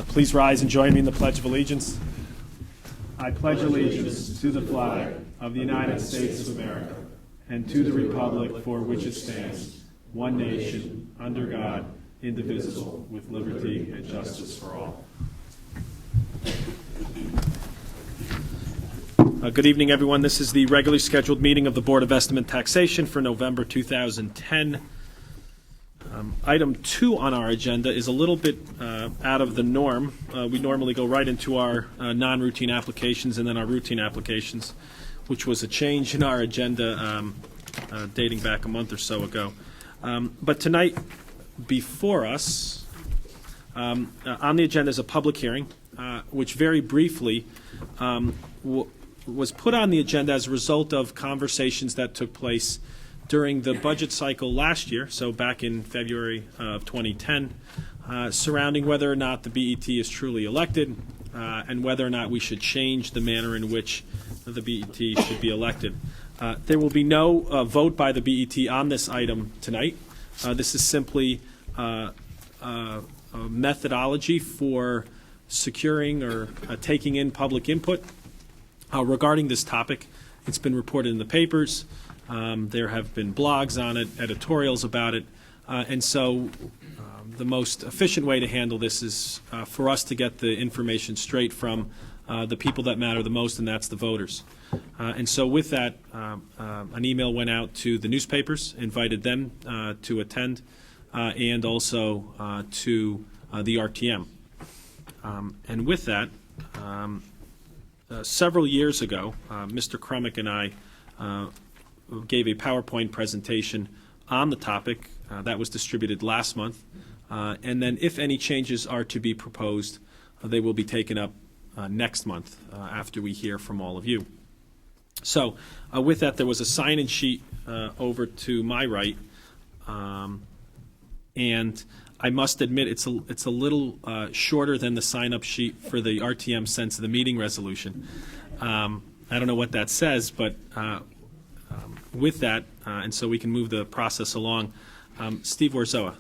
Please rise and join me in the Pledge of Allegiance. I pledge allegiance to the flag of the United States of America and to the republic for which it stands, one nation, under God, indivisible, with liberty and justice for all. Good evening, everyone. This is the regularly scheduled meeting of the Board of Estimate and Taxation for November 2010. Item 2 on our agenda is a little bit out of the norm. We normally go right into our non-routine applications and then our routine applications, which was a change in our agenda dating back a month or so ago. But tonight, before us, on the agenda is a public hearing, which very briefly was put on the agenda as a result of conversations that took place during the budget cycle last year, so back in February of 2010, surrounding whether or not the BET is truly elected and whether or not we should change the manner in which the BET should be elected. There will be no vote by the BET on this item tonight. This is simply a methodology for securing or taking in public input regarding this topic. It's been reported in the papers. There have been blogs on it, editorials about it, and so the most efficient way to handle this is for us to get the information straight from the people that matter the most, and that's the voters. And so with that, an email went out to the newspapers, invited them to attend, and also to the RTM. And with that, several years ago, Mr. Krummick and I gave a PowerPoint presentation on the topic that was distributed last month. And then if any changes are to be proposed, they will be taken up next month after we hear from all of you. So with that, there was a sign-in sheet over to my right. And I must admit it's a little shorter than the sign-up sheet for the RTM sense of the meeting resolution. I don't know what that says, but with that, and so we can move the process along, Steve Warzoa.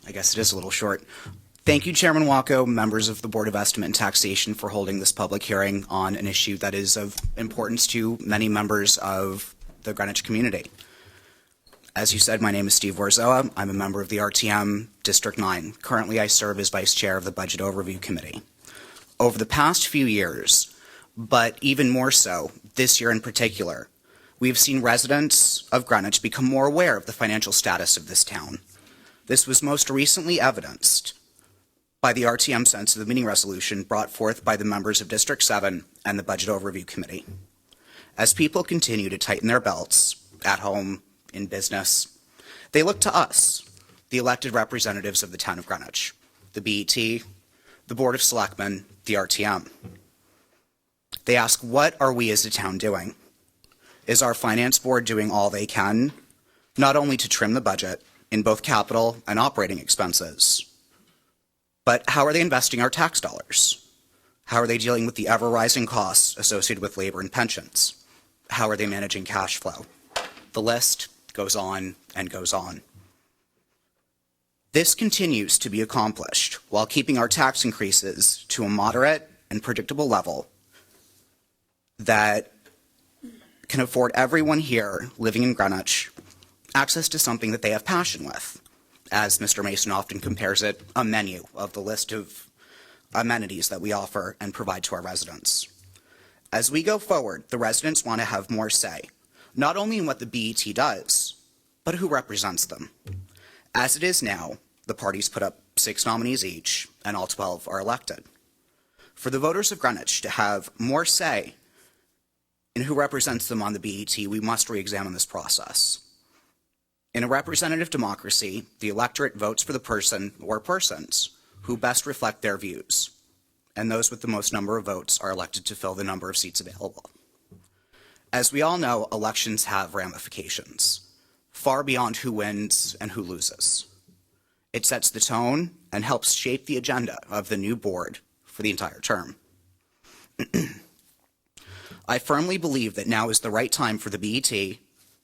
I guess it is a little short. Thank you, Chairman Wacko, members of the Board of Estimate and Taxation, for holding this public hearing on an issue that is of importance to many members of the Greenwich community. As you said, my name is Steve Warzoa. I'm a member of the RTM District 9. Currently, I serve as Vice Chair of the Budget Overview Committee. Over the past few years, but even more so this year in particular, we've seen residents of Greenwich become more aware of the financial status of this town. This was most recently evidenced by the RTM sense of the meeting resolution brought forth by the members of District 7 and the Budget Overview Committee. As people continue to tighten their belts at home, in business, they look to us, the elected representatives of the town of Greenwich, the BET, the Board of Selectmen, the RTM. They ask, what are we as a town doing? Is our finance board doing all they can, not only to trim the budget in both capital and operating expenses, but how are they investing our tax dollars? How are they dealing with the ever-rising costs associated with labor and pensions? How are they managing cash flow? The list goes on and goes on. This continues to be accomplished while keeping our tax increases to a moderate and predictable level that can afford everyone here living in Greenwich access to something that they have passion with. As Mr. Mason often compares it, a menu of the list of amenities that we offer and provide to our residents. As we go forward, the residents want to have more say, not only in what the BET does, but who represents them. As it is now, the parties put up 6 nominees each, and all 12 are elected. For the voters of Greenwich to have more say in who represents them on the BET, we must re-examine this process. In a representative democracy, the electorate votes for the person or persons who best reflect their views, and those with the most number of votes are elected to fill the number of seats available. As we all know, elections have ramifications, far beyond who wins and who loses. It sets the tone and helps shape the agenda of the new board for the entire term. I firmly believe that now is the right time for the BET,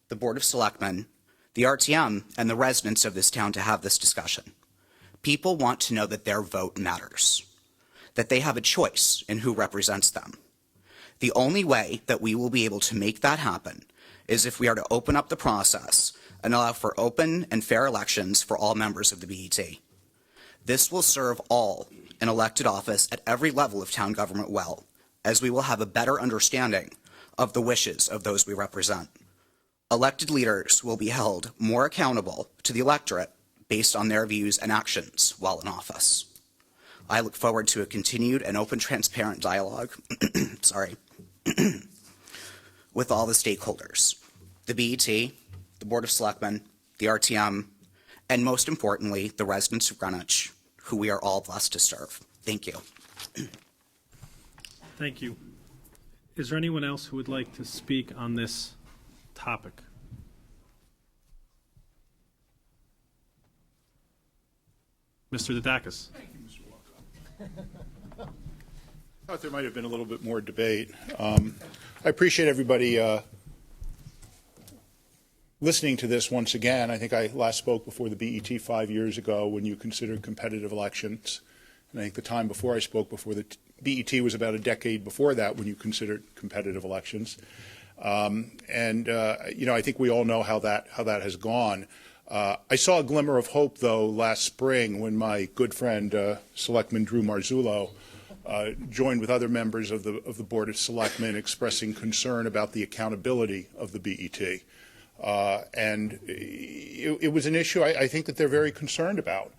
the Board of Selectmen, the RTM, and the residents of this town to have this discussion. People want to know that their vote matters, that they have a choice in who represents them. The only way that we will be able to make that happen is if we are to open up the process and allow for open and fair elections for all members of the BET. This will serve all in elected office at every level of town government well, as we will have a better understanding of the wishes of those we represent. Elected leaders will be held more accountable to the electorate based on their views and actions while in office. I look forward to a continued and open, transparent dialogue with all the stakeholders, the BET, the Board of Selectmen, the RTM, and most importantly, the residents of Greenwich, who we are all blessed to serve. Thank you. Thank you. Is there anyone else who would like to speak on this topic? Mr. Didakis. Thank you, Mr. Walker. I thought there might have been a little bit more debate. I appreciate everybody listening to this once again. I think I last spoke before the BET 5 years ago when you considered competitive elections. And I think the time before I spoke before the BET was about a decade before that when you considered competitive elections. I think we all know how that has gone. I saw a glimmer of hope, though, last spring when my good friend, Selectman Drew Marzullo, joined with other members of the Board of Selectmen expressing concern about the accountability of the BET. It was an issue I think that they're very concerned about,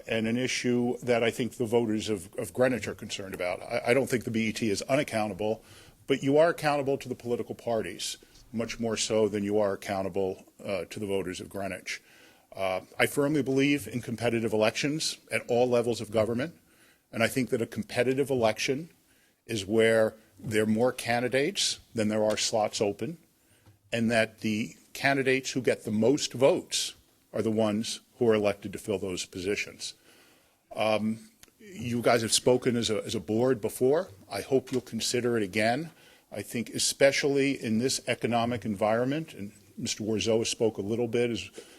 and an issue that I think the voters of Greenwich are concerned about. I don't think the BET is unaccountable, but you are accountable to the political parties, much more so than you are accountable to the voters of Greenwich. I firmly believe in competitive elections at all levels of government, and I think that a competitive election is where there are more candidates than there are slots open, and that the candidates who get the most votes are the ones who are elected to fill those positions. You guys have spoken as a board before. I hope you'll consider it again. I think especially in this economic environment, and Mr. Warzoa spoke a little bit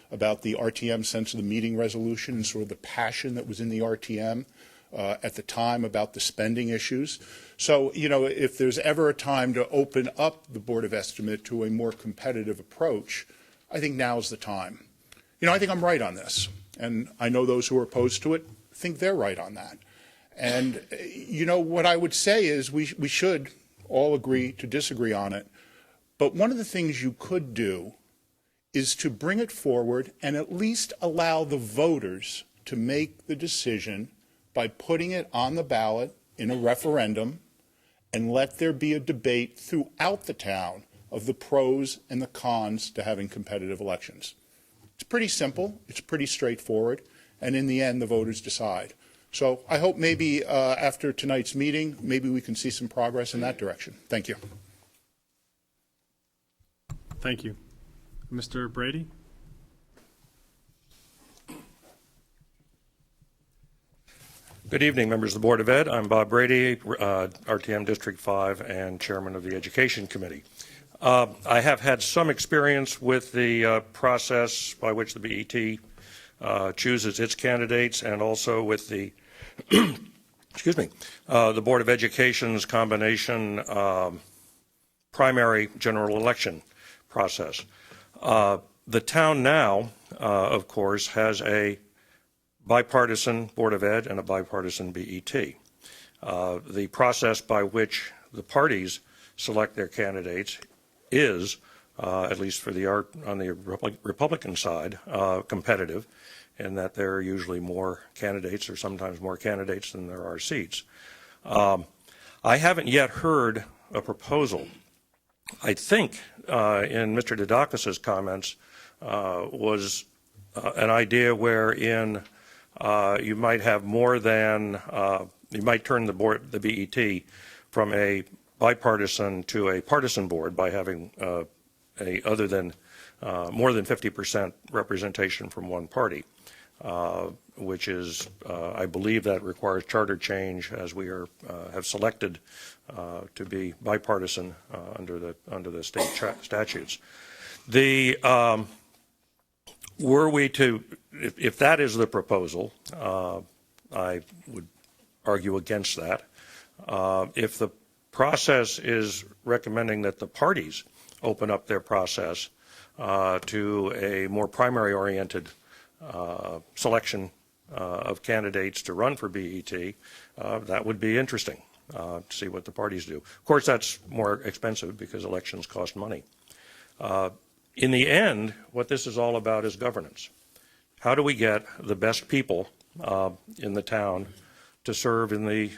about the RTM sense of the meeting resolution and sort of the passion that was in the RTM at the time about the spending issues. So, if there's ever a time to open up the Board of Estimate to a more competitive approach, I think now's the time. I think I'm right on this, and I know those who are opposed to it think they're right on that. And, what I would say is we should all agree to disagree on it, but one of the things you could do is to bring it forward and at least allow the voters to make the decision by putting it on the ballot in a referendum and let there be a debate throughout the town of the pros and the cons to having competitive elections. It's pretty simple, it's pretty straightforward, and in the end, the voters decide. So I hope maybe after tonight's meeting, maybe we can see some progress in that direction. Thank you. Thank you. Mr. Brady? Good evening, members of the Board of Ed. I'm Bob Brady, RTM District 5 and Chairman of the Education Committee. I have had some experience with the process by which the BET chooses its candidates, and also with the the Board of Education's combination primary general election process. The town now, of course, has a bipartisan Board of Ed and a bipartisan BET. The process by which the parties select their candidates is, at least for on the Republican side, competitive, in that there are usually more candidates, or sometimes more candidates than there are seats. I haven't yet heard a proposal. I think in Mr. Didakis' comments was an idea wherein you might have more than, you might turn the BET from a bipartisan to a partisan board by having more than 50% representation from one party. which is, I believe that requires charter change, as we have selected to be bipartisan under the state statutes. Were we to, if that is the proposal, I would argue against that. If the process is recommending that the parties open up their process to a more primary-oriented selection of candidates to run for BET, that would be interesting to see what the parties do. Of course, that's more expensive because elections cost money. In the end, what this is all about is governance. How do we get the best people in the town to serve in the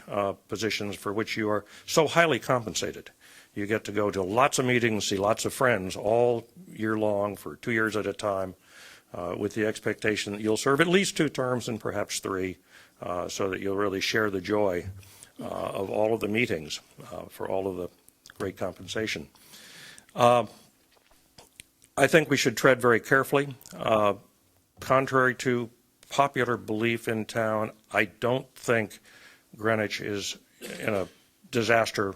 positions for which you are so highly compensated? You get to go to lots of meetings, see lots of friends all year long for 2 years at a time, with the expectation that you'll serve at least 2 terms and perhaps 3, so that you'll really share the joy of all of the meetings for all of the great compensation. I think we should tread very carefully. Contrary to popular belief in town, I don't think Greenwich is in a disaster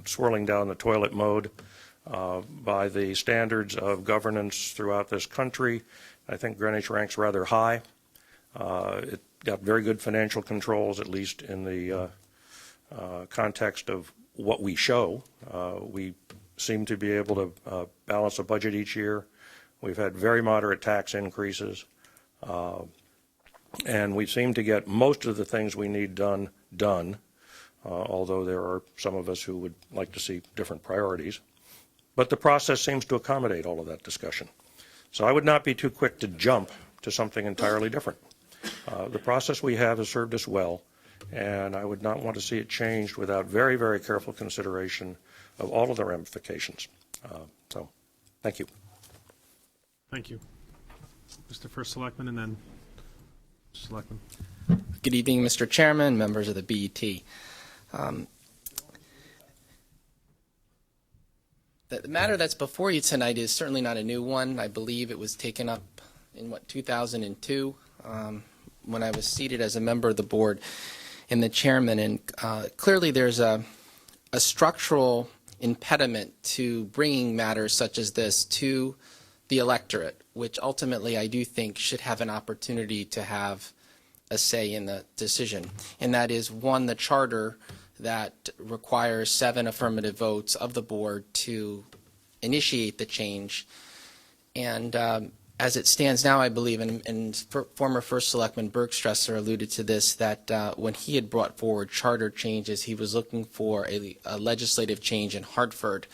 swirling down the toilet mode by the standards of governance throughout this country. I think Greenwich ranks rather high. It got very good financial controls, at least in the context of what we show. We seem to be able to balance a budget each year. We've had very moderate tax increases. And we seem to get most of the things we need done, although there are some of us who would like to see different priorities. But the process seems to accommodate all of that discussion. So I would not be too quick to jump to something entirely different. The process we have has served us well, and I would not want to see it changed without very, very careful consideration of all of the ramifications. So, thank you. Thank you. Mr. First Selectman and then Selectman. Good evening, Mr. Chairman, members of the BET. The matter that's before you tonight is certainly not a new one. I believe it was taken up in, 2002, when I was seated as a member of the board and the chairman. And clearly there's a structural impediment to bringing matters such as this to the electorate, which ultimately I do think should have an opportunity to have a say in the decision. And that is, one, the charter that requires 7 affirmative votes of the board to initiate the change. And as it stands now, I believe, and former First Selectman Bergstresser alluded to this, that when he had brought forward charter changes, he was looking for a legislative change in Hartford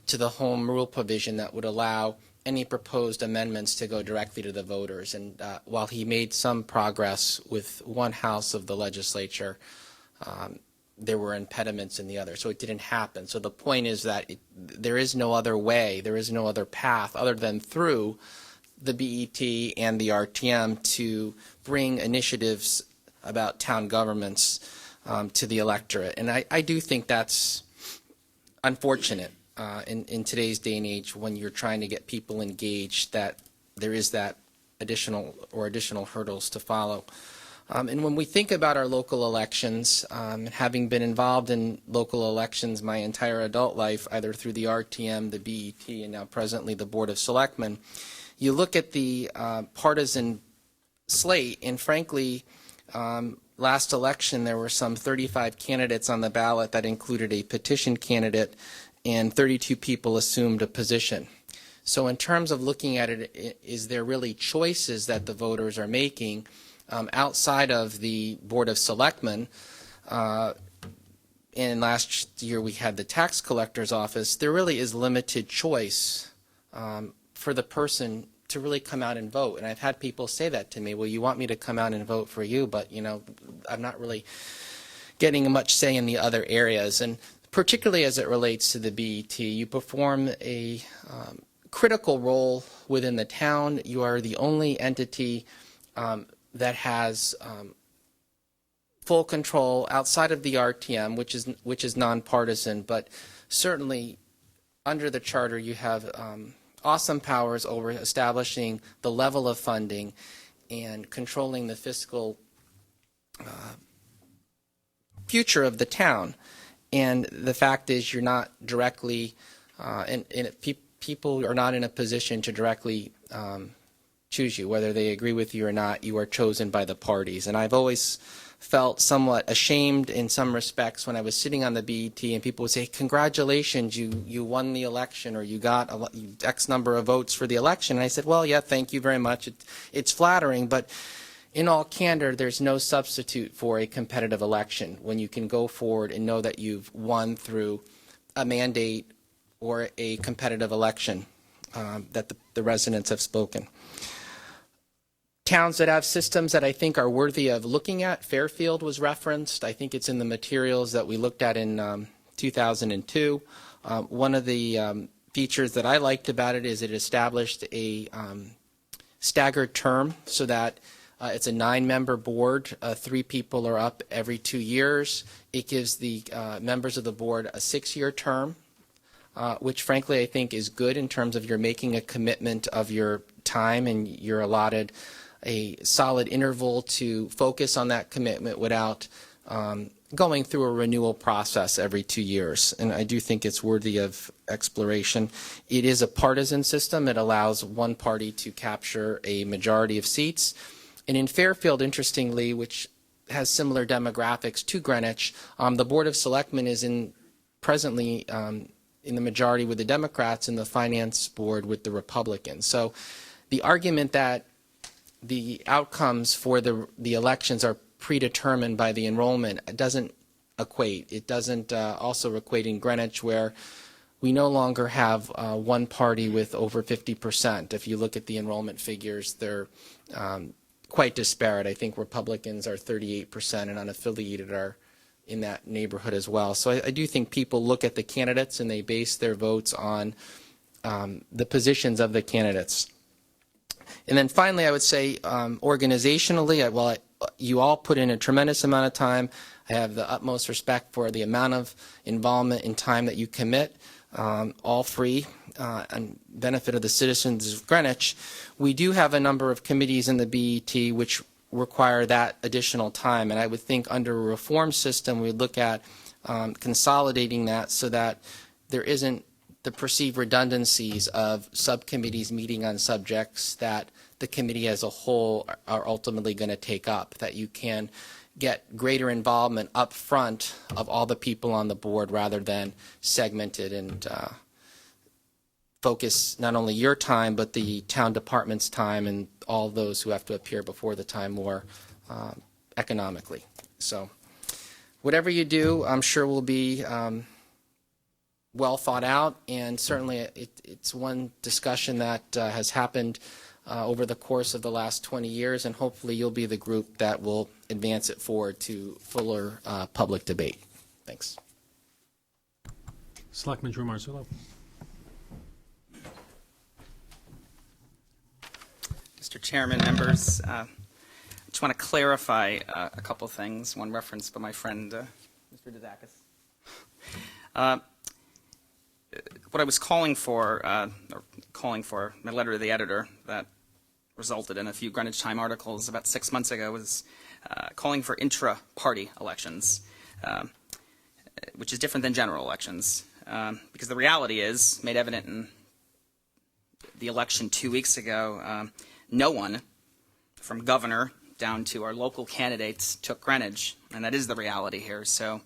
to the home rule provision that would allow any proposed amendments to go directly to the voters. And while he made some progress with one house of the legislature, there were impediments in the other, so it didn't happen. So the point is that there is no other way, there is no other path other than through the BET and the RTM to bring initiatives about town governments to the electorate. And I do think that's unfortunate in today's day and age, when you're trying to get people engaged, that there is that additional hurdles to follow. And when we think about our local elections, having been involved in local elections my entire adult life, either through the RTM, the BET, and now presently the Board of Selectmen, you look at the partisan slate, and frankly, last election there were some 35 candidates on the ballot that included a petition candidate, and 32 people assumed a position. So in terms of looking at it, is there really choices that the voters are making outside of the Board of Selectmen? And last year we had the tax collector's office. There really is limited choice for the person to really come out and vote. And I've had people say that to me, well, you want me to come out and vote for you, but, you know, I'm not really getting much say in the other areas. And particularly as it relates to the BET, you perform a critical role within the town. You are the only entity that has full control outside of the RTM, which is nonpartisan, but certainly under the charter you have awesome powers over establishing the level of funding and controlling the fiscal future of the town. And the fact is, you're not directly, people are not in a position to directly choose you. Whether they agree with you or not, you are chosen by the parties. And I've always felt somewhat ashamed in some respects when I was sitting on the BET and people would say, congratulations, you won the election, or you got X number of votes for the election. And I said, well, yeah, thank you very much. It's flattering, but in all candor, there's no substitute for a competitive election when you can go forward and know that you've won through a mandate or a competitive election that the residents have spoken. Towns that have systems that I think are worthy of looking at, Fairfield was referenced. I think it's in the materials that we looked at in 2002. One of the features that I liked about it is it established a staggered term so that it's a 9-member board. 3 people are up every 2 years. It gives the members of the board a 6-year term, which frankly I think is good in terms of you're making a commitment of your time and you're allotted a solid interval to focus on that commitment without going through a renewal process every 2 years. And I do think it's worthy of exploration. It is a partisan system. It allows one party to capture a majority of seats. And in Fairfield, interestingly, which has similar demographics to Greenwich, the Board of Selectmen is presently in the majority with the Democrats and the Finance Board with the Republicans. So the argument that the outcomes for the elections are predetermined by the enrollment doesn't equate. It doesn't also equate in Greenwich, where we no longer have one party with over 50%. If you look at the enrollment figures, they're quite disparate. I think Republicans are 38% and unaffiliated are in that neighborhood as well. So I do think people look at the candidates and they base their votes on the positions of the candidates. And then finally, I would say organizationally, you all put in a tremendous amount of time. I have the utmost respect for the amount of involvement and time that you commit, all free and benefit of the citizens of Greenwich. We do have a number of committees in the BET which require that additional time, and I would think under a reform system we'd look at consolidating that so that there isn't the perceived redundancies of subcommittees meeting on subjects that the committee as a whole are ultimately going to take up, that you can get greater involvement up front of all the people on the board rather than segmented and focus not only your time but the town department's time and all those who have to appear before the time more economically. So whatever you do, I'm sure will be well thought out, and certainly it's one discussion that has happened over the course of the last 20 years, and hopefully you'll be the group that will advance it forward to fuller public debate. Thanks. Selectman Drew Marzullo. Mr. Chairman, members, I just want to clarify a couple things. One reference by my friend, Mr. Dizakis. What I was calling for, my letter to the editor that resulted in a few Greenwich Time articles about 6 months ago, was calling for intra-party elections, which is different than general elections, because the reality is, made evident in the election 2 weeks ago, no one, from governor down to our local candidates, took Greenwich, and that is the reality here. So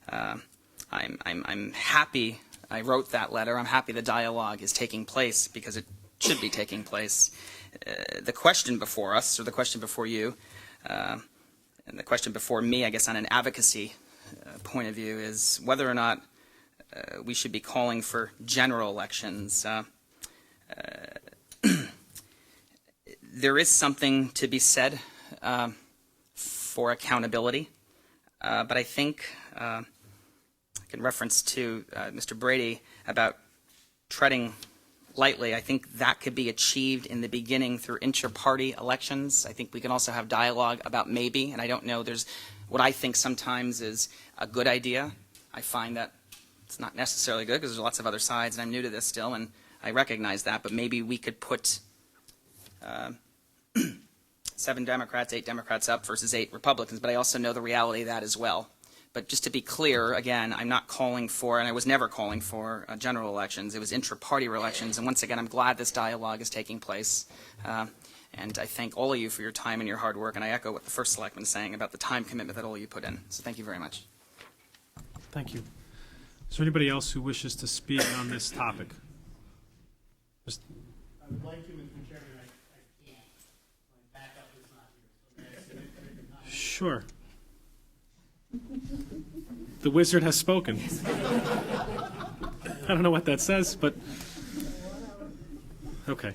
I'm happy I wrote that letter. I'm happy the dialogue is taking place because it should be taking place. The question before us, or the question before you, and the question before me, I guess on an advocacy point of view, is whether or not we should be calling for general elections. There is something to be said for accountability, but I think in reference to Mr. Brady about treading lightly, I think that could be achieved in the beginning through inter-party elections. I think we can also have dialogue about maybe, and I don't know, there's what I think sometimes is a good idea. I find that it's not necessarily good because there's lots of other sides, and I'm new to this still, and I recognize that, but maybe we could put 7 Democrats, 8 Democrats up versus 8 Republicans, but I also know the reality of that as well. But just to be clear, again, I'm not calling for, and I was never calling for general elections. It was intra-party elections, and once again, I'm glad this dialogue is taking place. And I thank all of you for your time and your hard work, and I echo what the first selectman is saying about the time commitment that all of you put in. So thank you very much. Thank you. Is there anybody else who wishes to speak on this topic? I would like to, Mr. Chairman, I can't. My backup is not here. So may I submit a comment? Sure. The wizard has spoken. I don't know what that says, but okay.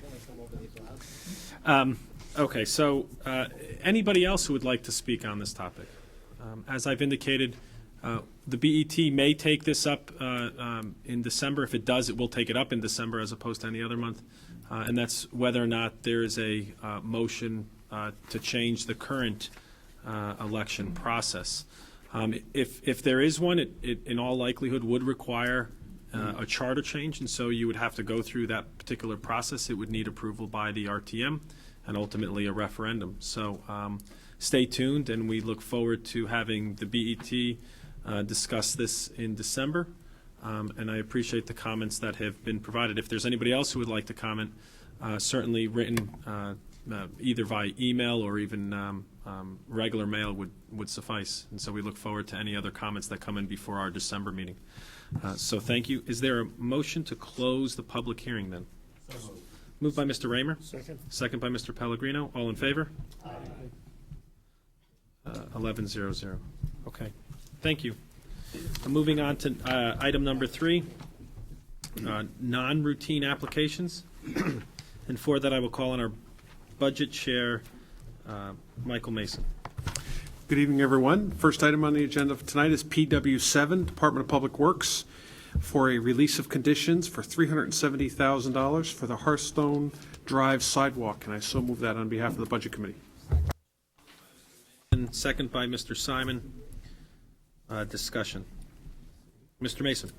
Okay, so anybody else who would like to speak on this topic? As I've indicated, the BET may take this up in December. If it does, it will take it up in December as opposed to any other month. And that's whether or not there is a motion to change the current election process. If there is one, it in all likelihood would require a charter change, and so you would have to go through that particular process. It would need approval by the RTM and ultimately a referendum. So stay tuned, and we look forward to having the BET discuss this in December. And I appreciate the comments that have been provided. If there's anybody else who would like to comment, certainly written either via email or even regular mail would suffice. And so we look forward to any other comments that come in before our December meeting. So thank you. Is there a motion to close the public hearing then? Moved by Mr. Raymer. Second. Second by Mr. Pellegrino. All in favor? 11-0-0. Okay. Thank you. Moving on to item number 3, non-routine applications. And for that, I will call on our budget chair, Michael Mason. Good evening, everyone. First item on the agenda for tonight is PW7, Department of Public Works, for a release of conditions for $370,000 for the Hearthstone Drive sidewalk. And I so move that on behalf of the Budget Committee. And second by Mr. Simon. Discussion. Mr. Mason.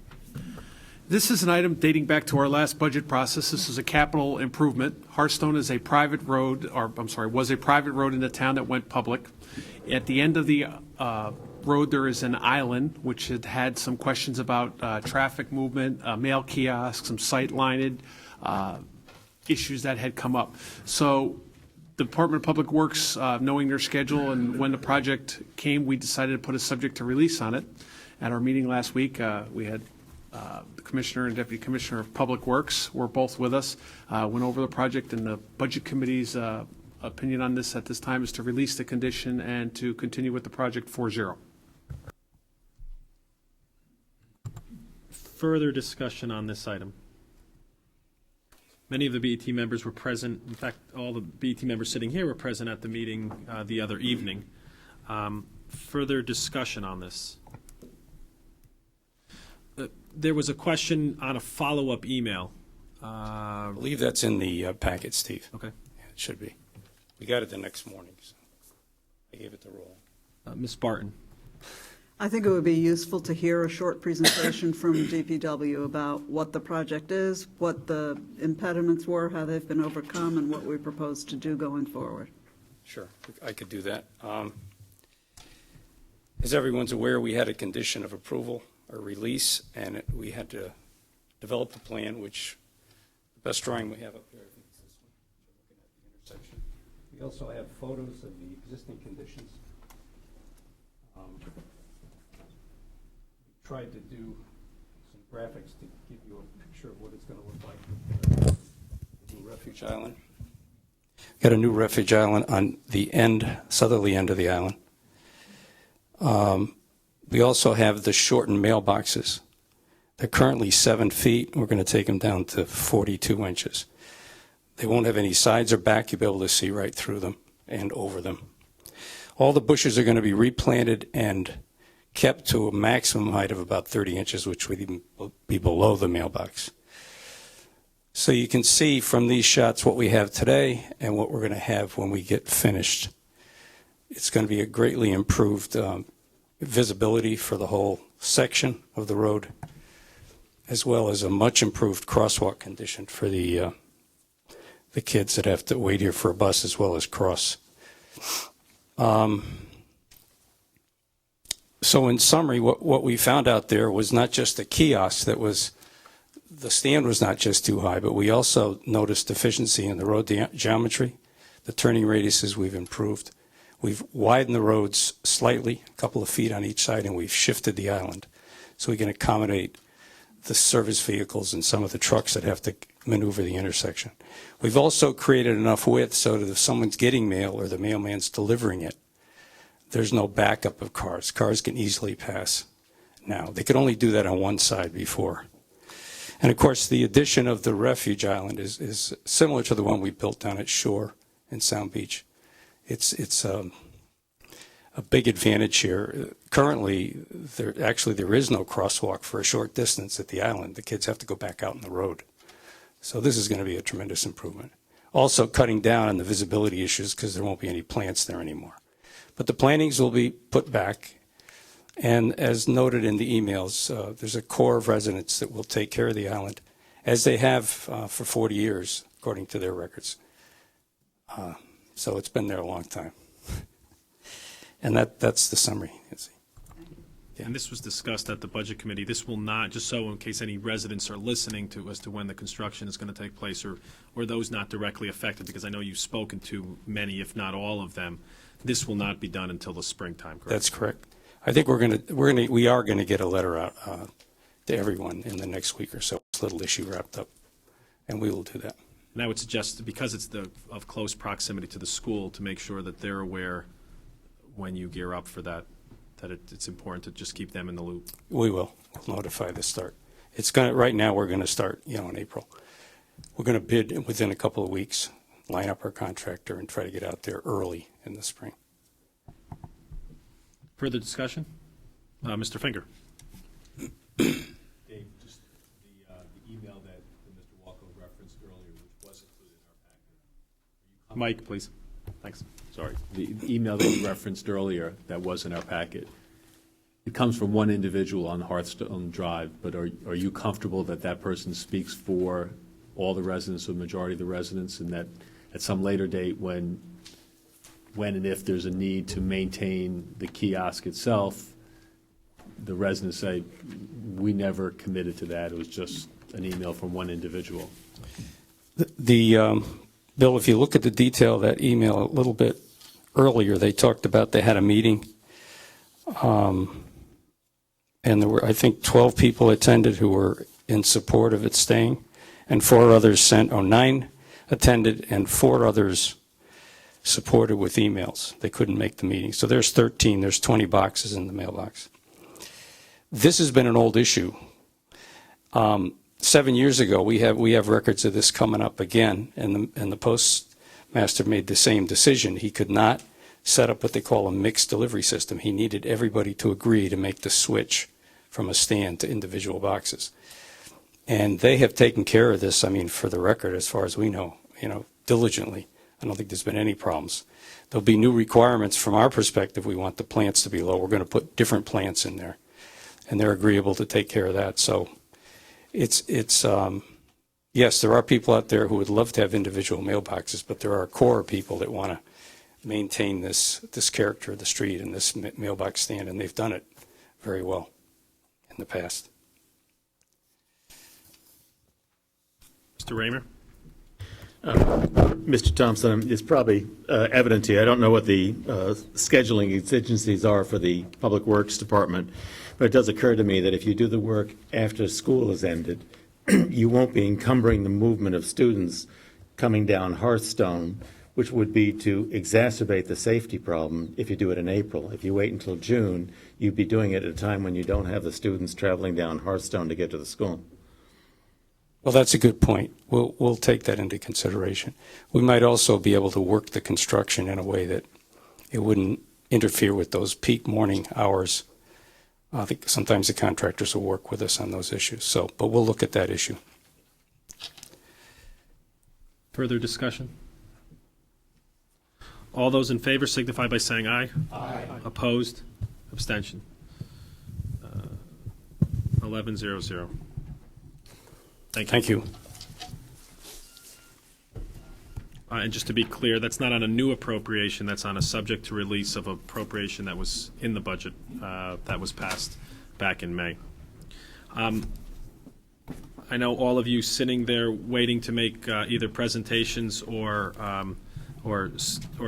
This is an item dating back to our last budget process. This is a capital improvement. Hearthstone is a private road, or I'm sorry, was a private road in the town that went public. At the end of the road, there is an island, which had had some questions about traffic movement, mail kiosks, some sight lineage, issues that had come up. So the Department of Public Works, knowing their schedule and when the project came, we decided to put a subject to release on it. At our meeting last week, we had the Commissioner and Deputy Commissioner of Public Works were both with us, went over the project, and the Budget Committee's opinion on this at this time is to release the condition and to continue with the project 4-0. Further discussion on this item. Many of the BET members were present. In fact, all the BET members sitting here were present at the meeting the other evening. Further discussion on this. There was a question on a follow-up email. I believe that's in the packet, Steve. Okay. Yeah, it should be. We got it the next morning, so I gave it the roll. Ms. Barton. I think it would be useful to hear a short presentation from DPW about what the project is, what the impediments were, how they've been overcome, and what we propose to do going forward. Sure, I could do that. As everyone's aware, we had a condition of approval or release, and we had to develop a plan, which the best drawing we have up here, I think is this one, looking at the intersection. We also have photos of the existing conditions. We tried to do some graphics to give you a picture of what it's going to look like. New refuge island. Got a new refuge island on the southerly end of the island. We also have the shortened mailboxes. They're currently 7 feet. We're going to take them down to 42 inches. They won't have any sides or back. You'll be able to see right through them and over them. All the bushes are going to be replanted and kept to a maximum height of about 30 inches, which would even be below the mailbox. So you can see from these shots what we have today and what we're going to have when we get finished. It's going to be a greatly improved visibility for the whole section of the road, as well as a much improved crosswalk condition for the kids that have to wait here for a bus as well as cross. So in summary, what we found out there was not just the kiosk the stand was not just too high, but we also noticed deficiency in the road geometry. The turning radiuses we've improved. We've widened the roads slightly, a couple of feet on each side, and we've shifted the island so we can accommodate the service vehicles and some of the trucks that have to maneuver the intersection. We've also created enough width so that if someone's getting mail or the mailman's delivering it, there's no backup of cars. Cars can easily pass now. They could only do that on one side before. And of course, the addition of the refuge island is similar to the one we built down at Shore in Sound Beach. It's a big advantage here. Currently, there is no crosswalk for a short distance at the island. The kids have to go back out on the road. So this is going to be a tremendous improvement. Also cutting down on the visibility issues because there won't be any plants there anymore. But the plantings will be put back. And as noted in the emails, there's a core of residents that will take care of the island, as they have for 40 years, according to their records. So it's been there a long time. And that's the summary. And this was discussed at the Budget Committee. This will not, just so in case any residents are listening to as to when the construction is going to take place, or those not directly affected, because I know you've spoken to many, if not all of them, this will not be done until the springtime, correct? That's correct. I think we are going to get a letter out to everyone in the next week or so. This little issue wrapped up, and we will do that. And I would suggest, because it's of close proximity to the school, to make sure that they're aware when you gear up for that, it's important to just keep them in the loop. We will. We'll notify the start. Right now we're going to start, in April. We're going to bid within a couple of weeks, line up our contractor, and try to get out there early in the spring. Further discussion? Mr. Finger. Dave, just the email that Mr. Walko referenced earlier, which was included in our packet. Mike, please. Thanks. Sorry, the email that you referenced earlier that was in our packet, it comes from one individual on Hearthstone Drive, but are you comfortable that that person speaks for all the residents or the majority of the residents, and that at some later date when and if there's a need to maintain the kiosk itself, the residents say, we never committed to that, it was just an email from one individual? Bill, if you look at the detail of that email a little bit earlier, they talked about they had a meeting, and there were, I think, 12 people attended who were in support of it staying, and 9 attended, and 4 others supported with emails. They couldn't make the meeting. So there's 13. There's 20 boxes in the mailbox. This has been an old issue. 7 years ago, we have records of this coming up again, and the postmaster made the same decision. He could not set up what they call a mixed delivery system. He needed everybody to agree to make the switch from a stand to individual boxes. And they have taken care of this, for the record, as far as we know, diligently. I don't think there's been any problems. There'll be new requirements from our perspective. We want the plants to be low. We're going to put different plants in there, and they're agreeable to take care of that. So it's yes, there are people out there who would love to have individual mailboxes, but there are a core of people that want to maintain this character of the street and this mailbox stand, and they've done it very well in the past. Mr. Raymer? Mr. Thompson, it's probably evident to you. I don't know what the scheduling exigencies are for the Public Works Department, but it does occur to me that if you do the work after school has ended, you won't be encumbering the movement of students coming down Hearthstone, which would be to exacerbate the safety problem if you do it in April. If you wait until June, you'd be doing it at a time when you don't have the students traveling down Hearthstone to get to the school. Well, that's a good point. We'll take that into consideration. We might also be able to work the construction in a way that it wouldn't interfere with those peak morning hours. I think sometimes the contractors will work with us on those issues. But we'll look at that issue. Further discussion? All those in favor signify by saying aye. Aye. Opposed? Abstention? 11-0-0. Thank you. Thank you. And just to be clear, that's not on a new appropriation, that's on a subject to release of appropriation that was in the budget that was passed back in May. I know all of you sitting there waiting to make either presentations or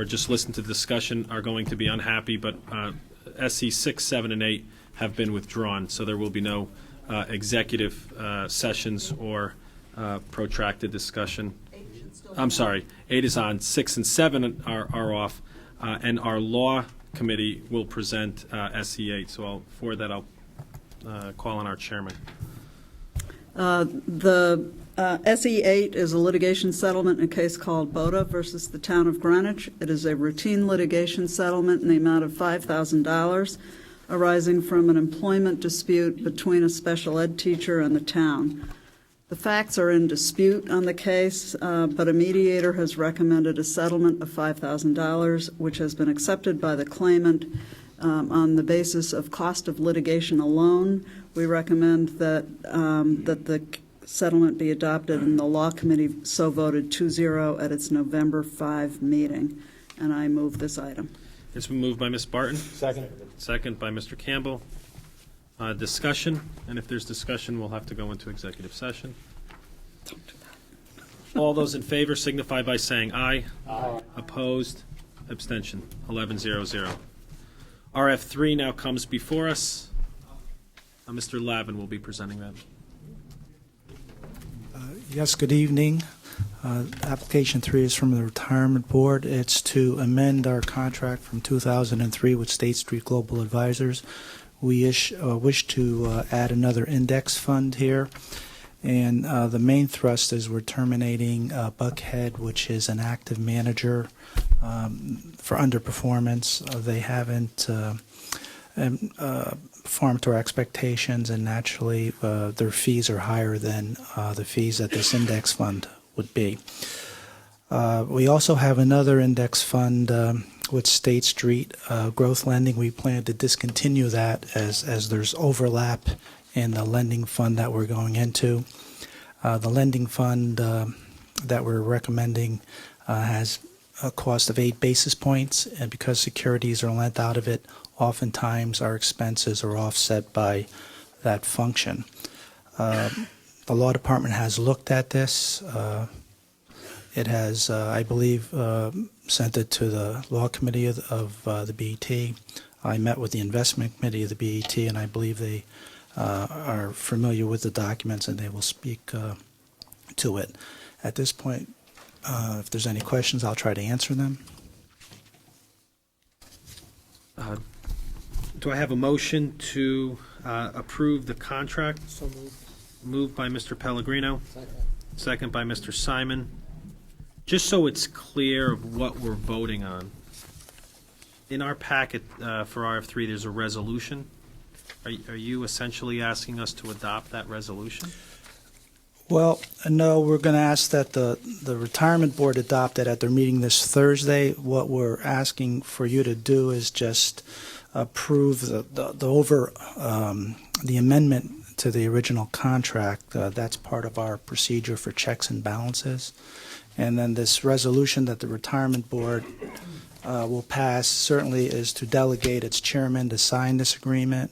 just listen to the discussion are going to be unhappy, but SC 6, 7, and 8 have been withdrawn, so there will be no executive sessions or protracted discussion. I'm sorry, 8 is on, 6 and 7 are off, and our law committee will present SC 8. So for that, I'll call on our chairman. The SE8 is a litigation settlement in a case called Boda versus the Town of Greenwich. It is a routine litigation settlement in the amount of $5,000 arising from an employment dispute between a special ed teacher and the town. The facts are in dispute on the case, but a mediator has recommended a settlement of $5,000, which has been accepted by the claimant on the basis of cost of litigation alone. We recommend that the settlement be adopted, and the Law Committee so voted 2-0 at its November 5 meeting. And I move this item. It's been moved by Ms. Barton. Second. Second by Mr. Campbell. Discussion, and if there's discussion, we'll have to go into executive session. All those in favor signify by saying aye. Aye. Opposed? Abstention? 11-0-0. RF3 now comes before us. Mr. Lavin will be presenting that. Yes, good evening. Application 3 is from the Retirement Board. It's to amend our contract from 2003 with State Street Global Advisors. We wish to add another index fund here, and the main thrust is we're terminating Buckhead, which is an active manager for underperformance. They haven't performed to our expectations, and naturally their fees are higher than the fees that this index fund would be. We also have another index fund with State Street Growth Lending. We plan to discontinue that as there's overlap in the lending fund that we're going into. The lending fund that we're recommending has a cost of 8 basis points, and because securities are lent out of it, oftentimes our expenses are offset by that function. The law department has looked at this. It has, I believe, sent it to the law committee of the BET. I met with the investment committee of the BET, and I believe they are familiar with the documents, and they will speak to it. At this point, if there's any questions, I'll try to answer them. Do I have a motion to approve the contract? So moved. Moved by Mr. Pellegrino. Second. Second by Mr. Simon. Just so it's clear of what we're voting on, in our packet for RF3, there's a resolution. Are you essentially asking us to adopt that resolution? Well, no, we're going to ask that the retirement board adopt it at their meeting this Thursday. What we're asking for you to do is just approve the amendment to the original contract. That's part of our procedure for checks and balances. And then this resolution that the retirement board will pass certainly is to delegate its chairman to sign this agreement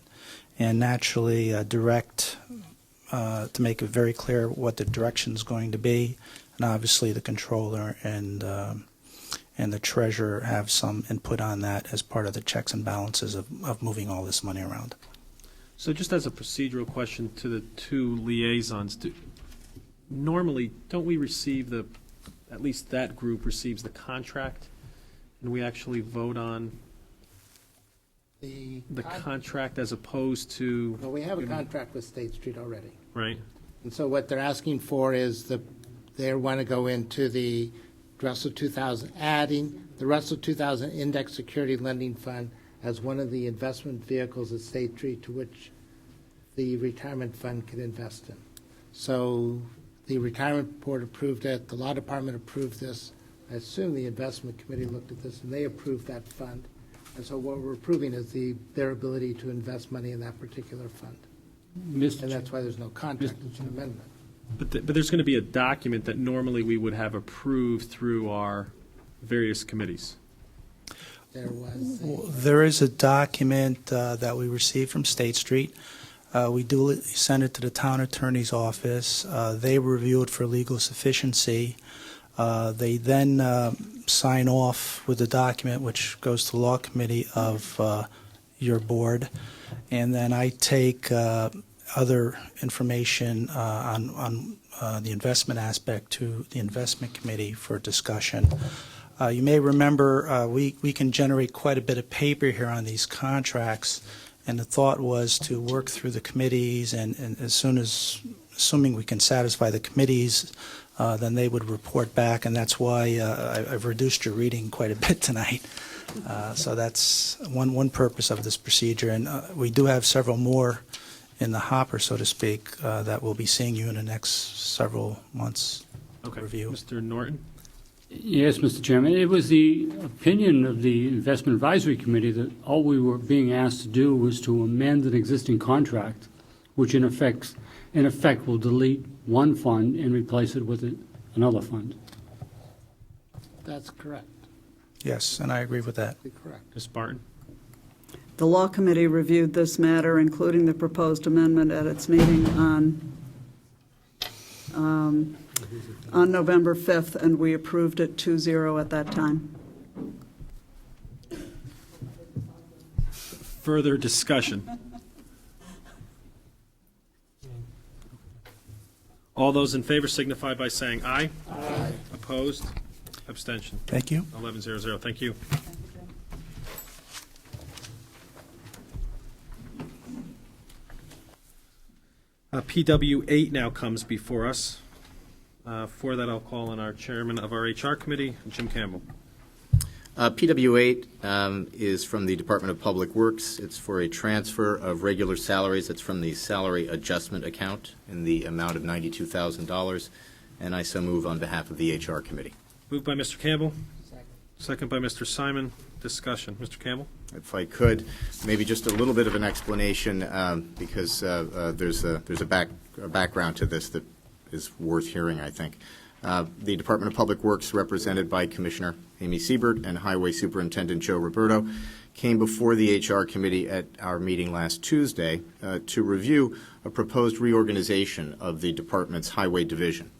and naturally direct to make it very clear what the direction is going to be. And obviously the controller and the treasurer have some input on that as part of the checks and balances of moving all this money around. So just as a procedural question to the two liaisons, normally don't we receive at least that group receives the contract, and we actually vote on The contract as opposed to, Well, we have a contract with State Street already. right? And so what they're asking for is they want to go into the Russell 2000, adding the Russell 2000 Index Security Lending Fund as one of the investment vehicles at State Street to which the retirement fund can invest in. So the retirement board approved it, the law department approved this. I assume the investment committee looked at this and they approved that fund. And so what we're approving is their ability to invest money in that particular fund. And that's why there's no contract, it's an amendment. But there's going to be a document that normally we would have approved through our various committees? There was. There is a document that we received from State Street. We duly sent it to the town attorney's office. They review it for legal sufficiency. They then sign off with the document, which goes to the law committee of your board. And then I take other information on the investment aspect to the investment committee for discussion. You may remember we can generate quite a bit of paper here on these contracts, and the thought was to work through the committees, and assuming we can satisfy the committees, then they would report back, and that's why I've reduced your reading quite a bit tonight. So that's one purpose of this procedure, and we do have several more in the hopper, so to speak, that we'll be seeing you in the next several months. Okay. Review. Mr. Norton? Yes, Mr. Chairman. It was the opinion of the Investment Advisory Committee that all we were being asked to do was to amend an existing contract, which in effect will delete one fund and replace it with another fund. That's correct. Yes, and I agree with that. Correct. Ms. Barton? The Law Committee reviewed this matter, including the proposed amendment, at its meeting on November 5th, and we approved it 2-0 at that time. Further discussion? All those in favor signify by saying aye. Aye. Opposed? Abstention? Thank you. 11-0-0. Thank you. PW 8 now comes before us. For that, I'll call on our chairman of our HR committee, Jim Campbell. PW8 is from the Department of Public Works. It's for a transfer of regular salaries. It's from the salary adjustment account in the amount of $92,000, and I so move on behalf of the HR committee. Moved by Mr. Campbell. Second by Mr. Simon. Discussion. Mr. Campbell? If I could, maybe just a little bit of an explanation, because there's a background to this that is worth hearing, I think. The Department of Public Works, represented by Commissioner Amy Siebert and Highway Superintendent Joe Roberto, came before the HR committee at our meeting last Tuesday to review a proposed reorganization of the department's highway division.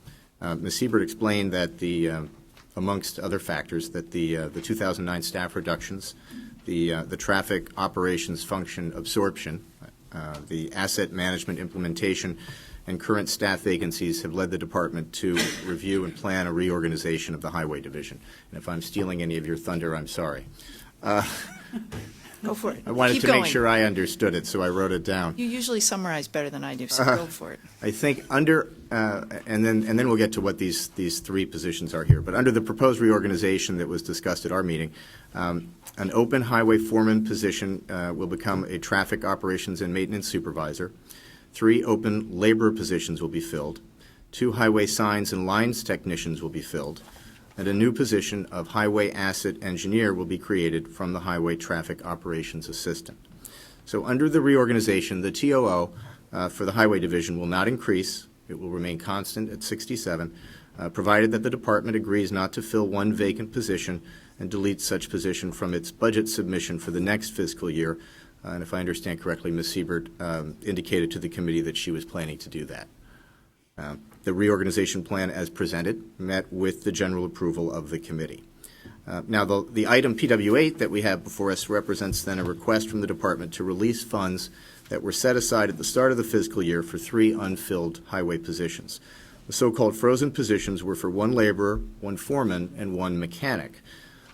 Ms. Siebert explained that amongst other factors, that the 2009 staff reductions, the traffic operations function absorption, the asset management implementation, and current staff vacancies have led the department to review and plan a reorganization of the highway division. And if I'm stealing any of your thunder, I'm sorry. Go for it. I wanted Keep to going. make sure I understood it, so I wrote it down. You usually summarize better than I do, so go for it. I think under, and then we'll get to what these three positions are here. But under the proposed reorganization that was discussed at our meeting, an open highway foreman position will become a traffic operations and maintenance supervisor. 3 open labor positions will be filled. 2 highway signs and lines technicians will be filled. And a new position of highway asset engineer will be created from the highway traffic operations assistant. So under the reorganization, the TOO for the highway division will not increase. It will remain constant at 67, provided that the department agrees not to fill one vacant position and delete such position from its budget submission for the next fiscal year. And if I understand correctly, Ms. Siebert indicated to the committee that she was planning to do that. The reorganization plan as presented met with the general approval of the committee. Now, the item PW8 that we have before us represents then a request from the department to release funds that were set aside at the start of the fiscal year for 3 unfilled highway positions. The so-called frozen positions were for 1 laborer, 1 foreman, and 1 mechanic.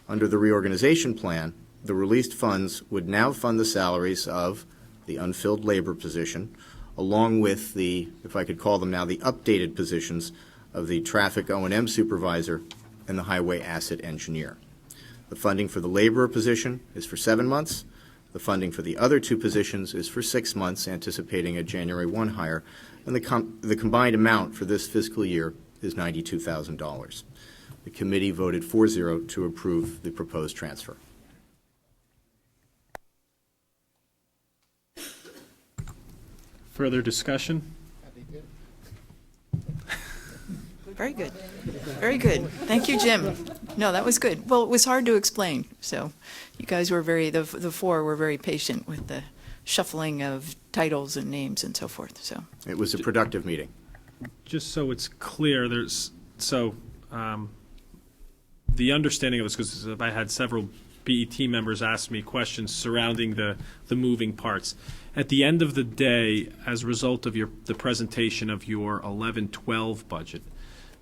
Under the reorganization plan, the released funds would now fund the salaries of the unfilled labor position, along with the, if I could call them now, the updated positions of the traffic O&M supervisor and the highway asset engineer. The funding for the laborer position is for 7 months. The funding for the other 2 positions is for 6 months, anticipating a January 1 hire, and the combined amount for this fiscal year is $92,000. The committee voted 4-0 to approve the proposed transfer. Further discussion? Very good. Very good. Thank you, Jim. No, that was good. Well, it was hard to explain, so you guys were the four were very patient with the shuffling of titles and names and so forth, so. It was a productive meeting. Just so it's clear, the understanding of this, because I had several BET members ask me questions surrounding the moving parts. At the end of the day, as a result of the presentation of your 11-12 budget,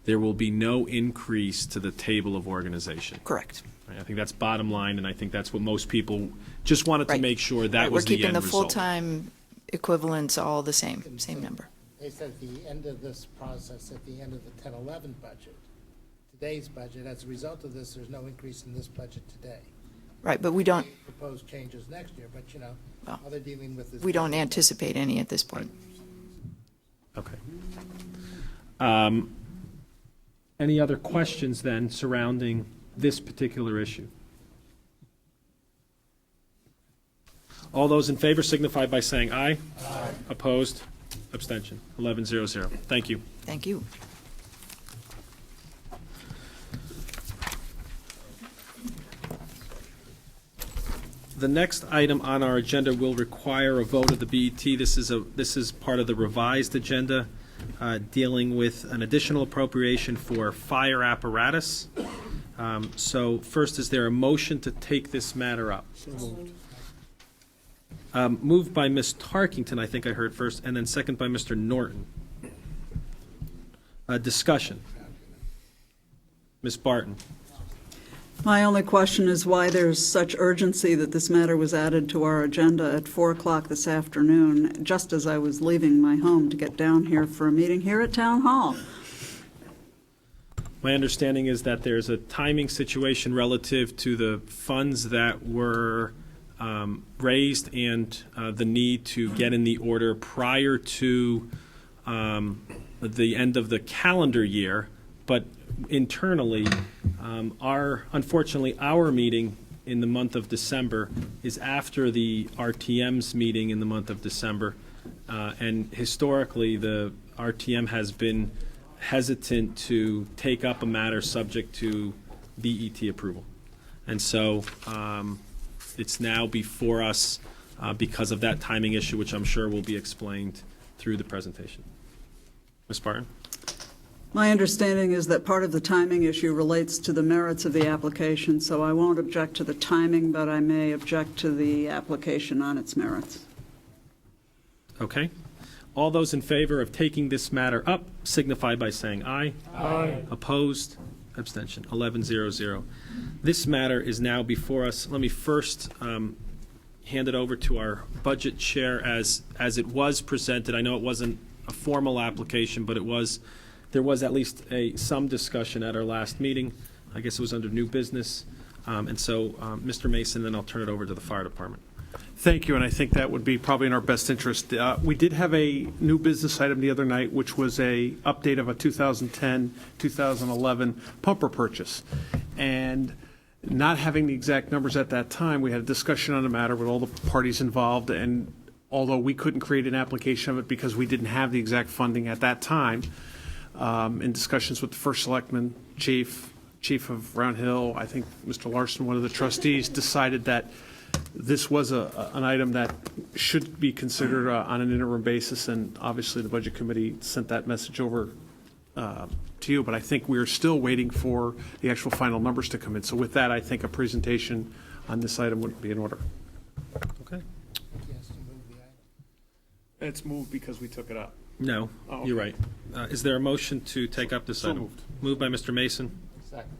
there will be no increase to the table of organization. Correct. I think that's bottom line, and I think that's what most people just wanted to make sure that was the end We're keeping the result. full-time equivalents all the same number. They said at the end of this process, at the end of the 10-11 budget, today's budget, as a result of this, there's no increase in this budget today. Right, but we don't, Proposed changes next year, but, Well, all they're dealing with is. we don't anticipate any at this point. Okay. Any other questions then surrounding this particular issue? All those in favor signify by saying aye. Aye. Opposed? Abstention. 11-0-0. Thank you. Thank you. The next item on our agenda will require a vote of the BET. This is part of the revised agenda dealing with an additional appropriation for fire apparatus. So first, is there a motion to take this matter up? Moved by Ms. Tarkington, I think I heard first, and then second by Mr. Norton. Discussion. Ms. Barton. My only question is why there's such urgency that this matter was added to our agenda at 4 o'clock this afternoon, just as I was leaving my home to get down here for a meeting here at Town Hall. My understanding is that there's a timing situation relative to the funds that were raised and the need to get in the order prior to the end of the calendar year, but internally, unfortunately, our meeting in the month of December is after the RTM's meeting in the month of December, and historically, the RTM has been hesitant to take up a matter subject to BET approval. And so it's now before us because of that timing issue, which I'm sure will be explained through the presentation. Ms. Barton? My understanding is that part of the timing issue relates to the merits of the application, so I won't object to the timing, but I may object to the application on its merits. Okay. All those in favor of taking this matter up signify by saying aye. Aye. Opposed? Abstention. 11-0-0. This matter is now before us. Let me first hand it over to our budget chair as it was presented. I know it wasn't a formal application, but there was at least some discussion at our last meeting. I guess it was under new business. And so, Mr. Mason, then I'll turn it over to the fire department. Thank you, and I think that would be probably in our best interest. We did have a new business item the other night, which was a update of a 2010-2011 pumper purchase. And not having the exact numbers at that time, we had a discussion on the matter with all the parties involved, and although we couldn't create an application of it because we didn't have the exact funding at that time, in discussions with the first selectman, chief of Round Hill, I think Mr. Larson, one of the trustees, decided that this was an item that should be considered on an interim basis, and obviously the Budget Committee sent that message over to you, but I think we're still waiting for the actual final numbers to come in. So with that, I think a presentation on this item would be in order. Okay. It's moved because we took it up. No, Oh, you're right. Is there a motion to take up this So item? moved. Moved by Mr. Mason.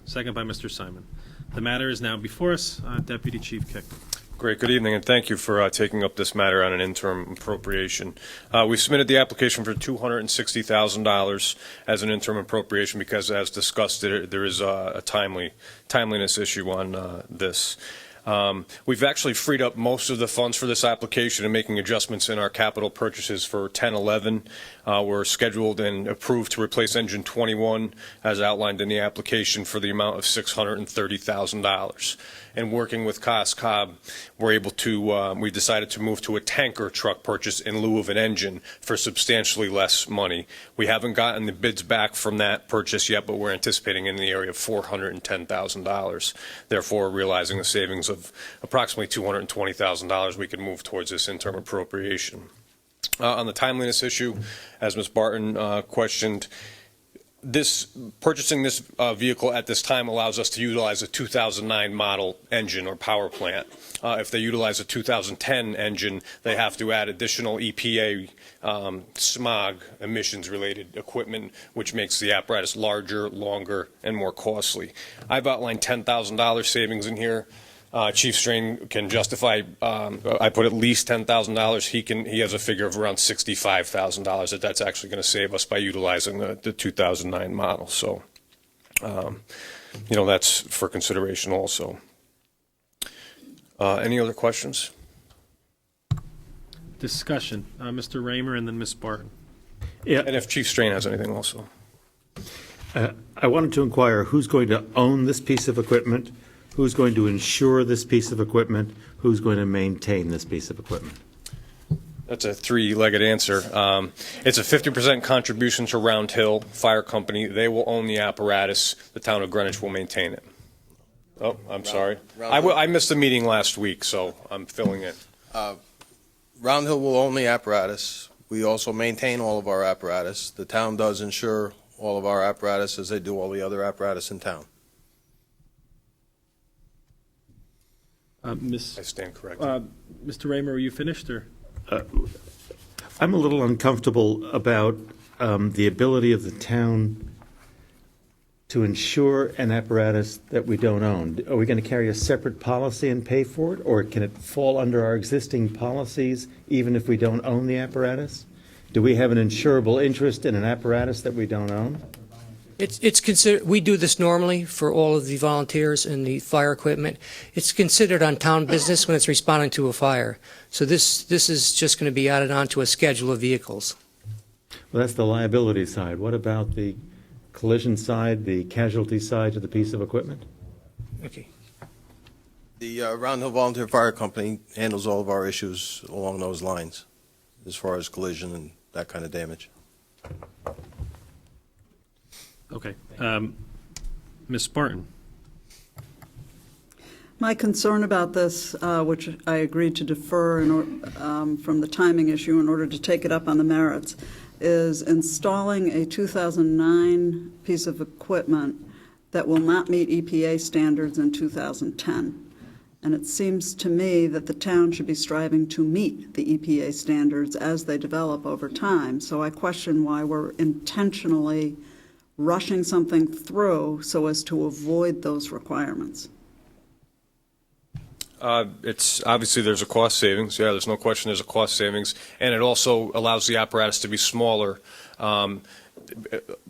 Second by Mr. Simon. The matter is now before us. Deputy Chief Kick. Great. Good evening, and thank you for taking up this matter on an interim appropriation. We submitted the application for $260,000 as an interim appropriation because, as discussed, there is a timeliness issue on this. We've actually freed up most of the funds for this application and making adjustments in our capital purchases for 10-11. We're scheduled and approved to replace engine 21 as outlined in the application for the amount of $630,000. And working with Cobb, we're able to, we decided to move to a tanker truck purchase in lieu of an engine for substantially less money. We haven't gotten the bids back from that purchase yet, but we're anticipating in the area of $410,000. Therefore, realizing the savings of approximately $220,000, we can move towards this interim appropriation. On the timeliness issue, as Ms. Barton questioned, purchasing this vehicle at this time allows us to utilize a 2009 model engine or power plant. If they utilize a 2010 engine, they have to add additional EPA smog emissions-related equipment, which makes the apparatus larger, longer, and more costly. I've outlined $10,000 savings in here. Chief Strain can justify. I put at least $10,000. He has a figure of around $65,000 that's actually going to save us by utilizing the 2009 model. So, that's for consideration also. Any other questions? Discussion. Mr. Raymer and then Ms. Barton. Yeah. And if Chief Strain has anything also. I wanted to inquire who's going to own this piece of equipment, who's going to insure this piece of equipment, who's going to maintain this piece of equipment? That's a three-legged answer. It's a 50% contribution to Round Hill Fire Company. They will own the apparatus. The town of Greenwich will maintain it. Oh, I'm sorry. I missed the meeting last week, so I'm filling in. Round Hill will own the apparatus. We also maintain all of our apparatus. The town does insure all of our apparatus as they do all the other apparatus in town. I stand corrected. Mr. Raymer, are you finished, or? I'm a little uncomfortable about the ability of the town to insure an apparatus that we don't own. Are we going to carry a separate policy and pay for it, or can it fall under our existing policies even if we don't own the apparatus? Do we have an insurable interest in an apparatus that we don't own? It's considered. We do this normally for all of the volunteers and the fire equipment. It's considered on town business when it's responding to a fire. So this is just going to be added on to a schedule of vehicles. Well, that's the liability side. What about the collision side, the casualty side of the piece of equipment? Okay. The Round Hill Volunteer Fire Company handles all of our issues along those lines, as far as collision and that kind of damage. Okay. Ms. Barton. My concern about this, which I agreed to defer from the timing issue in order to take it up on the merits, is installing a 2009 piece of equipment that will not meet EPA standards in 2010. And it seems to me that the town should be striving to meet the EPA standards as they develop over time. So I question why we're intentionally rushing something through so as to avoid those requirements. It's obviously there's a cost savings. Yeah, there's no question there's a cost savings, and it also allows the apparatus to be smaller.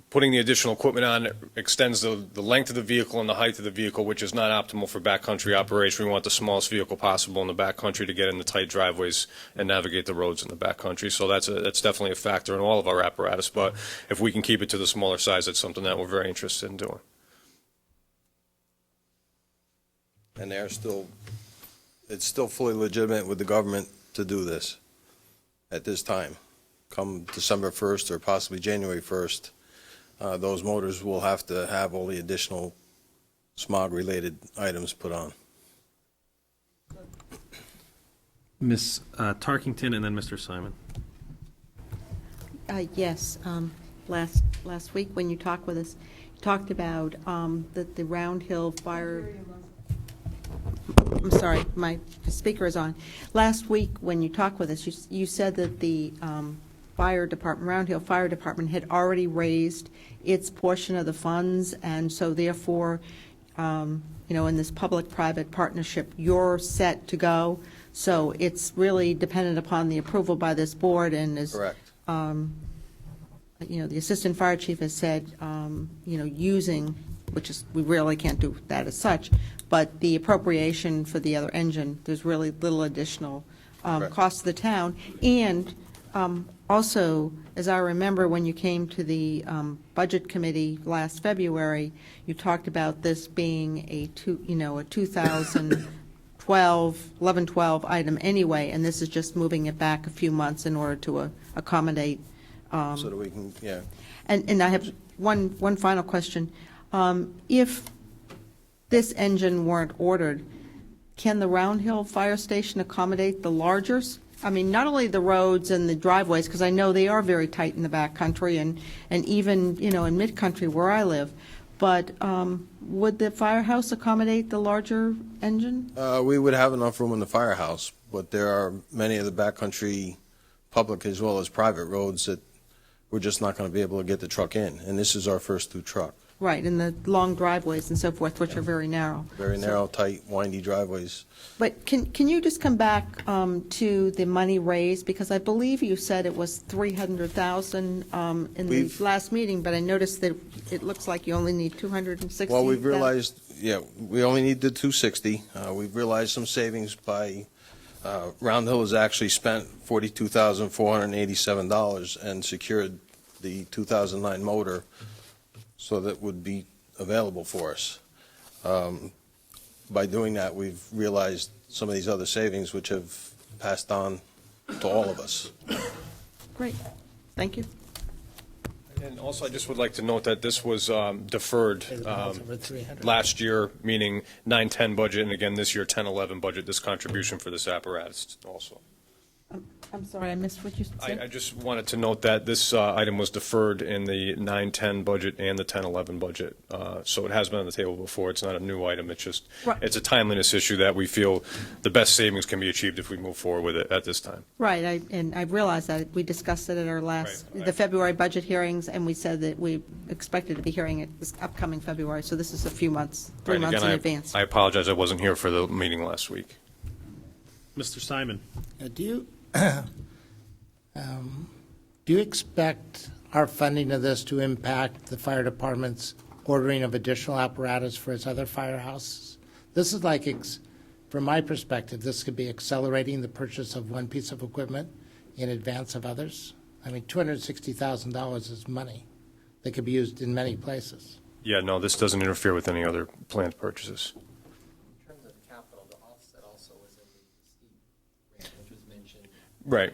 Putting the additional equipment on extends the length of the vehicle and the height of the vehicle, which is not optimal for backcountry operation. We want the smallest vehicle possible in the backcountry to get in the tight driveways and navigate the roads in the backcountry. So that's definitely a factor in all of our apparatus. But if we can keep it to the smaller size, it's something that we're very interested in doing. And it's still fully legitimate with the government to do this at this time. Come December 1st or possibly January 1st, those motors will have to have all the additional smog-related items put on. Ms. Tarkington and then Mr. Simon. Yes. Last week when you talked with us, you talked about the Round Hill Fire. I'm sorry, my speaker is on. Last week when you talked with us, you said that the fire department, Round Hill Fire Department, had already raised its portion of the funds, and so therefore, in this public-private partnership, you're set to go. So it's really dependent upon the approval by this board, and as correct. The assistant fire chief has said, using which is, we really can't do that as such, but the appropriation for the other engine, there's really little additional cost to the town. And also, as I remember, when you came to the Budget Committee last February, you talked about this being a 2012 item anyway, and this is just moving it back a few months in order to accommodate. So that we can, yeah. And I have one final question. If this engine weren't ordered, can the Round Hill Fire Station accommodate the largers? I mean, not only the roads and the driveways, because I know they are very tight in the back country and even, in mid-country where I live, but would the firehouse accommodate the larger engine? We would have enough room in the firehouse, but there are many of the backcountry public as well as private roads that we're just not going to be able to get the truck in, and this is our first through truck. Right, and the long driveways and so forth, which are very narrow. Very narrow, tight, windy driveways. But can you just come back to the money raised? Because I believe you said it was $300,000 in the last meeting, but I noticed that it looks like you only need $260,000. Well, we've realized, we only need the 260. We've realized some savings by, Round Hill has actually spent $42,487 and secured the 2009 motor, so that would be available for us. By doing that, we've realized some of these other savings which have passed on to all of us. Great, thank you. And also, I just would like to note that this was deferred last year, meaning 9-10 budget, and again this year 10-11 budget, this contribution for this apparatus also. I'm sorry, I missed what you said. I just wanted to note that this item was deferred in the 9-10 budget and the 10-11 budget. So it has been on the table before. It's not a new item. It's just, it's a timeliness issue that we feel the best savings can be achieved if we move forward with it at this time. Right, and I realized that. We discussed it at our the February budget hearings, and we said that we expected to be hearing it this upcoming February. So this is a few months, 3 months in advance. I apologize. I wasn't here for the meeting last week. Mr. Simon. Do you expect our funding of this to impact the fire department's ordering of additional apparatus for its other firehouses? This is like, from my perspective, this could be accelerating the purchase of one piece of equipment in advance of others. I mean, $260,000 is money that could be used in many places. Yeah, no, this doesn't interfere with any other planned purchases. In terms of capital, the offset also was in the steep grant, which was mentioned. Right.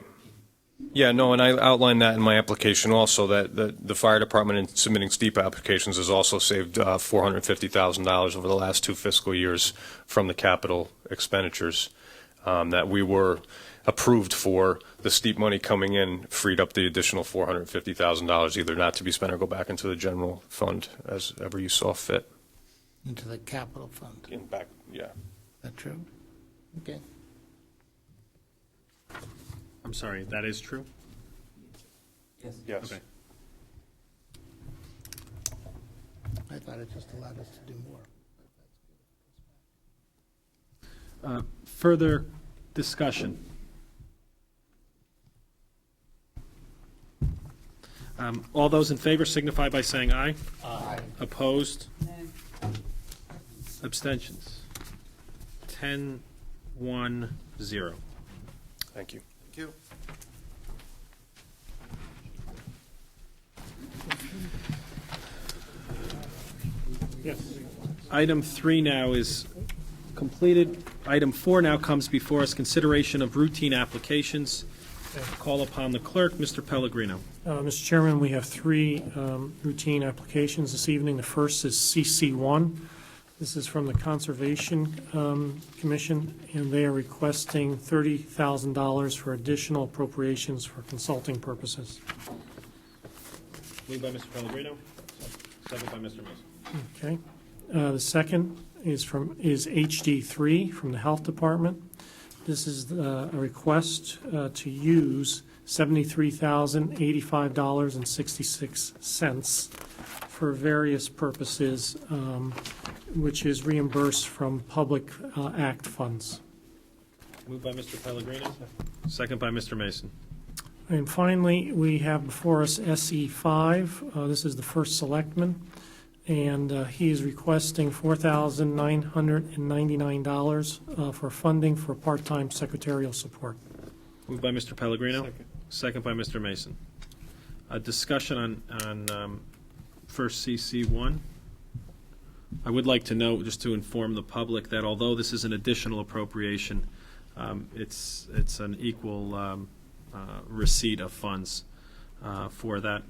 Yeah, no, and I outlined that in my application also, that the fire department in submitting steep applications has also saved $450,000 over the last 2 fiscal years from the capital expenditures that we were approved for. The steep money coming in freed up the additional $450,000, either not to be spent or go back into the general fund as ever you saw fit. Into the capital fund. In back, yeah. Is that true? Okay. I'm sorry, that is true? Yes. Okay. I thought it just allowed us to do more. Further discussion? All those in favor signify by saying aye. Aye. Opposed? Abstentions? 10-1-0. Thank you. Thank you. Yes. Item 3 now is completed. Item 4 now comes before us, consideration of routine applications. Call upon the clerk, Mr. Pellegrino. Mr. Chairman, we have 3 routine applications this evening. The first is CC1. This is from the Conservation Commission, and they are requesting $30,000 for additional appropriations for consulting purposes. Moved by Mr. Pellegrino, second by Mr. Mason. Okay. The second is HD3 from the Health Department. This is a request to use $73,085.66 for various purposes, which is reimbursed from Public Act funds. Moved by Mr. Pellegrino, second by Mr. Mason. And finally, we have before us SE5. This is the first selectman, and he is requesting $4,999 for funding for part-time secretarial support. Moved by Mr. Pellegrino. Second by Mr. Mason. A discussion on first CC1. I would like to note, just to inform the public, that although this is an additional appropriation, it's an equal receipt of funds for that.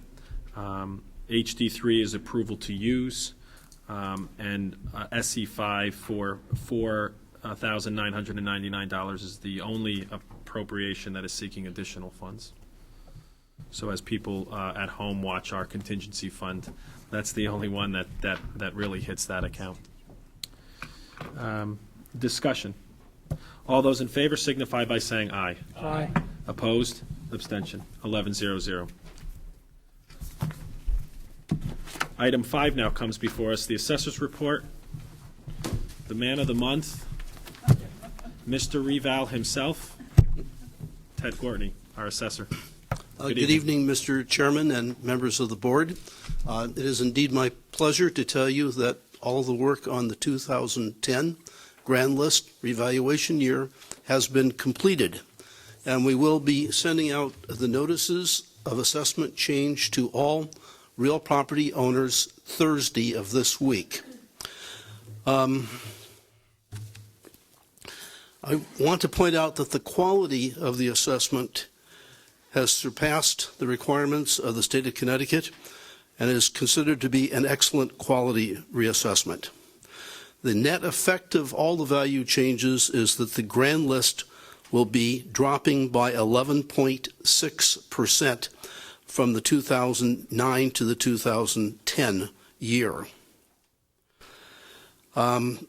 HD3 is approval to use, and SE5 for $4,999 is the only appropriation that is seeking additional funds. So as people at home watch our contingency fund, that's the only one that really hits that account. Discussion. All those in favor signify by saying aye. Aye. Opposed? Abstention. 11-0-0. Item 5 now comes before us, the assessor's report. The man of the month, Mr. Reval himself, Ted Courtney, our assessor. Good evening, Mr. Chairman and members of the board. It is indeed my pleasure to tell you that all the work on the 2010 grand list revaluation year has been completed, and we will be sending out the notices of assessment change to all real property owners Thursday of this week. I want to point out that the quality of the assessment has surpassed the requirements of the state of Connecticut and is considered to be an excellent quality reassessment. The net effect of all the value changes is that the grand list will be dropping by 11.6% from the 2009 to the 2010 year. I'm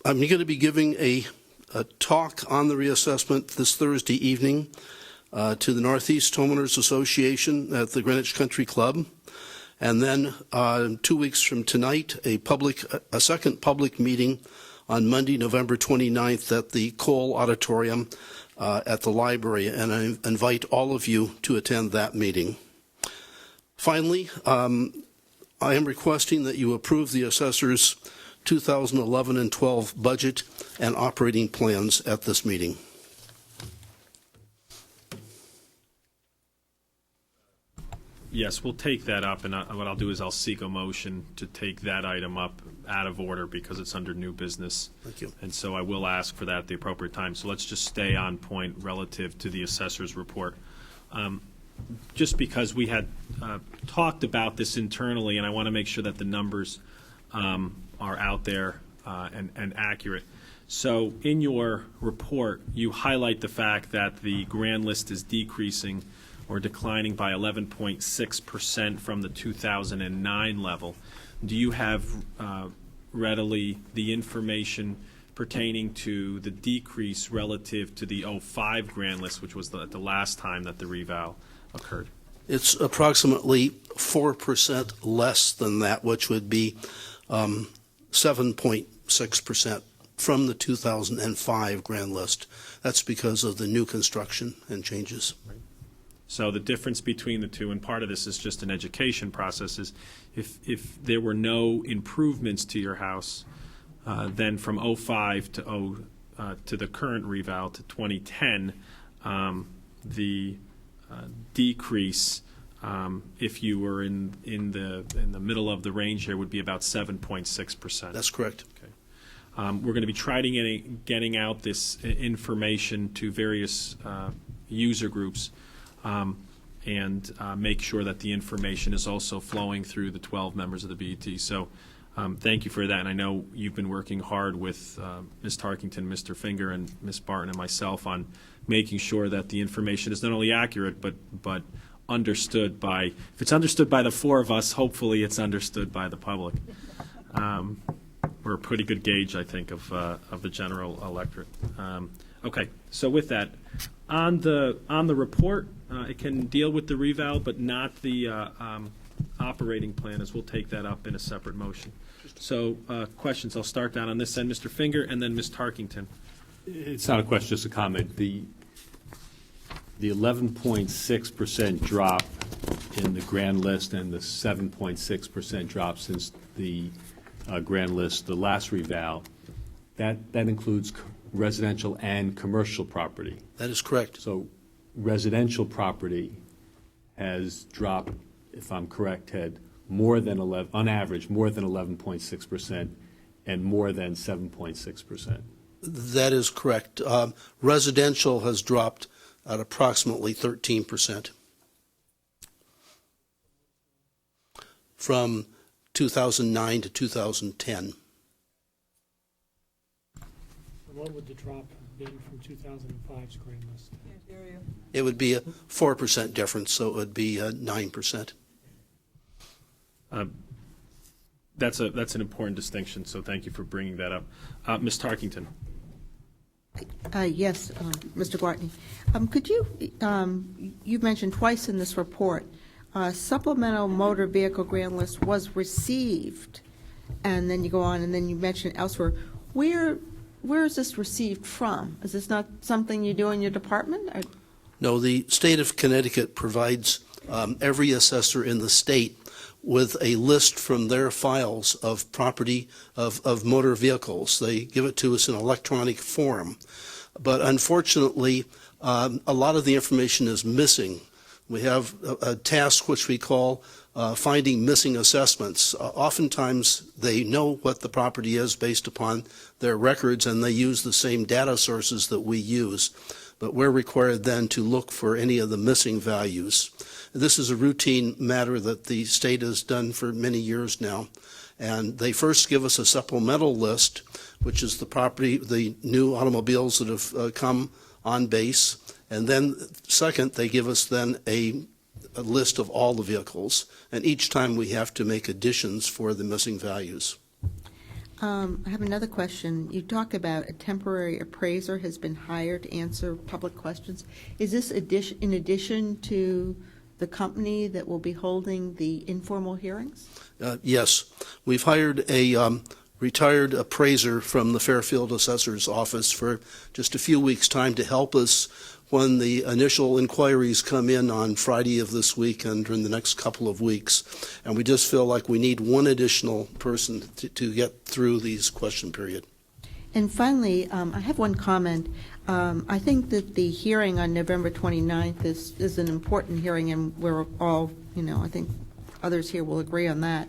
going to be giving a talk on the reassessment this Thursday evening to the Northeast Homeowners Association at the Greenwich Country Club. And then 2 weeks from tonight, a second public meeting on Monday, November 29th at the Cole Auditorium at the library. And I invite all of you to attend that meeting. Finally, I am requesting that you approve the assessor's 2011 and 12 budget and operating plans at this meeting. Yes, we'll take that up, and what I'll do is I'll seek a motion to take that item up out of order because it's under new business. Thank you. And so I will ask for that at the appropriate time. So let's just stay on point relative to the assessor's report. Just because we had talked about this internally, and I want to make sure that the numbers are out there and accurate. So in your report, you highlight the fact that the grand list is decreasing or declining by 11.6% from the 2009 level. Do you have readily the information pertaining to the decrease relative to the 05 grand list, which was the last time that the reval occurred? It's approximately 4% less than that, which would be 7.6% from the 2005 grand list. That's because of the new construction and changes. Right. So the difference between the two, and part of this is just an education process, is if there were no improvements to your house, then from 05 to the current reval to 2010, the decrease, if you were in the middle of the range here, would be about 7.6%. That's correct. Okay. We're going to be trying getting out this information to various user groups and make sure that the information is also flowing through the 12 members of the BET. So thank you for that. And I know you've been working hard with Ms. Tarkington, Mr. Finger, and Ms. Barton and myself on making sure that the information is not only accurate but understood by, if it's understood by the four of us, hopefully it's understood by the public. We're a pretty good gauge, I think, of the general electorate. Okay, so with that, on the report, it can deal with the reval, but not the operating plan, as we'll take that up in a separate motion. So questions, I'll start down on this end, Mr. Finger, and then Ms. Tarkington. It's not a question, just a comment. The 11.6% drop in the grand list and the 7.6% drop since the grand list, the last reval, that includes residential and commercial property. That is correct. So residential property has dropped, if I'm correct, Ted, more than 11, on average, more than 11.6% and more than 7.6%. That is correct. Residential has dropped at approximately 13% from 2009 to 2010. What would the drop have been from 2005's grand list? It would be a 4% difference, so it would be 9%. That's an important distinction, so thank you for bringing that up. Ms. Tarkington. Yes, Mr. Gwartney. Could you, you mentioned twice in this report, supplemental motor vehicle grand list was received, and then you go on, and then you mention elsewhere. Where is this received from? Is this not something you do in your department? Or? No, the state of Connecticut provides every assessor in the state with a list from their files of property of motor vehicles. They give it to us in electronic form. But unfortunately, a lot of the information is missing. We have a task which we call finding missing assessments. Oftentimes, they know what the property is based upon their records, and they use the same data sources that we use. But we're required then to look for any of the missing values. This is a routine matter that the state has done for many years now. And they first give us a supplemental list, which is the property, the new automobiles that have come on base. And then second, they give us then a list of all the vehicles. And each time we have to make additions for the missing values. I have another question. You talk about a temporary appraiser has been hired to answer public questions. Is this in addition to the company that will be holding the informal hearings? Yes. We've hired a retired appraiser from the Fairfield Assessor's Office for just a few weeks' time to help us when the initial inquiries come in on Friday of this week and during the next couple of weeks. And we just feel like we need one additional person to get through these question period. And finally, I have one comment. I think that the hearing on November 29th is an important hearing, and we're all, I think others here will agree on that.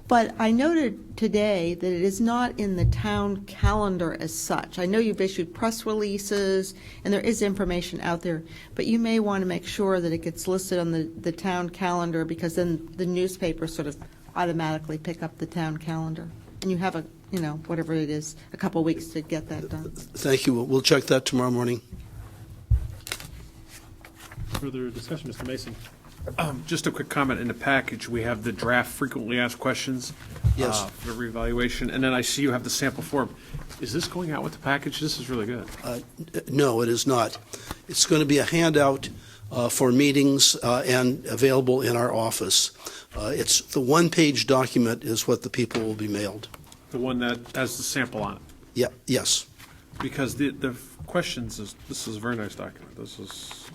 But I noted today that it is not in the town calendar as such. I know you've issued press releases, and there is information out there, but you may want to make sure that it gets listed on the town calendar, because then the newspapers sort of automatically pick up the town calendar. And you have whatever it is, a couple weeks to get that done. Thank you. We'll check that tomorrow morning. Further discussion, Mr. Mason? Just a quick comment. In the package, we have the draft frequently asked questions for reevaluation, and then I see you have the sample form. Is this going out with the package? This is really good. No, it is not. It's going to be a handout for meetings and available in our office. It's the one-page document is what the people will be mailed. The one that has the sample on it? Yeah. Yes. Because the questions, this is a very nice document. This is...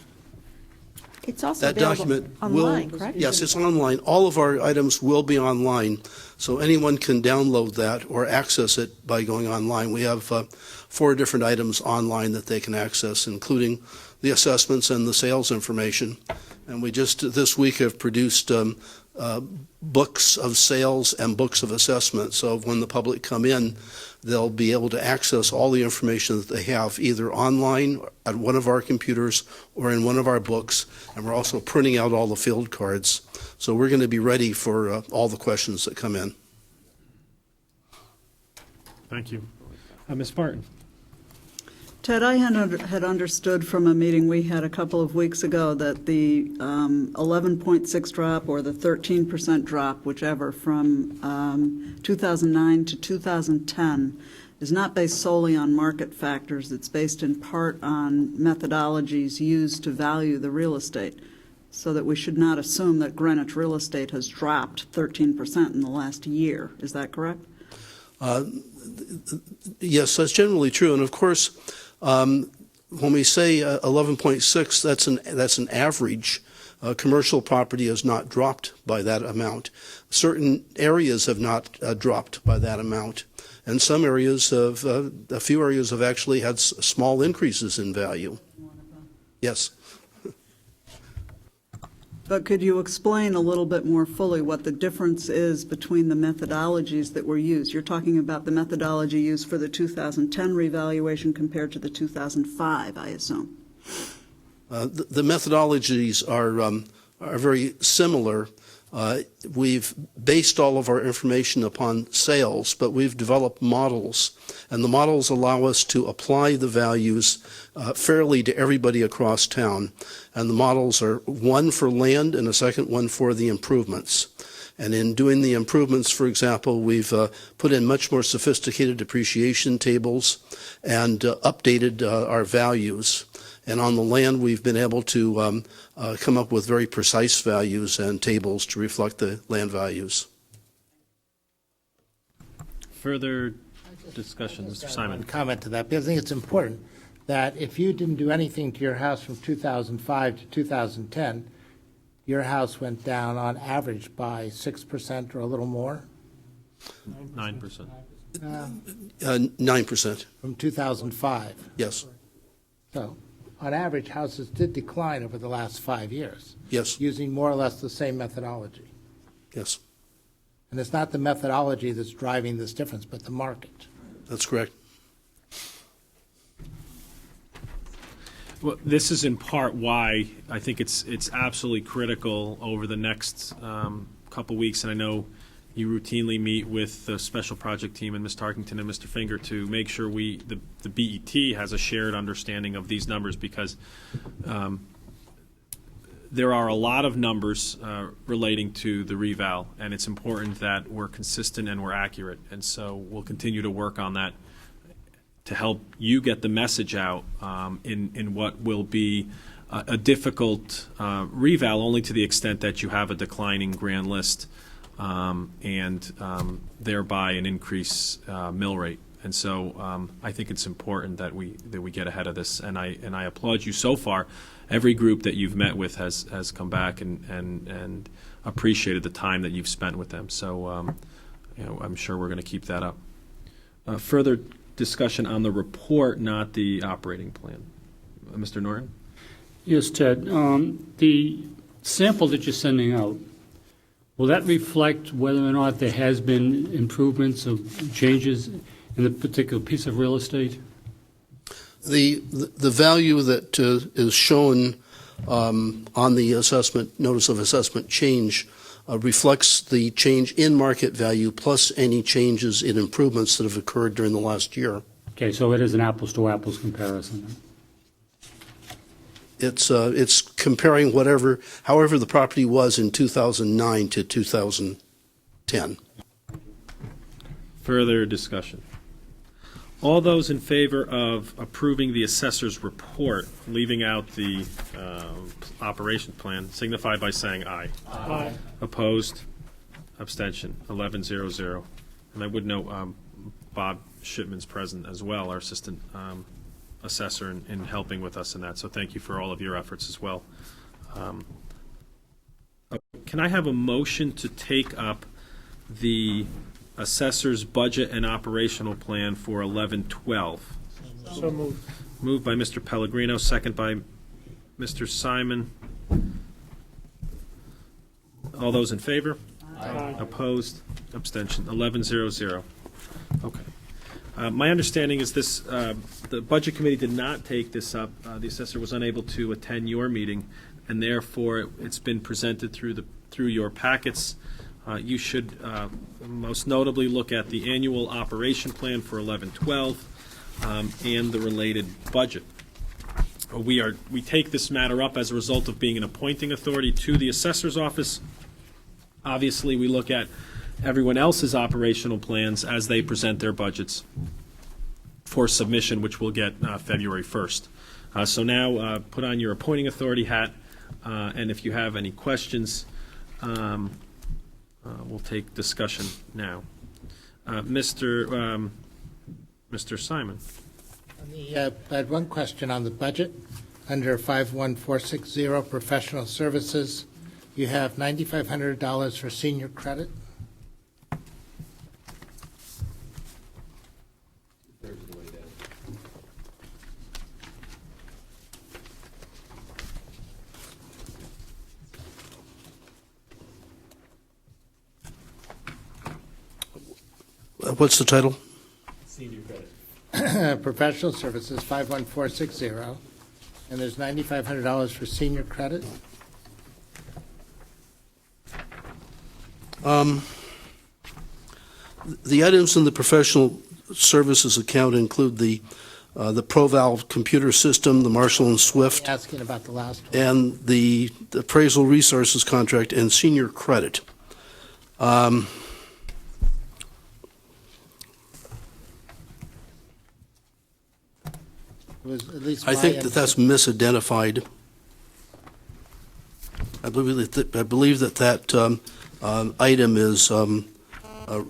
It's also That available document online, will, correct? yes, it's online. All of our items will be online, so anyone can download that or access it by going online. We have 4 different items online that they can access, including the assessments and the sales information. And we just this week have produced books of sales and books of assessment. So when the public come in, they'll be able to access all the information that they have either online at one of our computers or in one of our books. And we're also printing out all the field cards. So we're going to be ready for all the questions that come in. Thank you. Ms. Barton? Ted, I had understood from a meeting we had a couple of weeks ago that the 11.6 drop or the 13% drop, whichever, from 2009 to 2010 is not based solely on market factors. It's based in part on methodologies used to value the real estate, so that we should not assume that Greenwich real estate has dropped 13% in the last year. Is that correct? Yes, that's generally true. And of course, when we say 11.6, that's an average. Commercial property has not dropped by that amount. Certain areas have not dropped by that amount. And some areas have, a few areas have actually had small increases in value. Yes. But could you explain a little bit more fully what the difference is between the methodologies that were used? You're talking about the methodology used for the 2010 revaluation compared to the 2005, I assume. The methodologies are very similar. We've based all of our information upon sales, but we've developed models, and the models allow us to apply the values fairly to everybody across town. And the models are one for land and a second one for the improvements. And in doing the improvements, for example, we've put in much more sophisticated depreciation tables and updated our values. And on the land, we've been able to come up with very precise values and tables to reflect the land values. Further discussion, Mr. Simon. Comment to that, because I think it's important that if you didn't do anything to your house from 2005 to 2010, your house went down on average by 6% or a little more? 9%. 9%. From 2005. Yes. So, on average, houses did decline over the last 5 years. Yes. Using more or less the same methodology. Yes. And it's not the methodology that's driving this difference, but the market. That's correct. Well, this is in part why I think it's absolutely critical over the next couple weeks, and I know you routinely meet with the special project team and Ms. Tarkington and Mr. Finger to make sure the BET has a shared understanding of these numbers, because there are a lot of numbers relating to the reval, and it's important that we're consistent and we're accurate. And so we'll continue to work on that to help you get the message out in what will be a difficult reval, only to the extent that you have a declining grand list and thereby an increase mill rate. And so I think it's important that we get ahead of this, and I applaud you so far. Every group that you've met with has come back and appreciated the time that you've spent with them. So I'm sure we're going to keep that up. Further discussion on the report, not the operating plan. Mr. Norton? Yes, Ted. The sample that you're sending out, will that reflect whether or not there has been improvements or changes in the particular piece of real estate? The value that is shown on the assessment, notice of assessment change, reflects the change in market value plus any changes in improvements that have occurred during the last year. Okay, so it is an apples-to-apples comparison. It's comparing however the property was in 2009 to 2010. Further discussion. All those in favor of approving the assessor's report, leaving out the operation plan, signify by saying aye. Aye. Opposed? Abstention? 11-0-0. And I would note Bob Shipman's present as well, our assistant assessor, in helping with us in that. So thank you for all of your efforts as well. Can I have a motion to take up the assessor's budget and operational plan for 11-12? So moved. Moved by Mr. Pellegrino, second by Mr. Simon. All those in favor? Aye. Opposed? Abstention? 11-0-0. Okay. My understanding is this, the Budget Committee did not take this up. The assessor was unable to attend your meeting, and therefore it's been presented through your packets. You should most notably look at the annual operation plan for 11-12 and the related budget. We take this matter up as a result of being an appointing authority to the assessor's office. Obviously, we look at everyone else's operational plans as they present their budgets for submission, which we'll get February 1st. So now put on your appointing authority hat, and if you have any questions, we'll take discussion now. Mr. Simon. I had one question on the budget. under 51460, professional services, you have $9,500 for senior credit. What's the title? Senior credit. Professional services, 51460, and there's $9,500 for senior credit. The items in the professional services account include the ProVal computer system, the Marshall and Swift, Asking about the last one. and the appraisal resources contract and senior credit. It was at least I my think that that's misidentified. I believe that item is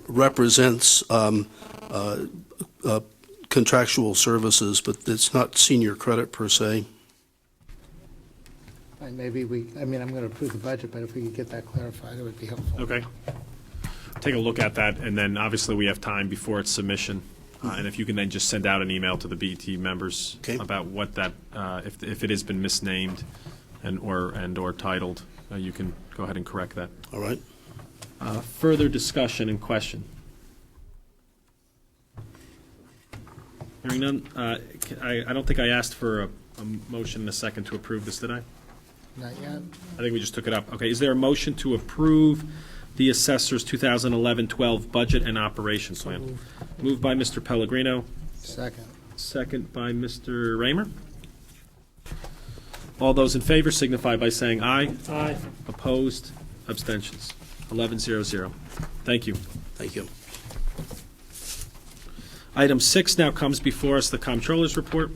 represents contractual services, but it's not senior credit per se. And maybe I'm going to approve the budget, but if we could get that clarified, it would be helpful. Okay. Take a look at that, and then obviously we have time before its submission. And if you can then just send out an email to the BET members about what that, if it has been misnamed or titled, you can go ahead and correct that. All right. Further discussion and question? Hearing none, I don't think I asked for a motion and a second to approve this, did I? Not yet. I think we just took it up. Okay, is there a motion to approve the Assessor's 2011-12 Budget and Operation Plan? Moved by Mr. Pellegrino. Second. Second by Mr. Raymer. All those in favor signify by saying aye. Aye. Opposed? Abstentions? 11-0-0. Thank you. Thank you. Item 6 now comes before us, the Comptroller's Report.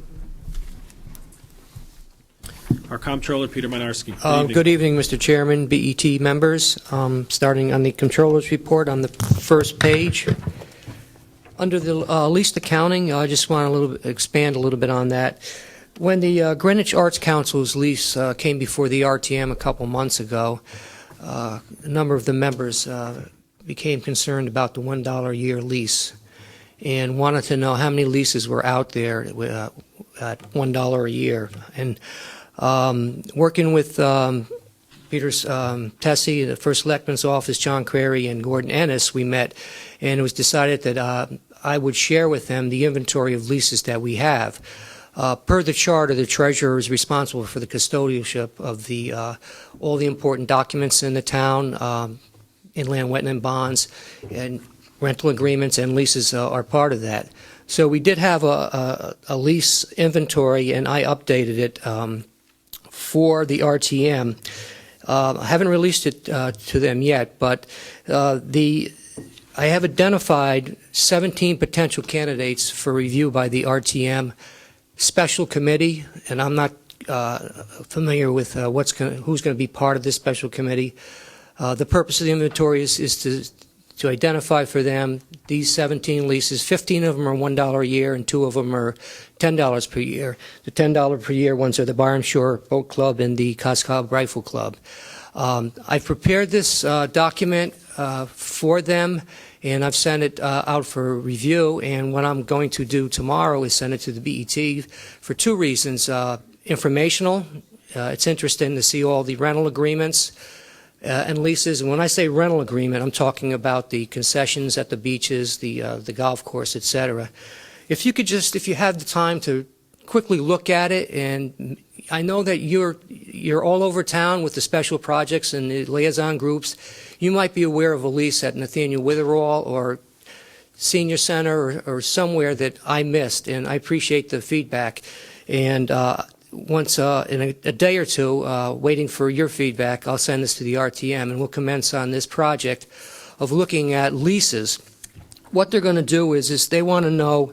Our Comptroller, Peter Mynarski. Good evening, Mr. Chairman, BET members. Starting on the Comptroller's Report on the first page. Under the leased accounting, I just want to expand a little bit on that. When the Greenwich Arts Council's lease came before the RTM a couple months ago, a number of the members became concerned about the $1 a year lease and wanted to know how many leases were out there at $1 a year. And working with Peter Tessie, the First Selectman's Office, John Crary, and Gordon Ennis, we met, and it was decided that I would share with them the inventory of leases that we have. Per the charter, the treasurer is responsible for the custodianship of all the important documents in the town, inland wetland bonds, and rental agreements and leases are part of that. So we did have a lease inventory, and I updated it for the RTM. I haven't released it to them yet, but I have identified 17 potential candidates for review by the RTM special committee, and I'm not familiar with who's going to be part of this special committee. The purpose of the inventory is to identify for them these 17 leases. 15 of them are $1 a year, and 2 of them are $10 per year. The $10 per year ones are the Byram Shore Boat Club and the Coscob Rifle Club. I've prepared this document for them, and I've sent it out for review. And what I'm going to do tomorrow is send it to the BET for 2 reasons. Informational. It's interesting to see all the rental agreements and leases. And when I say rental agreement, I'm talking about the concessions at the beaches, the golf course, etc. If you have the time to quickly look at it, and I know that you're all over town with the special projects and the liaison groups. You might be aware of a lease at Nathaniel Witherall or Senior Center or somewhere that I missed, and I appreciate the feedback. And once in a day or two, waiting for your feedback, I'll send this to the RTM, and we'll commence on this project of looking at leases. What they're going to do is they want to know,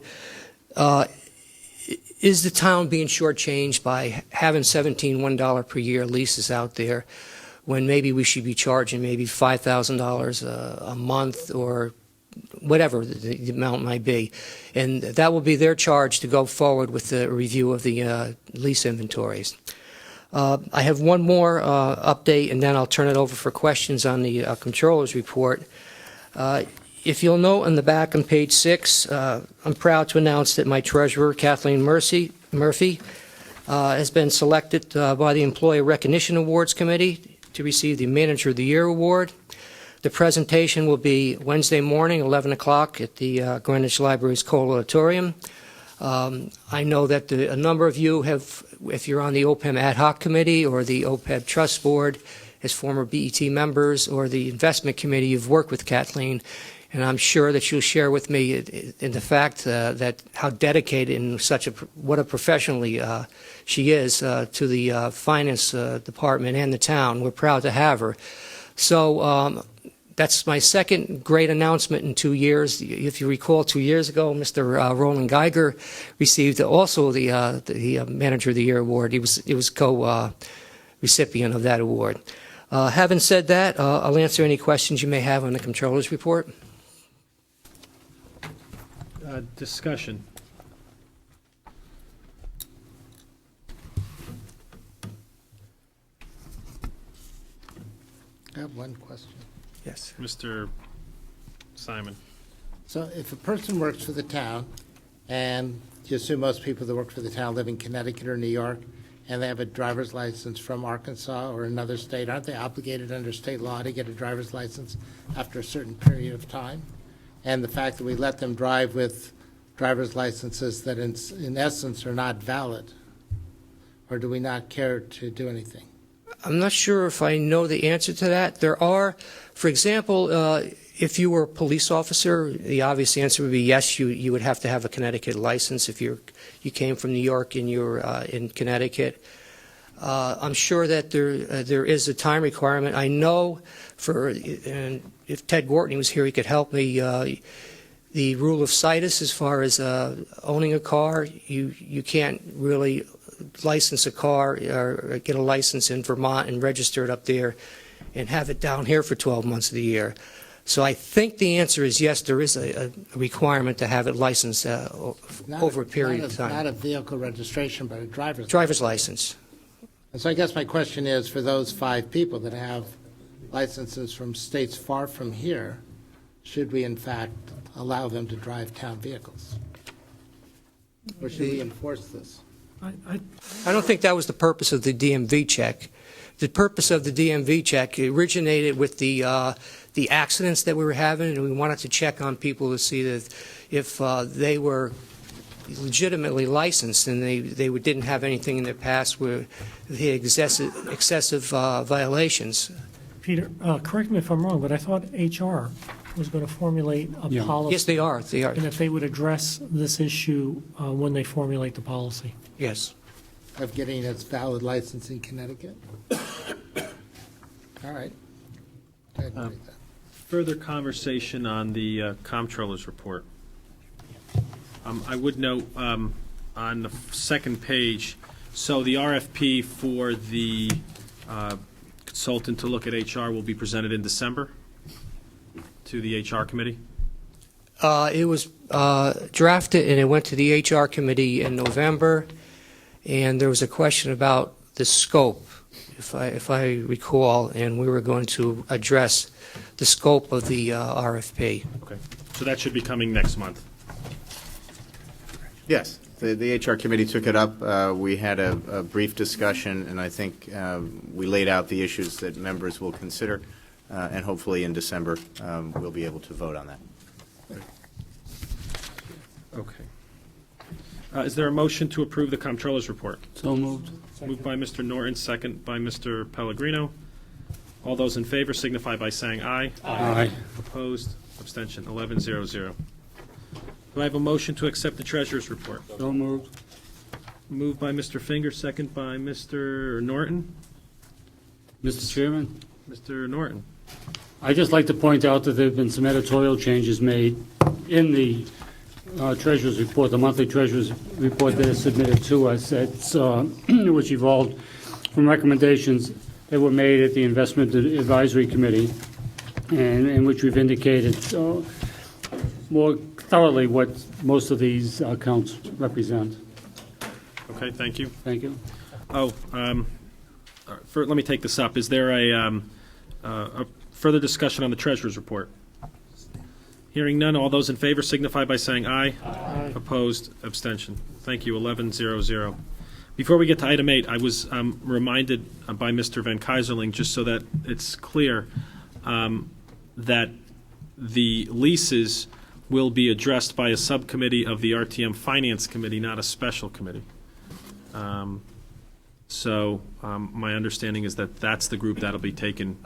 is the town being shortchanged by having 17 $1 per year leases out there when maybe we should be charging maybe $5,000 a month or whatever the amount might be. And that will be their charge to go forward with the review of the lease inventories. I have one more update, and then I'll turn it over for questions on the Comptroller's report. If you'll note on the back on page 6, I'm proud to announce that my treasurer, Kathleen Murphy, has been selected by the Employee Recognition Awards Committee to receive the Manager of the Year Award. The presentation will be Wednesday morning, 11 o'clock, at the Greenwich Library's Cole Auditorium. I know that a number of you have, if you're on the OPEB Ad Hoc Committee or the OPEB Trust Board, as former BET members, or the Investment Committee, you've worked with Kathleen, and I'm sure that you'll share with me in the fact that how dedicated and what a professionally she is to the finance department and the town. We're proud to have her. So that's my second great announcement in 2 years. If you recall, 2 years ago, Mr. Roland Geiger received also the Manager of the Year award. He was co-recipient of that award. Having said that, I'll answer any questions you may have on the Comptroller's report. Discussion. I have one question. Yes. Mr. Simon. So if a person works for the town, and you assume most people that work for the town live in Connecticut or New York, and they have a driver's license from Arkansas or another state, aren't they obligated under state law to get a driver's license after a certain period of time? And the fact that we let them drive with driver's licenses that in essence are not valid, or do we not care to do anything? I'm not sure if I know the answer to that. There are, for example, if you were a police officer, the obvious answer would be yes, you would have to have a Connecticut license if you came from New York and you're in Connecticut. I'm sure that there is a time requirement. I know and if Ted Gortney was here, he could help me. The rule of situs as far as owning a car, you can't really license a car or get a license in Vermont and register it up there and have it down here for 12 months of the year. So I think the answer is yes, there is a requirement to have it licensed over a period of time. Not a vehicle registration, but a driver's license. And so I guess my question is, for those 5 people that have licenses from states far from here, should we in fact allow them to drive town vehicles? Or should we enforce this? I don't think that was the purpose of the DMV check. The purpose of the DMV check originated with the accidents that we were having, and we wanted to check on people to see that if they were legitimately licensed and they didn't have anything in their past where they had excessive violations. Peter, correct me if I'm wrong, but I thought HR was going to formulate a policy. Yes, they are. They are. And if they would address this issue when they formulate the policy. Yes. Of getting its valid license in Connecticut? All right. Go ahead and read that. Further conversation on the Comptroller's report. I would note on the second page, so the RFP for the consultant to look at HR will be presented in December to the HR committee? It was drafted and it went to the HR committee in November, and there was a question about the scope, if I recall, and we were going to address the scope of the RFP. Okay, so that should be coming next month. Yes, the HR committee took it up. We had a brief discussion, and I think we laid out the issues that members will consider, and hopefully in December we'll be able to vote on that. Okay. Is there a motion to approve the Comptroller's report? So moved. Moved by Mr. Norton, second by Mr. Pellegrino. All those in favor signify by saying aye. Aye. Opposed? Abstention? 11-0-0. Do I have a motion to accept the Treasurer's report? So moved. Moved by Mr. Finger, second by Mr. Norton. Mr. Chairman, Mr. Norton. I'd just like to point out that there have been some editorial changes made in the Treasurer's report, the monthly Treasurer's report that is submitted to us, which evolved from recommendations that were made at the Investment Advisory Committee, and in which we've indicated more thoroughly what most of these accounts represent. Okay, thank you. Thank you. Oh, let me take this up. Is there a further discussion on the treasurer's report? Hearing none, all those in favor signify by saying aye. Aye. Opposed, abstention. Thank you, 11-0-0. Before we get to item 8, I was reminded by Mr. Van Keyserling, just so that it's clear, that the leases will be addressed by a subcommittee of the RTM Finance Committee, not a special committee. So my understanding is that that's the group that'll be taken.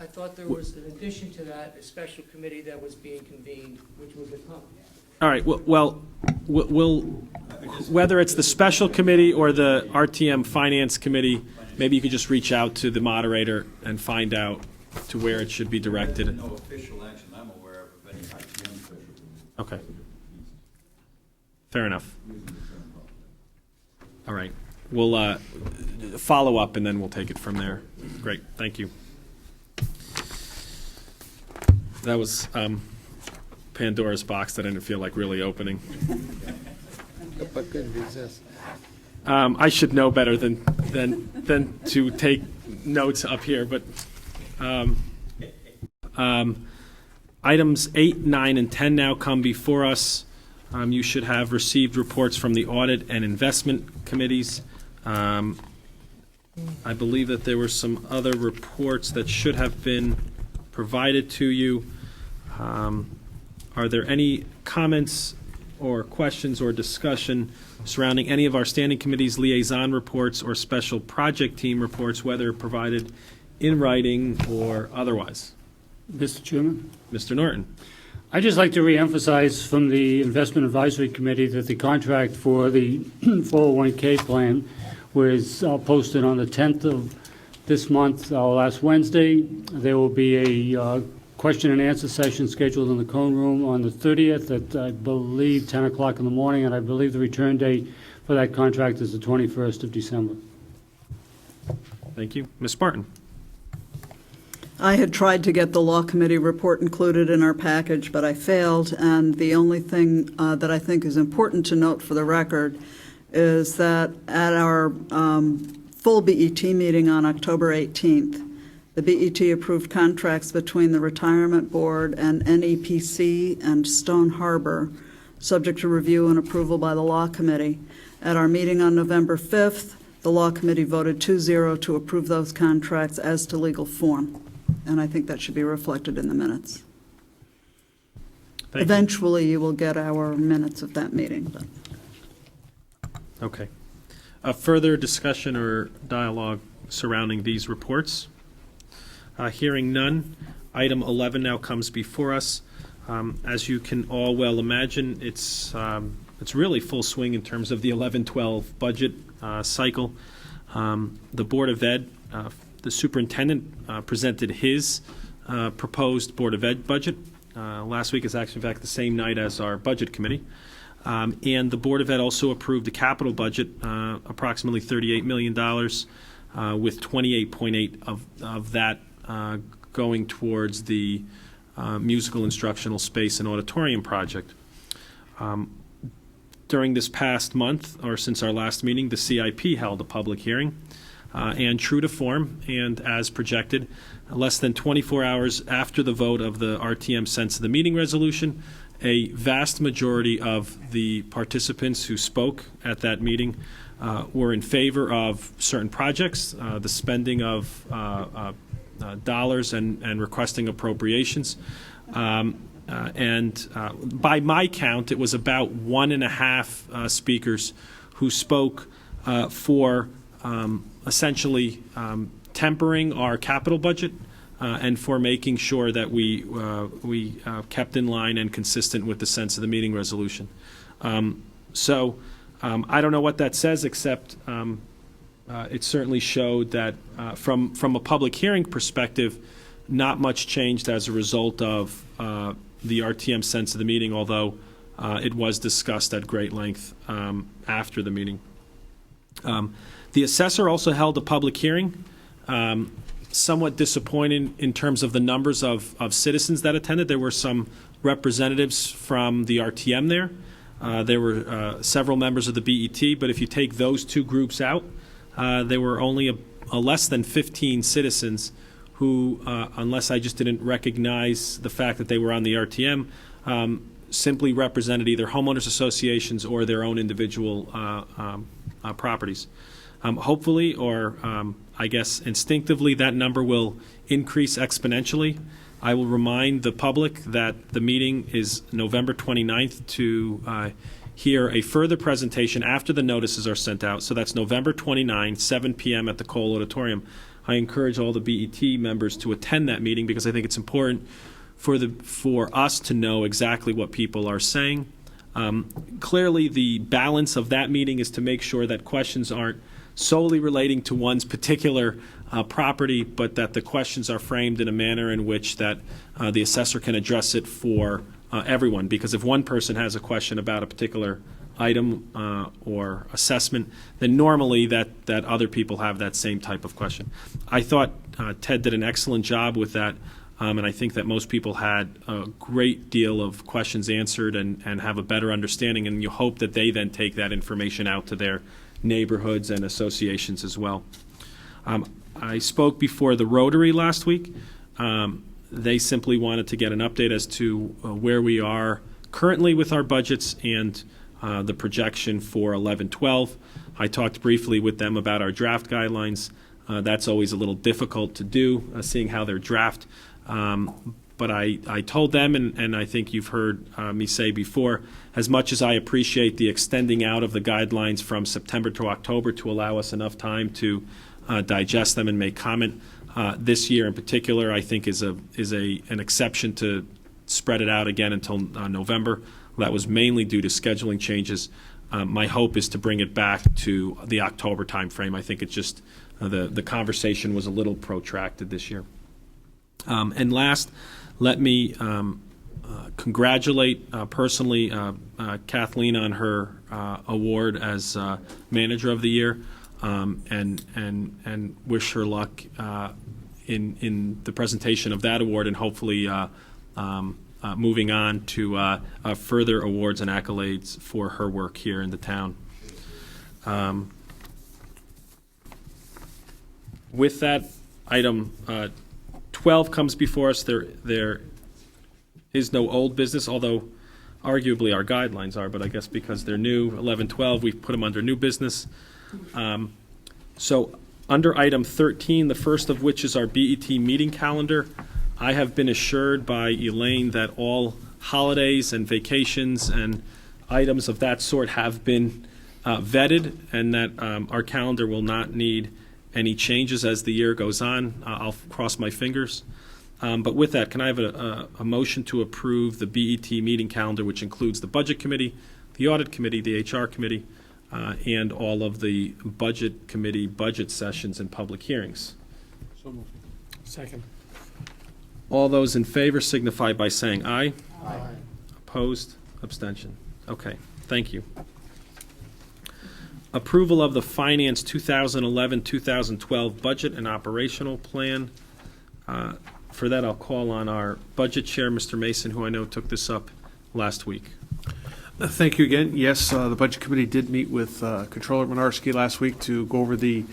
I thought there was, in addition to that, a special committee that was being convened, which would become. All right, well, we'll, whether it's the special committee or the RTM Finance Committee, maybe you could just reach out to the moderator and find out to where it should be directed. No official action I'm aware of any ITM official. Okay. Fair enough. All right. We'll follow up, and then we'll take it from there. Great. Thank you. That was Pandora's box that I didn't feel like really opening. But couldn't resist. I should know better than to take notes up here, but items 8, 9, and 10 now come before us. You should have received reports from the audit and investment committees. I believe that there were some other reports that should have been provided to you. Are there any comments or questions or discussion surrounding any of our standing committees, liaison reports, or special project team reports, whether provided in writing or otherwise? Mr. Chairman? Mr. Norton. I'd just like to reemphasize from the Investment Advisory Committee that the contract for the 401K plan was posted on the 10th of this month, last Wednesday. There will be a question and answer session scheduled in the Cone Room on the 30th at, I believe, 10 o'clock in the morning, and I believe the return date for that contract is the 21st of December. Thank you. Ms. Spartan. I had tried to get the Law Committee report included in our package, but I failed, and the only thing that I think is important to note for the record is that at our full BET meeting on October 18th, the BET approved contracts between the Retirement Board and NEPC and Stone Harbor, subject to review and approval by the Law Committee. At our meeting on November 5th, the Law Committee voted 2-0 to approve those contracts as to legal form, and I think that should be reflected in the minutes. Eventually, you will get our minutes of that meeting. But. Okay. Further discussion or dialogue surrounding these reports? Hearing none, item 11 now comes before us. As you can all well imagine, it's really full swing in terms of the 11-12 budget cycle. The Board of Ed, the superintendent presented his proposed Board of Ed budget. Last week is actually, in fact, the same night as our Budget Committee. And the Board of Ed also approved the capital budget, approximately $38 million, with 28.8 of that going towards the musical instructional space and auditorium project. During this past month, or since our last meeting, the CIP held a public hearing, and true to form, and as projected, less than 24 hours after the vote of the RTM sense of the meeting resolution, a vast majority of the participants who spoke at that meeting were in favor of certain projects, the spending of dollars and requesting appropriations. And by my count, it was about 1.5 speakers who spoke for essentially tempering our capital budget and for making sure that we kept in line and consistent with the sense of the meeting resolution. So I don't know what that says, except it certainly showed that from a public hearing perspective, not much changed as a result of the RTM sense of the meeting, although it was discussed at great length after the meeting. The assessor also held a public hearing somewhat disappointed in terms of the numbers of citizens that attended. There were some representatives from the RTM there. There were several members of the BET, but if you take those two groups out, there were only a less than 15 citizens who, unless I just didn't recognize the fact that they were on the RTM, simply represented either homeowners associations or their own individual properties. Hopefully, or I guess instinctively, that number will increase exponentially. I will remind the public that the meeting is November 29th to hear a further presentation after the notices are sent out. So that's November 29, 7 p.m. at the Cole Auditorium. I encourage all the BET members to attend that meeting because I think it's important for us to know exactly what people are saying. Clearly, the balance of that meeting is to make sure that questions aren't solely relating to one's particular property, but that the questions are framed in a manner in which that the assessor can address it for everyone. Because if one person has a question about a particular item or assessment, then normally that other people have that same type of question. I thought Ted did an excellent job with that, and I think that most people had a great deal of questions answered and have a better understanding, and you hope that they then take that information out to their neighborhoods and associations as well. I spoke before the Rotary last week. They simply wanted to get an update as to where we are currently with our budgets and the projection for 11-12. I talked briefly with them about our draft guidelines. That's always a little difficult to do, seeing how they're draft. But I told them, and I think you've heard me say before, as much as I appreciate the extending out of the guidelines from September to October to allow us enough time to digest them and make comment, this year in particular I think is an exception to spread it out again until November. That was mainly due to scheduling changes. My hope is to bring it back to the October timeframe. I think it's just the conversation was a little protracted this year. And last, let me congratulate personally Kathleen on her award as Manager of the Year, and wish her luck in the presentation of that award, and hopefully moving on to further awards and accolades for her work here in the town. With that, item 12 comes before us. There is no old business, although arguably our guidelines are, but I guess because they're new, 11-12, we've put them under new business. So under item 13, the first of which is our BET meeting calendar, I have been assured by Elaine that all holidays and vacations and items of that sort have been vetted, and that our calendar will not need any changes as the year goes on. I'll cross my fingers. But with that, can I have a motion to approve the BET meeting calendar, which includes the Budget Committee, the Audit Committee, the HR Committee, and all of the Budget Committee budget sessions and public hearings? So moved. Second. All those in favor signify by saying aye. Aye. Opposed? Abstention. Okay, thank you. Approval of the Finance 2011-2012 Budget and Operational Plan. For that, I'll call on our Budget Chair, Mr. Mason, who I know took this up last week. Thank you again. Yes, the Budget Committee did meet with Controller Minarski last week to go over the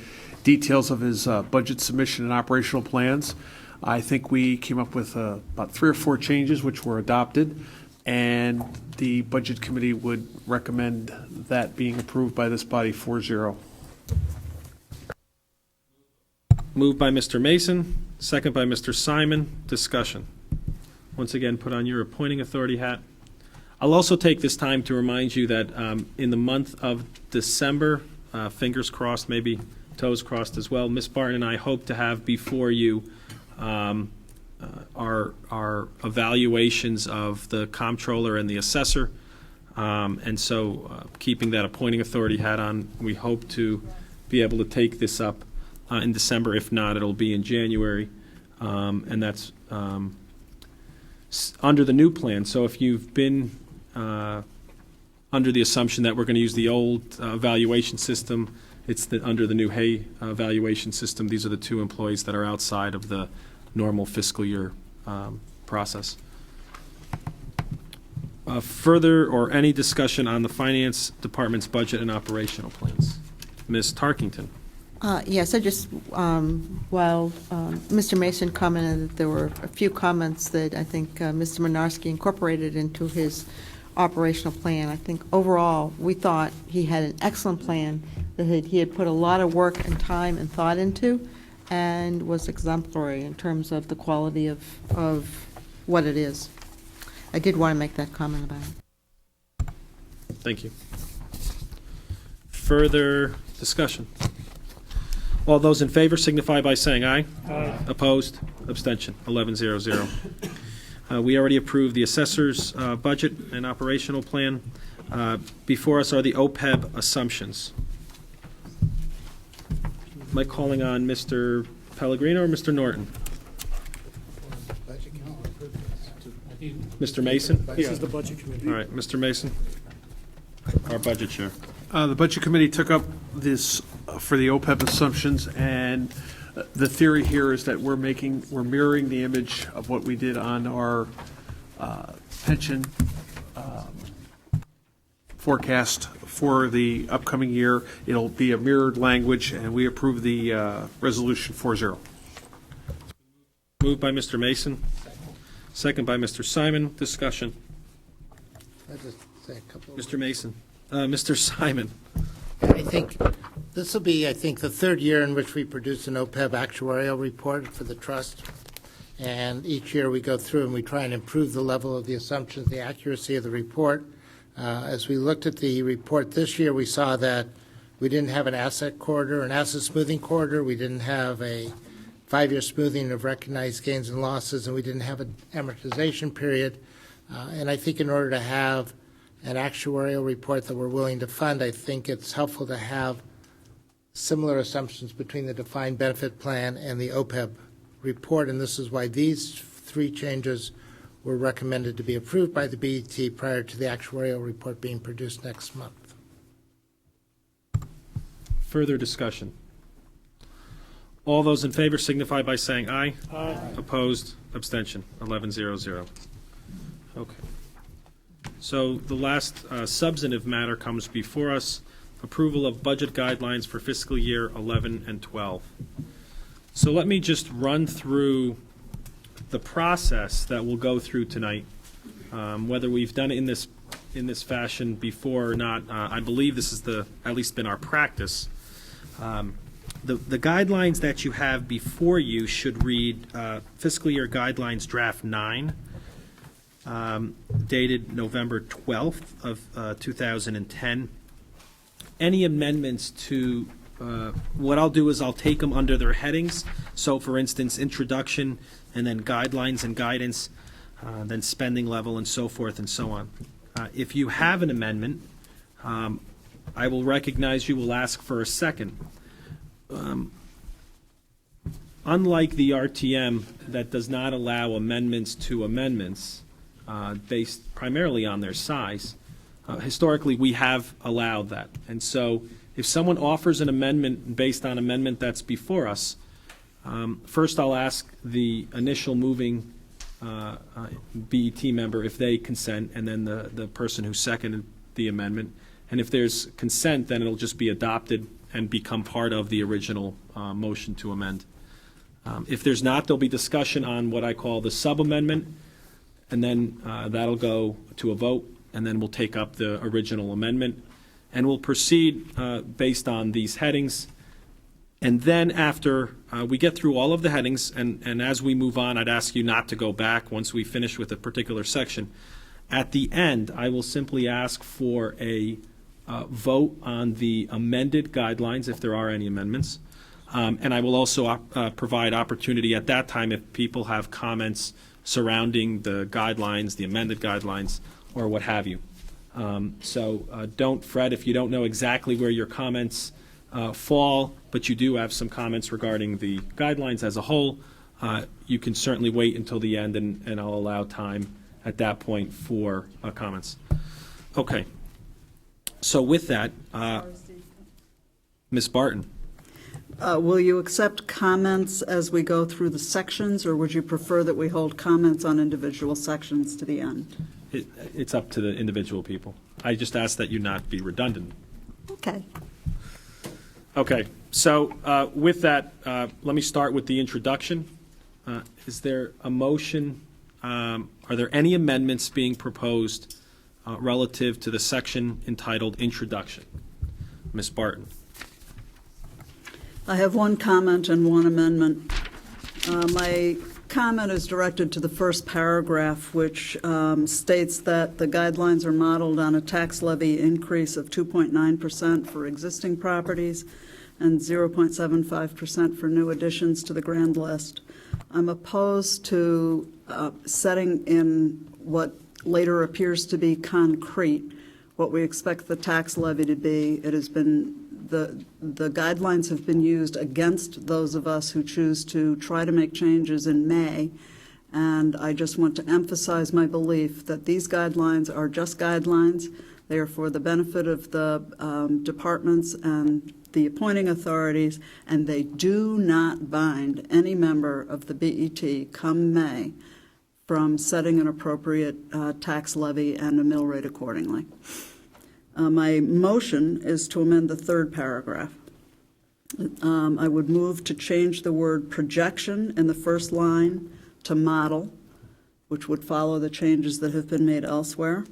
details of his budget submission and operational plans. I think we came up with about 3 or 4 changes which were adopted, and the Budget Committee would recommend that being approved by this body 4-0. Moved by Mr. Mason, second by Mr. Simon. Discussion. Once again, put on your appointing authority hat. I'll also take this time to remind you that in the month of December, fingers crossed, maybe toes crossed as well, Ms. Barton and I hope to have before you our evaluations of the comptroller and the assessor. And so keeping that appointing authority hat on, we hope to be able to take this up in December. If not, it'll be in January. And that's under the new plan. So if you've been under the assumption that we're going to use the old evaluation system It's under the new Hay valuation system. These are the two employees that are outside of the normal fiscal year process. Further or any discussion on the Finance Department's budget and operational plans? Ms. Tarkington. Yes, I just, while Mr. Mason commented that there were a few comments that I think Mr. Mynarski incorporated into his operational plan, I think overall, we thought he had an excellent plan that he had put a lot of work and time and thought into, and was exemplary in terms of the quality of what it is. I did want to make that comment about it. Thank you. Further discussion? All those in favor signify by saying aye. Aye. Opposed? Abstention. 11-0-0. We already approved the assessor's budget and operational plan. Before us are the OPEB assumptions. Am I calling on Mr. Pellegrino or Mr. Norton? Mr. Mason? This is the Budget Committee. All right, Mr. Mason, our budget chair. The Budget Committee took up this for the OPEB assumptions, and the theory here is that we're mirroring the image of what we did on our pension forecast for the upcoming year. It'll be a mirrored language, and we approve the resolution 4-0. Moved by Mr. Mason, second by Mr. Simon. Discussion. I'll just say a couple of Mr. Mason. Mr. Simon. I think this will be, the third year in which we produce an OPEB actuarial report for the trust. And each year we go through and we try and improve the level of the assumptions, the accuracy of the report. As we looked at the report this year, we saw that we didn't have an asset corridor, an asset smoothing corridor. We didn't have a 5-year smoothing of recognized gains and losses, and we didn't have an amortization period. And I think in order to have an actuarial report that we're willing to fund, I think it's helpful to have similar assumptions between the defined benefit plan and the OPEB report, and this is why these 3 changes were recommended to be approved by the BET prior to the actuarial report being produced next month. Further discussion. All those in favor signify by saying aye. Aye. Opposed? Abstention. 11-0-0. Okay. So the last substantive matter comes before us, approval of budget guidelines for fiscal year 11 and 12. So let me just run through the process that we'll go through tonight, whether we've done it in this fashion before or not. I believe this is at least been our practice. The guidelines that you have before you should read fiscal year guidelines draft 9, dated November 12th of 2010. Any amendments to what I'll do is I'll take them under their headings. So, for instance, introduction, and then guidelines and guidance, then spending level, and so forth and so on. If you have an amendment, I will recognize you will ask for a second. Unlike the RTM that does not allow amendments to amendments based primarily on their size, historically we have allowed that. And so if someone offers an amendment based on amendment that's before us, first I'll ask the initial moving BET member if they consent, and then the person who seconded the amendment. And if there's consent, then it'll just be adopted and become part of the original motion to amend. If there's not, there'll be discussion on what I call the sub-amendment, and then that'll go to a vote, and then we'll take up the original amendment. And we'll proceed based on these headings. And then after we get through all of the headings, and as we move on, I'd ask you not to go back once we finish with a particular section. At the end, I will simply ask for a vote on the amended guidelines, if there are any amendments. And I will also provide opportunity at that time if people have comments surrounding the guidelines, the amended guidelines, or what have you. So don't fret if you don't know exactly where your comments fall, but you do have some comments regarding the guidelines as a whole. You can certainly wait until the end, and I'll allow time at that point for comments. Okay. So with that, Ms. Barton? Will you accept comments as we go through the sections, or would you prefer that we hold comments on individual sections to the end? It's up to the individual people. I just ask that you not be redundant. Okay. Okay, so with that, let me start with the introduction. Is there a motion? Are there any amendments being proposed relative to the section entitled Introduction? Ms. Barton? I have one comment and one amendment. My comment is directed to the first paragraph, which states that the guidelines are modeled on a tax levy increase of 2.9% for existing properties and 0.75% for new additions to the grand list. I'm opposed to setting in what later appears to be concrete what we expect the tax levy to be. It has been the guidelines have been used against those of us who choose to try to make changes in May, and I just want to emphasize my belief that these guidelines are just guidelines. They are for the benefit of the departments and the appointing authorities, and they do not bind any member of the BET come May from setting an appropriate tax levy and a mill rate accordingly. My motion is to amend the third paragraph. I would move to change the word projection in the first line to model, which would follow the changes that have been made elsewhere.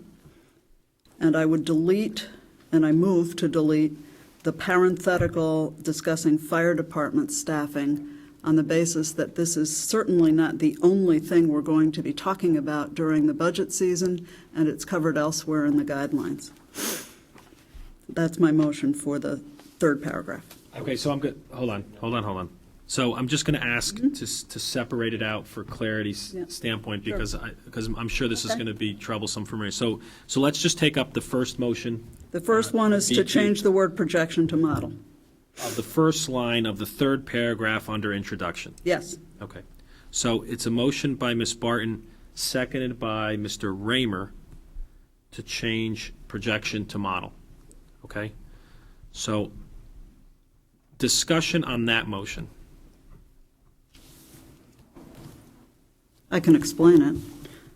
And I would delete, and I move to delete, the parenthetical discussing fire department staffing on the basis that this is certainly not the only thing we're going to be talking about during the budget season, and it's covered elsewhere in the guidelines. That's my motion for the third paragraph. Okay, so I'm good. Hold on. So I'm just going to ask to separate it out for clarity's standpoint, because I'm sure this is going to be troublesome for me. So let's just take up the first motion. The first one is to change the word projection to model. Of the first line of the third paragraph under introduction. Yes. Okay. So it's a motion by Ms. Barton, seconded by Mr. Raymer, to change projection to model. Okay? So discussion on that motion. I can explain it.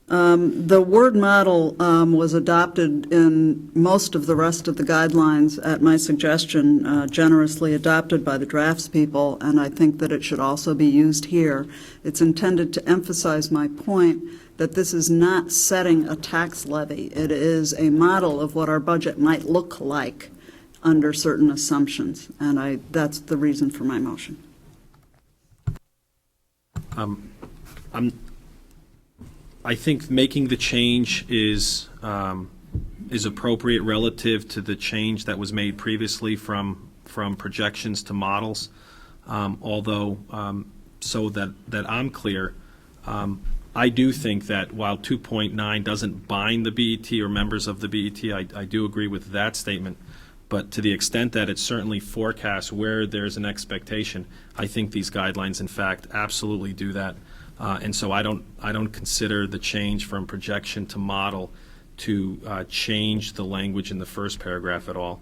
The word model was adopted in most of the rest of the guidelines at my suggestion, generously adopted by the draftspeople, and I think that it should also be used here. It's intended to emphasize my point that this is not setting a tax levy. It is a model of what our budget might look like under certain assumptions, and that's the reason for my motion. I think making the change is appropriate relative to the change that was made previously from projections to models. Although, so that I'm clear, I do think that while 2.9 doesn't bind the BET or members of the BET, I do agree with that statement. But to the extent that it certainly forecasts where there's an expectation, I think these guidelines, in fact, absolutely do that. And so I don't consider the change from projection to model to change the language in the first paragraph at all.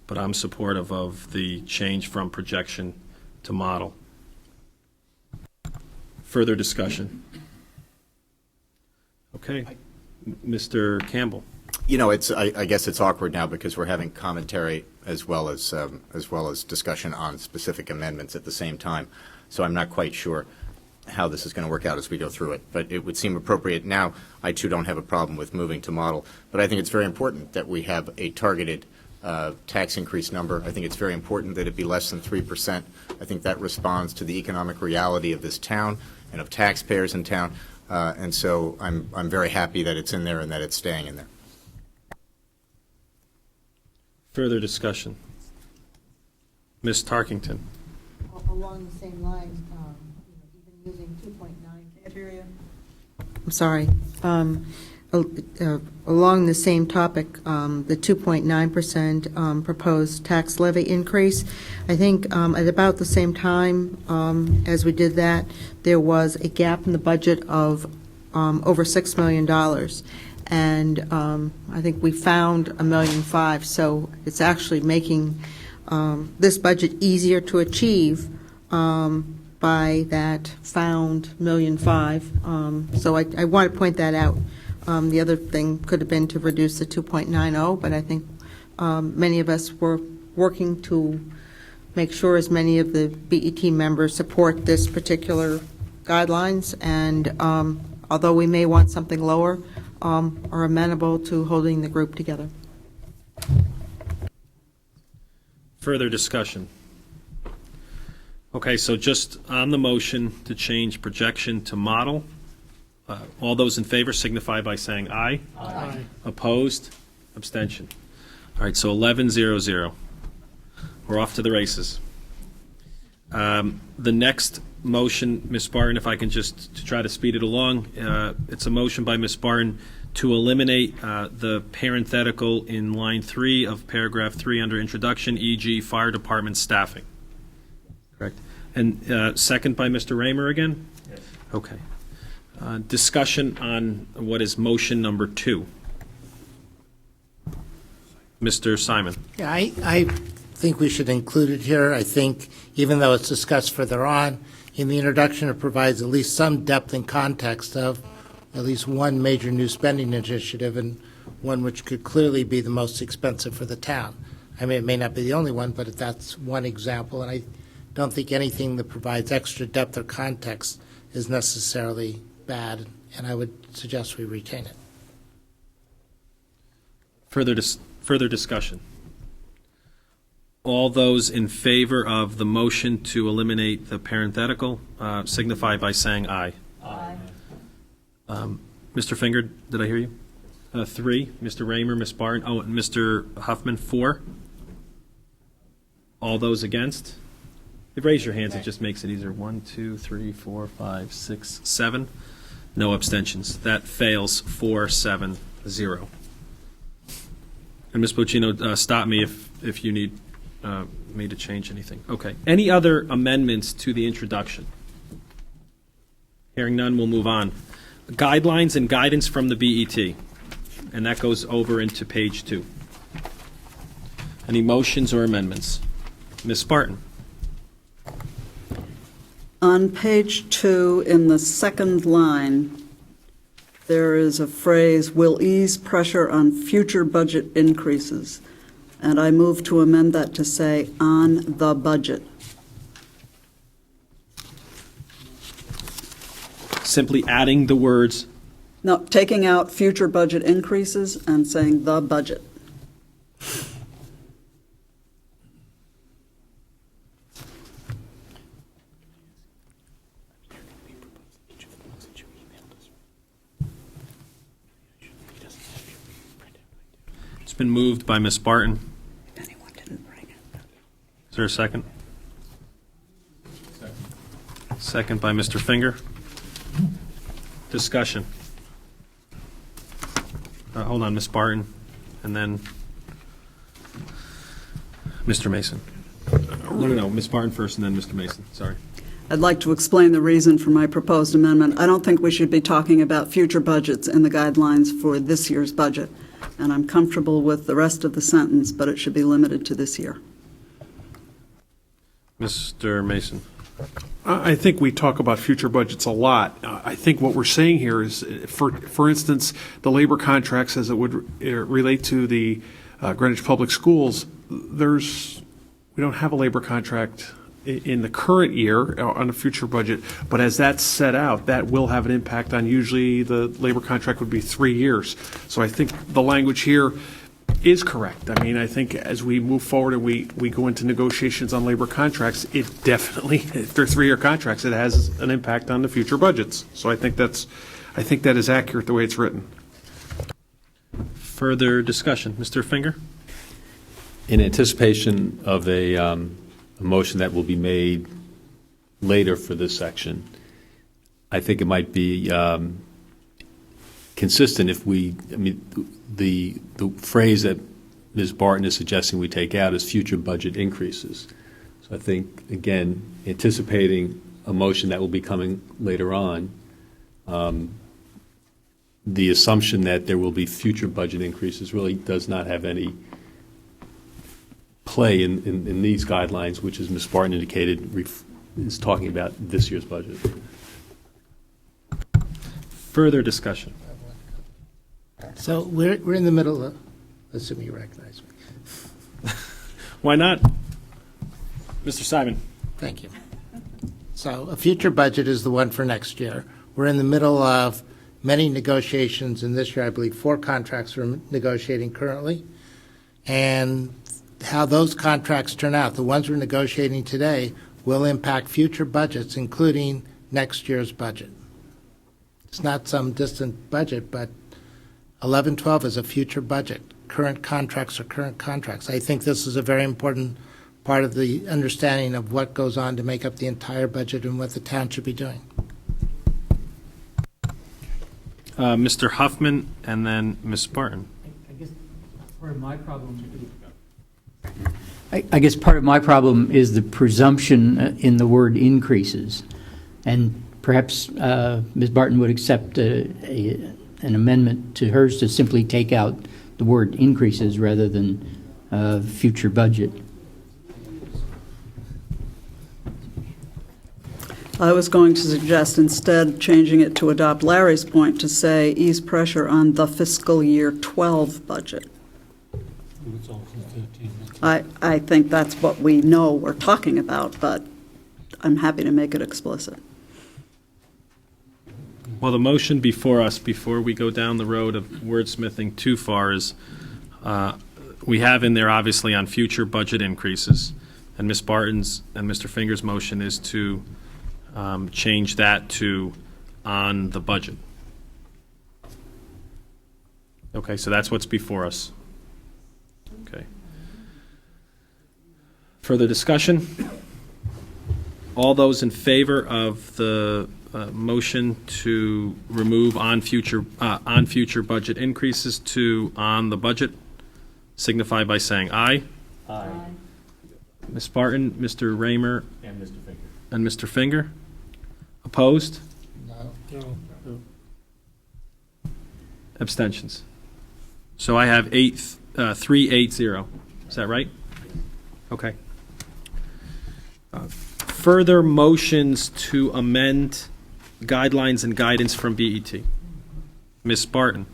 But I'm supportive of the change from projection to model. Further discussion? Okay. Mr. Campbell. You know, I guess it's awkward now because we're having commentary as well as discussion on specific amendments at the same time. So I'm not quite sure how this is going to work out as we go through it. But it would seem appropriate now. I, too, don't have a problem with moving to model. But I think it's very important that we have a targeted tax increase number. I think it's very important that it be less than 3%. I think that responds to the economic reality of this town and of taxpayers in town. And so I'm very happy that it's in there and that it's staying in there. Further discussion? Ms. Tarkington. Along the same lines, even using 2.9 criteria. I'm sorry. Along the same topic, the 2.9% proposed tax levy increase, I think at about the same time as we did that, there was a gap in the budget of over $6 million. And I think we found $1.5 million, so it's actually making this budget easier to achieve by that found $1.5 million. So I want to point that out. The other thing could have been to reduce the 2.90, but I think many of us were working to make sure as many of the BET members support this particular guidelines, and although we may want something lower, are amenable to holding the group together. Further discussion? Okay, so just on the motion to change projection to model, all those in favor signify by saying aye. Aye. Opposed? Abstention. All right, so 11-0-0. We're off to the races. The next motion, Ms. Barton, if I can just to try to speed it along, it's a motion by Ms. Barton to eliminate the parenthetical in line 3 of paragraph 3 under introduction, e.g. fire department staffing. Correct. And second by Mr. Raymer again? Yes. Okay. Discussion on what is motion number 2. Mr. Simon. Yeah, I think we should include it here. I think even though it's discussed further on, in the introduction it provides at least some depth and context of at least one major new spending initiative, and one which could clearly be the most expensive for the town. I mean, it may not be the only one, but that's one example, and I don't think anything that provides extra depth or context is necessarily bad, and I would suggest we retain it. Further discussion. All those in favor of the motion to eliminate the parenthetical signify by saying aye. Aye. Mr. Finger, did I hear you? 3. Mr. Raymer, Ms. Barton, and Mr. Huffman, 4. All those against? Raise your hands, it just makes it easier. 1, 2, 3, 4, 5, 6, 7. No abstentions. That fails 4-7-0. And Ms. Bocino, stop me if you need me to change anything. Okay. Any other amendments to the introduction? Hearing none, we'll move on. Guidelines and guidance from the BET. And that goes over into page 2. Any motions or amendments? Ms. Spartan. On page 2, in the second line, there is a phrase, will ease pressure on future budget increases. And I move to amend that to say, on the budget. Simply adding the words. No, taking out future budget increases and saying the budget. It's been moved by Ms. Barton. Is there a second? Second by Mr. Finger. Discussion. Hold on, Ms. Barton, and then Mr. Mason. No, Ms. Barton first, and then Mr. Mason. Sorry. I'd like to explain the reason for my proposed amendment. I don't think we should be talking about future budgets in the guidelines for this year's budget, and I'm comfortable with the rest of the sentence, but it should be limited to this year. Mr. Mason. I think we talk about future budgets a lot. I think what we're saying here is, for instance, the labor contracts as it would relate to the Greenwich Public Schools, we don't have a labor contract in the current year on a future budget, but as that's set out, that will have an impact on, usually the labor contract would be 3 years. So I think the language here is correct. I mean, I think as we move forward and we go into negotiations on labor contracts, it definitely, if they're 3-year contracts, it has an impact on the future budgets. So I think that is accurate the way it's written. Further discussion. Mr. Finger? In anticipation of a motion that will be made later for this section, I think it might be consistent if the phrase that Ms. Barton is suggesting we take out is future budget increases. So I think, again, anticipating a motion that will be coming later on, the assumption that there will be future budget increases really does not have any play in these guidelines, which, as Ms. Barton indicated, is talking about this year's budget. Further discussion? So we're in the middle of, assume you recognize me. Why not? Mr. Simon? Thank you. So a future budget is the one for next year. We're in the middle of many negotiations, and this year I believe 4 contracts we're negotiating currently. And how those contracts turn out, the ones we're negotiating today, will impact future budgets, including next year's budget. It's not some distant budget, but 11-12 is a future budget. Current contracts are current contracts. I think this is a very important part of the understanding of what goes on to make up the entire budget and what the town should be doing. Mr. Huffman and then Ms. Barton. I guess part of my problem. I guess part of my problem is the presumption in the word increases, and perhaps Ms. Barton would accept an amendment to hers to simply take out the word increases rather than future budget. I was going to suggest instead changing it to adopt Larry's point to say ease pressure on the fiscal year 12 budget. I think that's what we know we're talking about, but I'm happy to make it explicit. Well, the motion before us, before we go down the road of wordsmithing too far, is we have in there obviously on future budget increases, and Ms. Barton's and Mr. Finger's motion is to change that to on the budget. Okay, so that's what's before us. Okay. Further discussion? All those in favor of the motion to remove on future budget increases to on the budget signify by saying aye. Aye. Ms. Barton, Mr. Raymer, And Mr. Finger. and Mr. Finger? Opposed? No. Abstentions? So I have 3-8-0. Is that right? Okay. Further motions to amend guidelines and guidance from BET. Ms. Barton.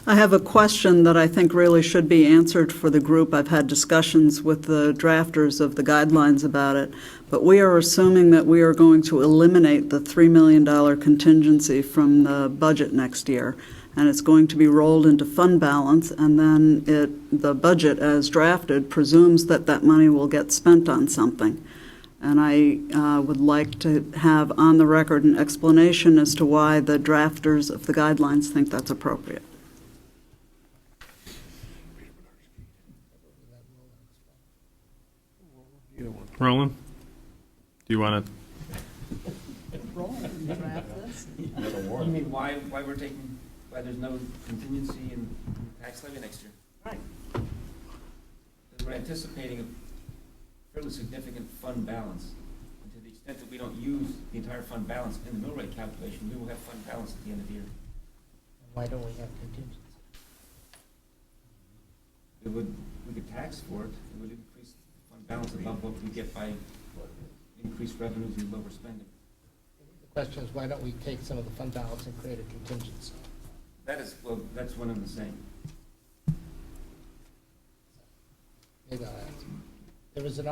I have a question that I think really should be answered for the group. I've had discussions with the drafters of the guidelines about it, but we are assuming that we are going to eliminate the $3 million contingency from the budget next year, and it's going to be rolled into fund balance, and then the budget as drafted presumes that that money will get spent on something. And I would like to have on the record an explanation as to why the drafters of the guidelines think that's appropriate. Roland? Do you want to? You mean why we're taking, why there's no contingency in tax levy next year? Right. Because we're anticipating a fairly significant fund balance. And to the extent that we don't use the entire fund balance in the mill rate calculation, we will have fund balance at the end of the year. Why don't we have contingency? We could tax for it. It would increase the fund balance above what we get by increased revenues and lower spending. The question is, why don't we take some of the fund balance and create a contingency? Well, that's one of the same. Maybe I'll ask. There was an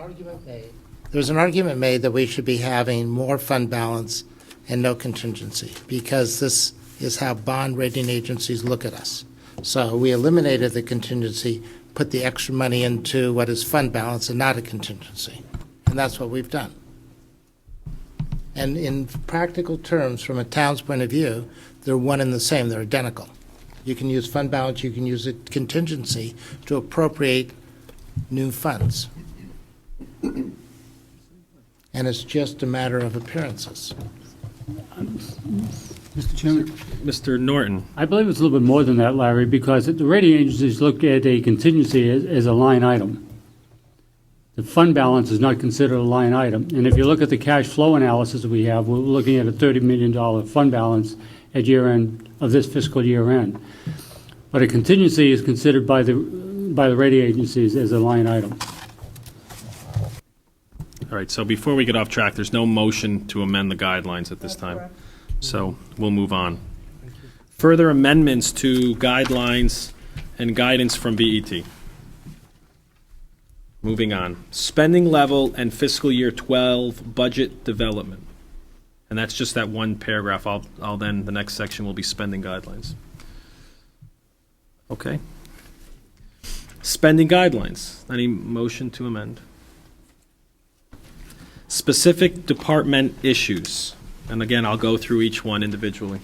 argument made that we should be having more fund balance and no contingency, because this is how bond rating agencies look at us. So we eliminated the contingency, put the extra money into what is fund balance and not a contingency. And that's what we've done. And in practical terms, from a town's point of view, they're one and the same. They're identical. You can use fund balance, you can use a contingency to appropriate new funds. And it's just a matter of appearances. Mr. Chairman? Mr. Norton. I believe it's a little bit more than that, Larry, because the rating agencies look at a contingency as a line item. The fund balance is not considered a line item. And if you look at the cash flow analysis that we have, we're looking at a $30 million fund balance at year end of this fiscal year end. But a contingency is considered by the by the rating agencies as a line item. All right, so before we get off track, there's no motion to amend the guidelines at this time. So we'll move on. Further amendments to guidelines and guidance from BET. Moving on. Spending level and fiscal year 12 budget development. And that's just that one paragraph. I'll then, the next section will be spending guidelines. Okay. Spending guidelines. Any motion to amend? Specific department issues. And again, I'll go through each one individually.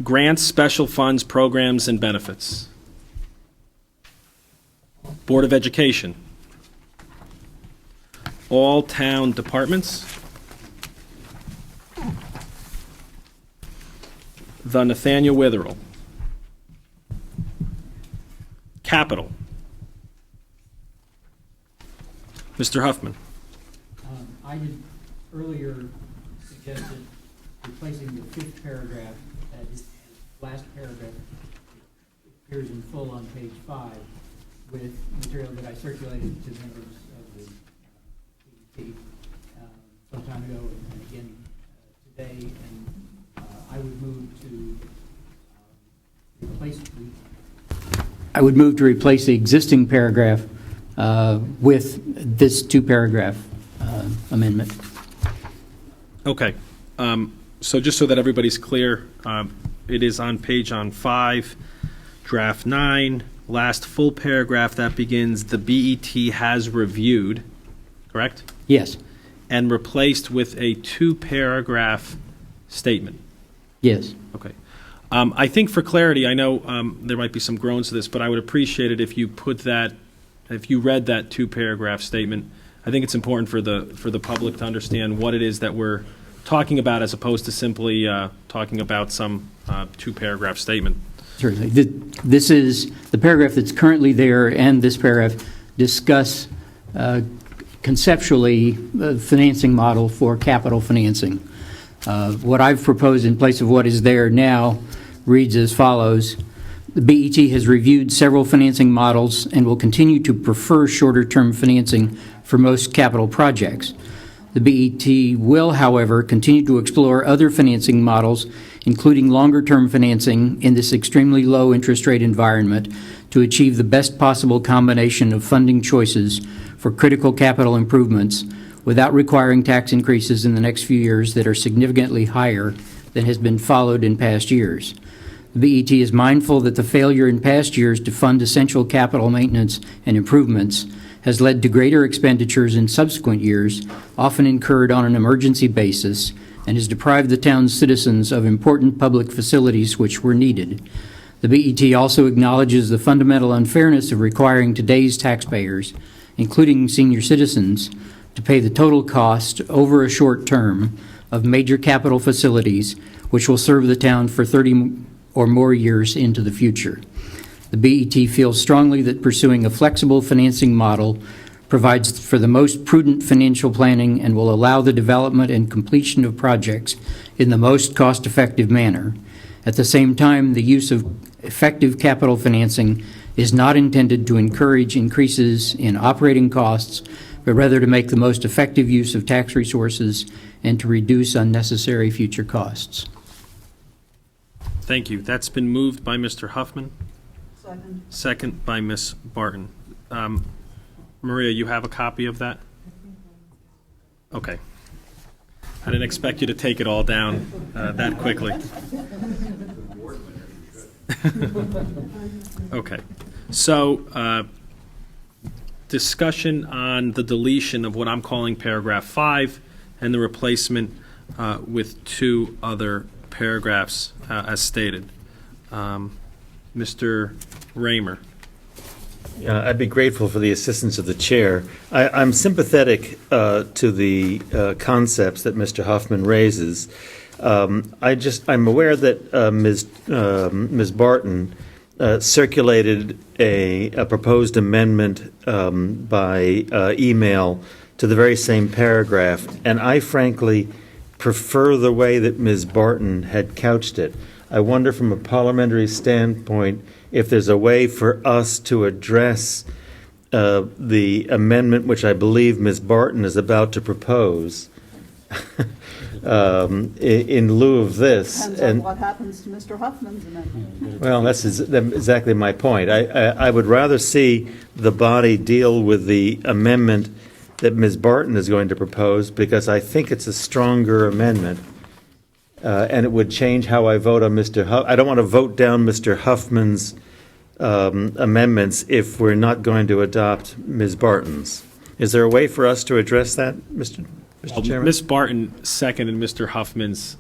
Grants, special funds, programs, and benefits. Board of Education. All town departments. The Nathaniel Witherell. Capital. Mr. Huffman. I had earlier suggested replacing the fifth paragraph, that is, last paragraph appears in full on page 5, with material that I circulated to members of the PDT some time ago and again today, and I would move to replace the existing paragraph with this two-paragraph amendment. Okay. So just so that everybody's clear, it is on page 5, draft 9, last full paragraph that begins, the BET has reviewed, correct? Yes. And replaced with a two-paragraph statement. Yes. Okay. I think for clarity, I know there might be some groans to this, but I would appreciate it if you put that, if you read that two-paragraph statement. I think it's important for the public to understand what it is that we're talking about, as opposed to simply talking about some two-paragraph statement. Certainly. This is the paragraph that's currently there, and this paragraph discuss conceptually the financing model for capital financing. What I've proposed in place of what is there now reads as follows. The BET has reviewed several financing models and will continue to prefer shorter-term financing for most capital projects. The BET will, however, continue to explore other financing models, including longer-term financing in this extremely low interest rate environment, to achieve the best possible combination of funding choices for critical capital improvements without requiring tax increases in the next few years that are significantly higher than has been followed in past years. The BET is mindful that the failure in past years to fund essential capital maintenance and improvements has led to greater expenditures in subsequent years, often incurred on an emergency basis, and has deprived the town's citizens of important public facilities which were needed. The BET also acknowledges the fundamental unfairness of requiring today's taxpayers, including senior citizens, to pay the total cost over a short term of major capital facilities which will serve the town for 30 or more years into the future. The BET feels strongly that pursuing a flexible financing model provides for the most prudent financial planning and will allow the development and completion of projects in the most cost-effective manner. At the same time, the use of effective capital financing is not intended to encourage increases in operating costs, but rather to make the most effective use of tax resources and to reduce unnecessary future costs. Thank you. That's been moved by Mr. Huffman. Second. Second by Ms. Barton. Maria, you have a copy of that? Okay. I didn't expect you to take it all down that quickly. Okay. So, discussion on the deletion of what I'm calling paragraph 5 and the replacement with two other paragraphs as stated. Mr. Raymer. I'd be grateful for the assistance of the chair. I'm sympathetic to the concepts that Mr. Huffman raises. I'm aware that Ms. Barton circulated a proposed amendment by email to the very same paragraph, and I frankly prefer the way that Ms. Barton had couched it. I wonder from a parliamentary standpoint if there's a way for us to address the amendment which I believe Ms. Barton is about to propose in lieu of this. Depends on what happens to Mr. Huffman's amendment. Well, that's exactly my point. I would rather see the body deal with the amendment that Ms. Barton is going to propose, because I think it's a stronger amendment, and it would change how I vote on Mr. I don't want to vote down Mr. Huffman's amendments if we're not going to adopt Ms. Barton's. Is there a way for us to address that, Mr. Chairman? Ms. Barton seconded Mr. Huffman's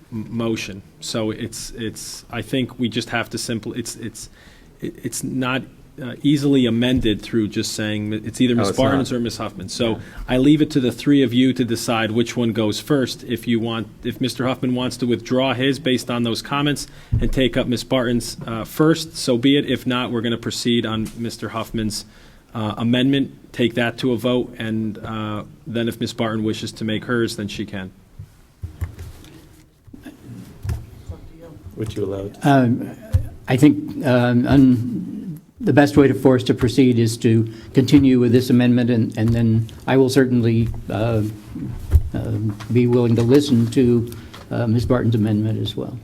motion, so I think we just have to it's not easily amended through just saying it's either Ms. Barton's or Ms. Huffman. So I leave it to the three of you to decide which one goes first. If Mr. Huffman wants to withdraw his based on those comments and take up Ms. Barton's first, so be it. If not, we're going to proceed on Mr. Huffman's amendment, take that to a vote, and then if Ms. Barton wishes to make hers, then she can. Would you allow it? I think the best way for us to proceed is to continue with this amendment, and then I will certainly be willing to listen to Ms. Barton's amendment as well.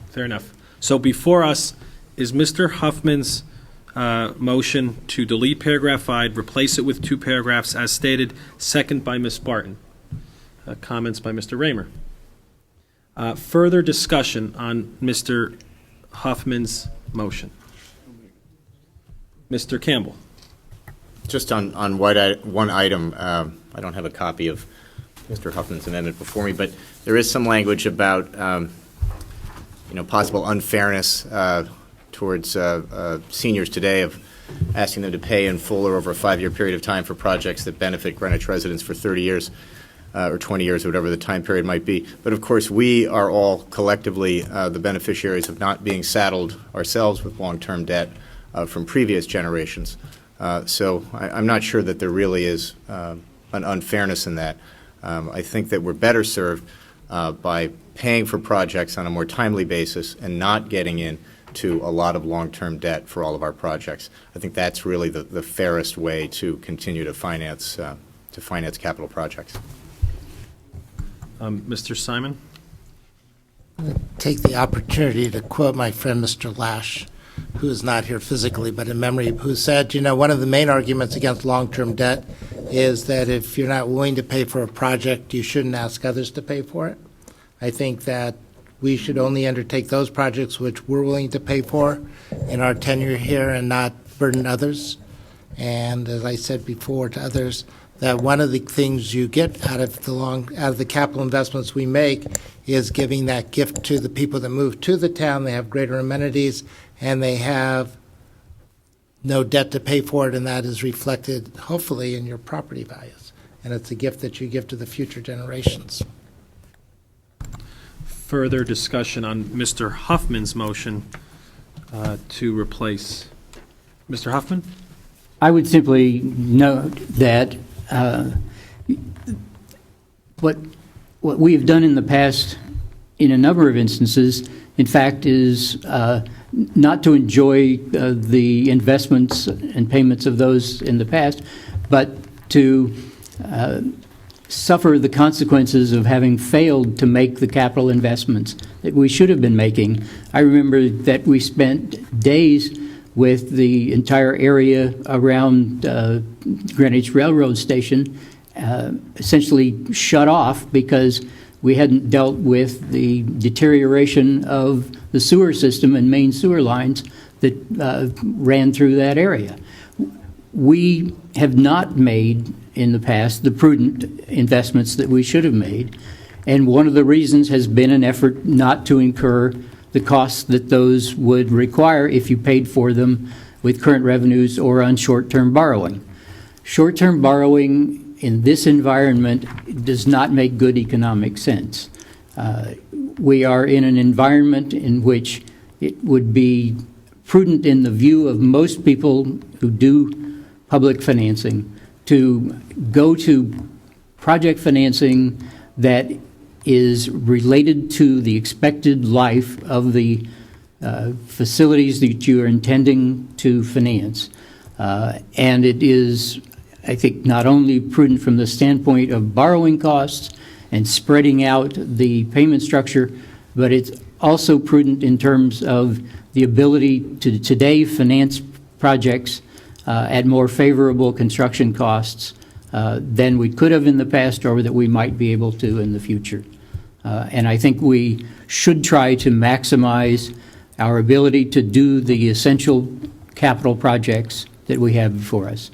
Fair enough. So before us is Mr. Huffman's motion to delete paragraph 5, replace it with 2 paragraphs as stated, second by Ms. Barton. Comments by Mr. Raymer. Further discussion on Mr. Huffman's motion. Mr. Campbell. Just on one item, I don't have a copy of Mr. Huffman's amendment before me, but there is some language about possible unfairness towards seniors today, of asking them to pay in full or over a 5-year period of time for projects that benefit Greenwich residents for 30 years or 20 years, or whatever the time period might be. But of course, we are all collectively the beneficiaries of not being saddled ourselves with long-term debt from previous generations. So I'm not sure that there really is an unfairness in that. I think that we're better served by paying for projects on a more timely basis and not getting into a lot of long-term debt for all of our projects. I think that's really the fairest way to continue to finance capital projects. Mr. Simon? Take the opportunity to quote my friend Mr. Lash, who is not here physically, but in memory, who said, one of the main arguments against long-term debt is that if you're not willing to pay for a project, you shouldn't ask others to pay for it. I think that we should only undertake those projects which we're willing to pay for in our tenure here and not burden others. And as I said before to others, that one of the things you get out of the capital investments we make is giving that gift to the people that move to the town. They have greater amenities, and they have no debt to pay for it, and that is reflected, hopefully, in your property values. And it's a gift that you give to the future generations. Further discussion on Mr. Huffman's motion to replace. Mr. Huffman? I would simply note that what we have done in the past, in a number of instances, in fact, is not to enjoy the investments and payments of those in the past, but to suffer the consequences of having failed to make the capital investments that we should have been making. I remember that we spent days with the entire area around Greenwich Railroad Station essentially shut off because we hadn't dealt with the deterioration of the sewer system and main sewer lines that ran through that area. We have not made in the past the prudent investments that we should have made, and one of the reasons has been an effort not to incur the costs that those would require if you paid for them with current revenues or on short-term borrowing. Short-term borrowing in this environment does not make good economic sense. We are in an environment in which it would be prudent in the view of most people who do public financing to go to project financing that is related to the expected life of the facilities that you are intending to finance. And it is, I think, not only prudent from the standpoint of borrowing costs and spreading out the payment structure, but it's also prudent in terms of the ability to today finance projects at more favorable construction costs than we could have in the past or that we might be able to in the future. And I think we should try to maximize our ability to do the essential capital projects that we have before us.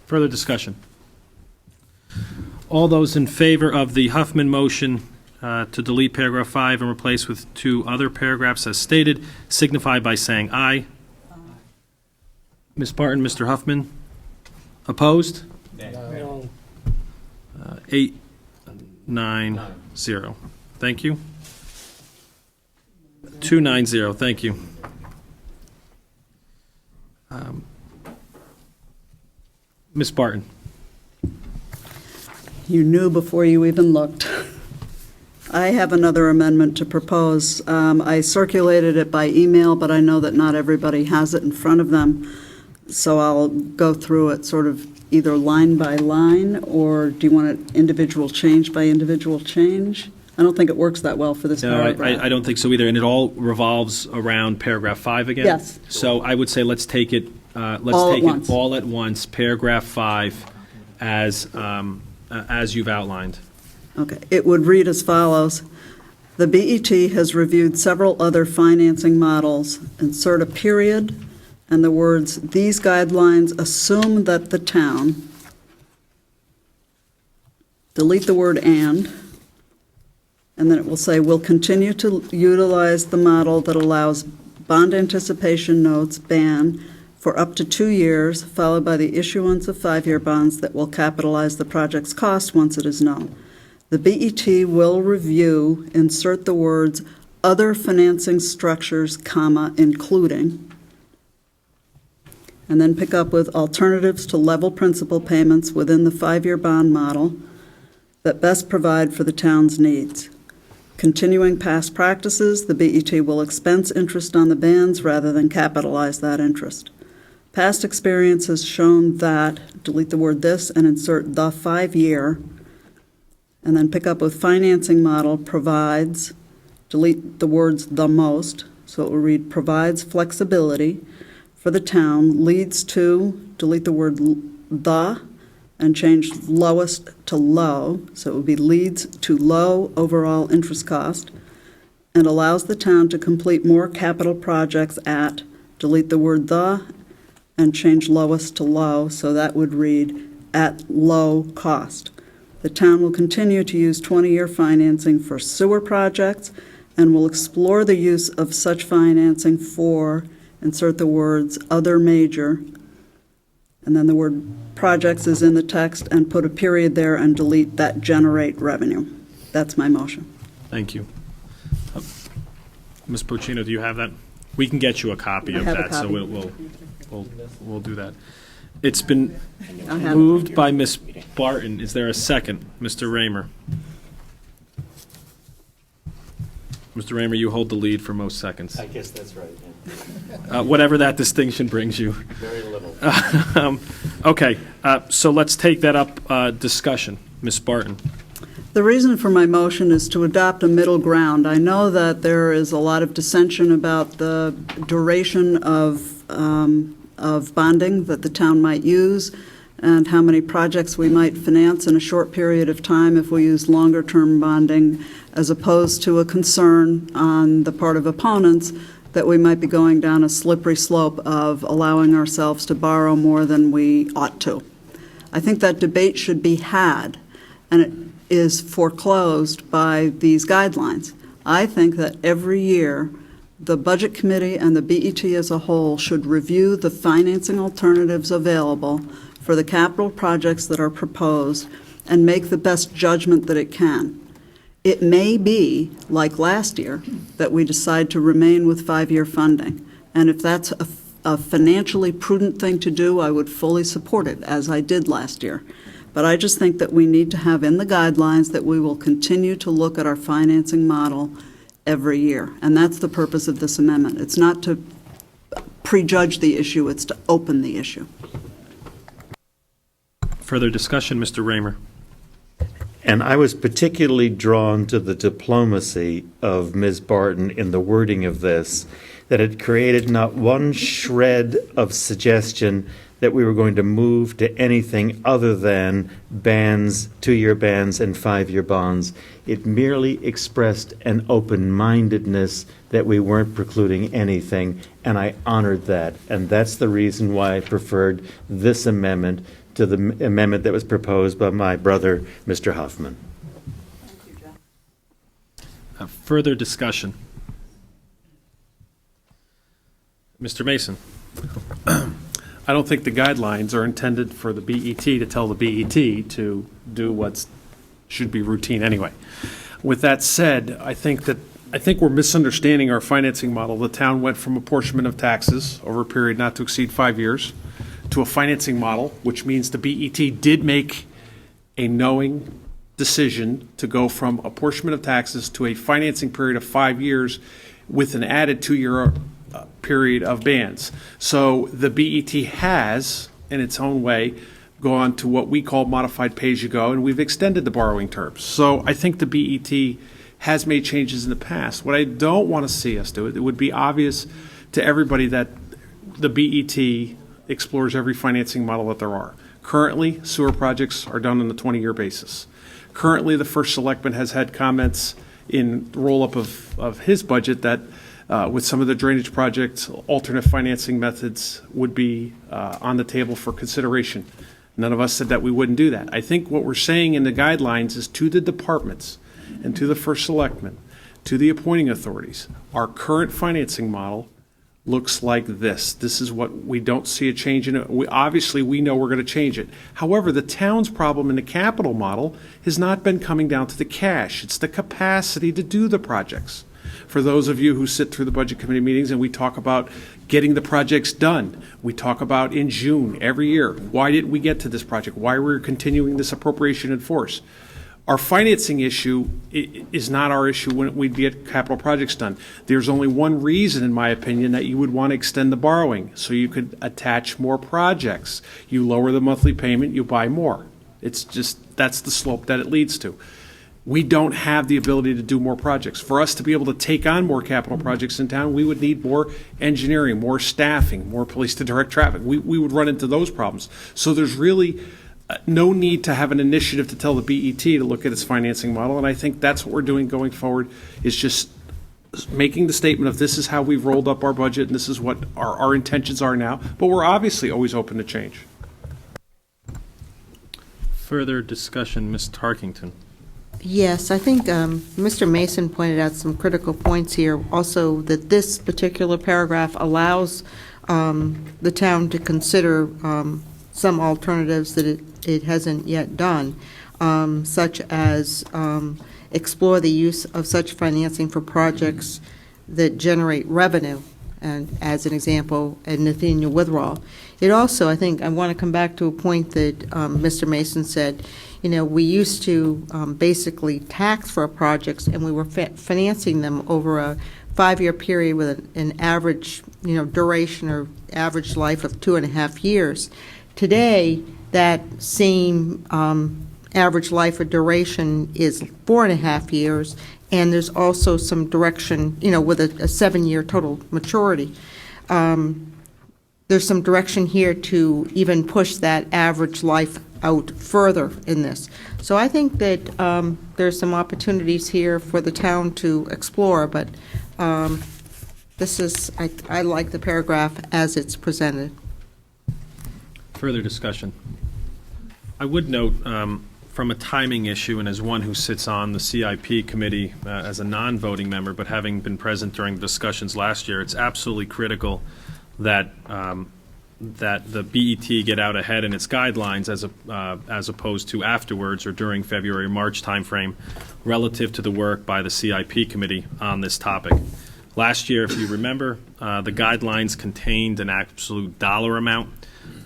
Further discussion? All those in favor of the Huffman motion to delete paragraph 5 and replace with 2 other paragraphs as stated, signify by saying aye. Ms. Barton, Mr. Huffman? Opposed? No. 8, 9, 0. Thank you. 290, thank you. Ms. Barton? You knew before you even looked. I have another amendment to propose. I circulated it by email, but I know that not everybody has it in front of them. So I'll go through it sort of either line by line, or do you want it individual change by individual change? I don't think it works that well for this No, paragraph. I don't think so either, and it all revolves around paragraph 5 again? Yes. So I would say let's take it, all at once, paragraph 5, as you've outlined. Okay, it would read as follows. The BET has reviewed several other financing models. Insert a period and the words, "These guidelines assume that the town," delete the word "and," and then it will say, "will continue to utilize the model that allows bond anticipation notes ban for up to 2 years, followed by the issuance of 5-year bonds that will capitalize the project's cost once it is known. The BET will review," insert the words, "other financing structures, comma, including," and then pick up with alternatives to level principal payments within the 5-year bond model that best provide for the town's needs. Continuing past practices, the BET will expense interest on the bonds rather than capitalize that interest. Past experience has shown that, delete the word "this" and insert the 5-year, and then pick up with financing model provides, delete the words "the most," so it will read provides flexibility for the town, leads to, delete the word "the," and change lowest to low, so it would be leads to low overall interest cost, and allows the town to complete more capital projects at, delete the word "the," and change lowest to low, so that would read at low cost. The town will continue to use 20-year financing for sewer projects and will explore the use of such financing for, insert the words "other major," and then the word "projects" is in the text, and put a period there and delete that "generate revenue." That's my motion. Thank you. Ms. Pocino, do you have that? We can get you a copy of I have a that, so copy. we'll do that. It's been I have it. moved by Ms. Barton. Is there a second? Mr. Raymer. Mr. Raymer, you hold the lead for most seconds. I guess that's right. Whatever that distinction brings you. Very little. Okay, so let's take that up, discussion. Ms. Barton. The reason for my motion is to adopt a middle ground. I know that there is a lot of dissension about the duration of bonding that the town might use and how many projects we might finance in a short period of time if we use longer-term bonding, as opposed to a concern on the part of opponents that we might be going down a slippery slope of allowing ourselves to borrow more than we ought to. I think that debate should be had, and it is foreclosed by these guidelines. I think that every year, the Budget Committee and the BET as a whole should review the financing alternatives available for the capital projects that are proposed and make the best judgment that it can. It may be, like last year, that we decide to remain with 5-year funding. And if that's a financially prudent thing to do, I would fully support it, as I did last year. But I just think that we need to have in the guidelines that we will continue to look at our financing model every year. And that's the purpose of this amendment. It's not to prejudge the issue, it's to open the issue. Further discussion, Mr. Raymer. And I was particularly drawn to the diplomacy of Ms. Barton in the wording of this, that it created not one shred of suggestion that we were going to move to anything other than bans, 2-year bans and 5-year bonds. It merely expressed an open-mindedness that we weren't precluding anything, and I honored that. And that's the reason why I preferred this amendment to the amendment that was proposed by my brother, Mr. Huffman. Further discussion. Mr. Mason. I don't think the guidelines are intended for the BET to tell the BET to do what should be routine anyway. With that said, I think we're misunderstanding our financing model. The town went from apportionment of taxes over a period not to exceed 5 years to a financing model, which means the BET did make a knowing decision to go from apportionment of taxes to a financing period of 5 years with an added 2-year period of bans. So the BET has, in its own way, gone to what we call modified pay-as-you-go, and we've extended the borrowing terms. So I think the BET has made changes in the past. What I don't want to see us do, it would be obvious to everybody that the BET explores every financing model that there are. Currently, sewer projects are done on a 20-year basis. Currently, the first selectman has had comments in the roll-up of his budget that with some of the drainage projects, alternate financing methods would be on the table for consideration. None of us said that we wouldn't do that. I think what we're saying in the guidelines is to the departments and to the first selectman, to the appointing authorities, our current financing model looks like this. This is what we don't see a change in it. Obviously, we know we're going to change it. However, the town's problem in the capital model has not been coming down to the cash. It's the capacity to do the projects. For those of you who sit through the budget committee meetings and we talk about getting the projects done, we talk about in June every year, why didn't we get to this project? Why we're continuing this appropriation in force? Our financing issue is not our issue when we get capital projects done. There's only one reason, in my opinion, that you would want to extend the borrowing, so you could attach more projects. You lower the monthly payment, you buy more. It's just, that's the slope that it leads to. We don't have the ability to do more projects. For us to be able to take on more capital projects in town, we would need more engineering, more staffing, more police to direct traffic. We would run into those problems. So there's really no need to have an initiative to tell the BET to look at its financing model, and I think that's what we're doing going forward, is just making the statement of this is how we've rolled up our budget and this is what our intentions are now, but we're obviously always open to change. Further discussion, Ms. Tarkington. Yes, I think Mr. Mason pointed out some critical points here. Also, that this particular paragraph allows the town to consider some alternatives that it hasn't yet done, such as explore the use of such financing for projects that generate revenue, and as an example, at Nathaniel Witherall. It also, I think, I want to come back to a point that Mr. Mason said. You know, we used to basically tax for our projects, and we were financing them over a 5-year period with an average, duration or average life of 2.5 years. Today, that same average life or duration is 4.5 years, and there's also some direction, with a 7-year total maturity. There's some direction here to even push that average life out further in this. So I think that there's some opportunities here for the town to explore, but this is, I like the paragraph as it's presented. Further discussion. I would note, from a timing issue and as one who sits on the CIP committee as a non-voting member, but having been present during the discussions last year, it's absolutely critical that that the BET get out ahead in its guidelines as opposed to afterwards or during February or March timeframe relative to the work by the CIP committee on this topic. Last year, if you remember, the guidelines contained an absolute dollar amount,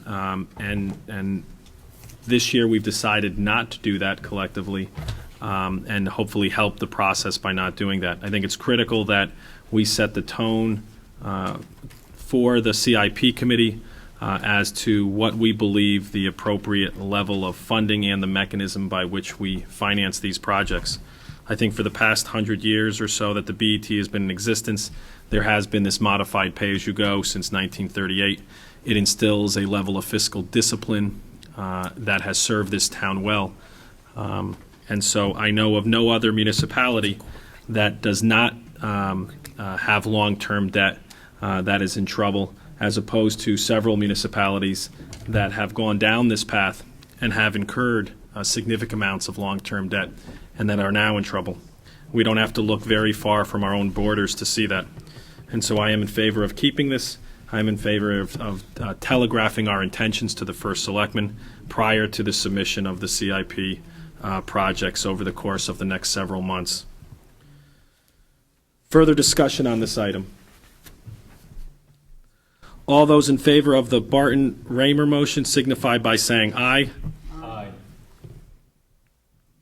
and This year, we've decided not to do that collectively, and hopefully help the process by not doing that. I think it's critical that we set the tone for the CIP committee as to what we believe the appropriate level of funding and the mechanism by which we finance these projects. I think for the past 100 years or so that the BET has been in existence, there has been this modified pay-as-you-go since 1938. It instills a level of fiscal discipline that has served this town well. And so I know of no other municipality that does not have long-term debt that is in trouble, as opposed to several municipalities that have gone down this path and have incurred significant amounts of long-term debt and that are now in trouble. We don't have to look very far from our own borders to see that. And so I am in favor of keeping this. I'm in favor of telegraphing our intentions to the first selectman prior to the submission of the CIP projects over the course of the next several months. Further discussion on this item. All those in favor of the Barton-Raymer motion signify by saying aye. Aye.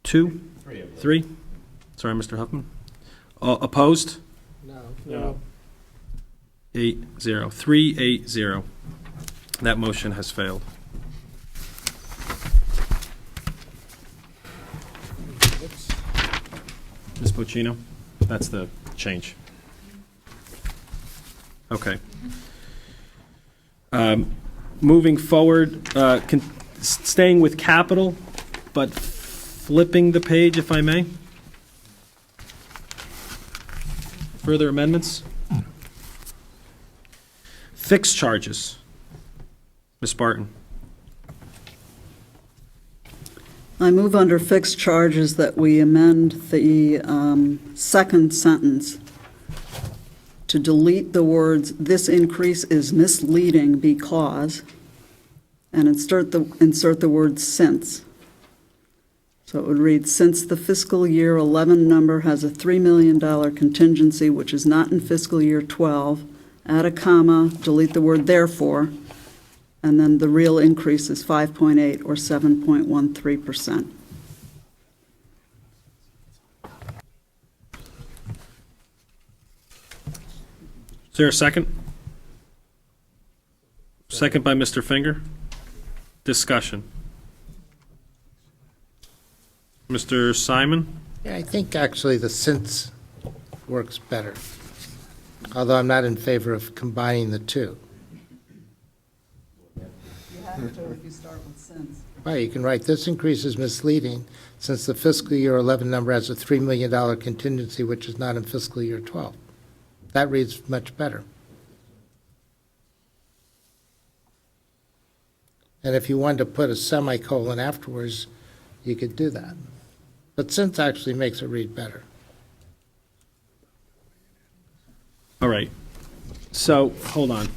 2? 3? Sorry, Mr. Huffman. Opposed? No. 8-0. 3-8-0. That motion has failed. Ms. Bocino? That's the change. Okay. Moving forward, staying with capital, but flipping the page, if I may. Further amendments? Fixed charges. Ms. Barton. I move under fixed charges that we amend the second sentence to delete the words, "This increase is misleading because," and insert the word "since." So it would read, "Since the fiscal year 11 number has a $3 million contingency, which is not in fiscal year 12, add a comma, delete the word therefore, and then the real increase is 5.8 or 7.13%. Is there a second? Second by Mr. Finger. Discussion. Mr. Simon? Yeah, I think actually the since works better, although I'm not in favor of combining the two. You have to if you start with since. Right, you can write, "This increase is misleading since the fiscal year 11 number has a $3 million contingency, which is not in fiscal year 12. That reads much better. And if you wanted to put a semicolon afterwards, you could do that. But since actually makes it read better. All right. So, hold on.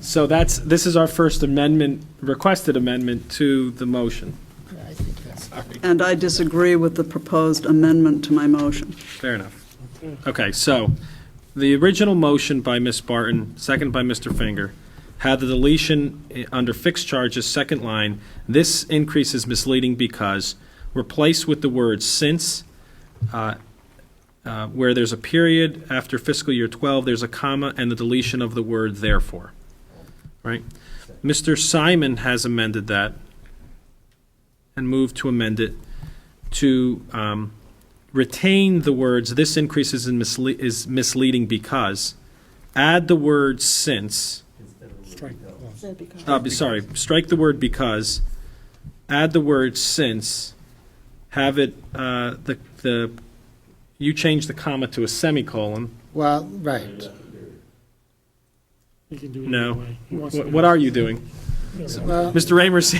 So this is our first amendment, requested amendment to the motion. I think that's And I disagree with the proposed amendment to my motion. Fair enough. Okay, so the original motion by Ms. Barton, second by Mr. Finger, had the deletion under fixed charges, second line, "This increase is misleading because," replaced with the word "since," where there's a period after fiscal year 12, there's a comma, and the deletion of the word "therefore." Right? Mr. Simon has amended that and moved to amend it to retain the words, "This increase is misleading because," add the word "since," strike the word "because," add the word "since," have it, you change the comma to a semicolon. Well, right. You can do it No. either way. He wants to do What it. are you doing? Well, Mr. Ramers?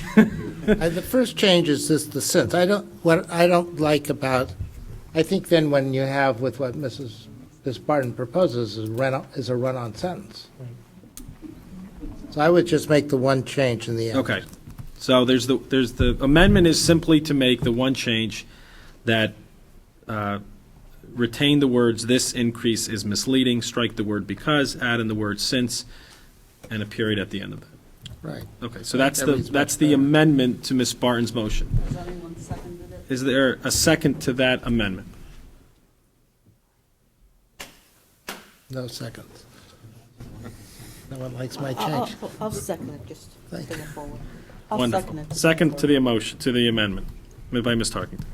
the first change is this, the since. What I don't like about, I think then when you have with what Ms. Barton proposes is a run-on sentence. So I would just make the one change in the end. Okay. So there's the amendment is simply to make the one change that retain the words, "This increase is misleading," strike the word "because," add in the word "since," and a period at the end of that. Right. Okay, so that's That the, reads much that's the better. amendment to Ms. Barton's motion. Has anyone seconded it? Is there a second to that amendment? No seconds. No one likes my I'll change. I'll second it, just Thank bring it forward. I'll Wonderful. second it. Second to the emotion, to the amendment, made by Ms. Tarkington.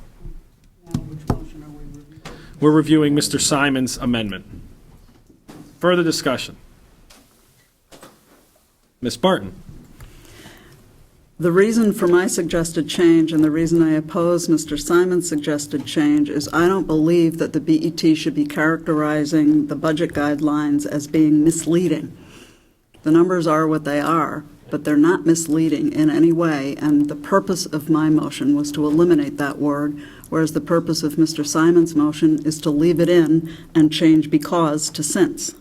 Now, which motion are we reviewing? We're reviewing Mr. Simon's amendment. Further discussion? Ms. Barton? The reason for my suggested change and the reason I oppose Mr. Simon's suggested change is I don't believe that the BET should be characterizing the budget guidelines as being misleading. The numbers are what they are, but they're not misleading in any way, and the purpose of my motion was to eliminate that word, whereas the purpose of Mr. Simon's motion is to leave it in and change because to since.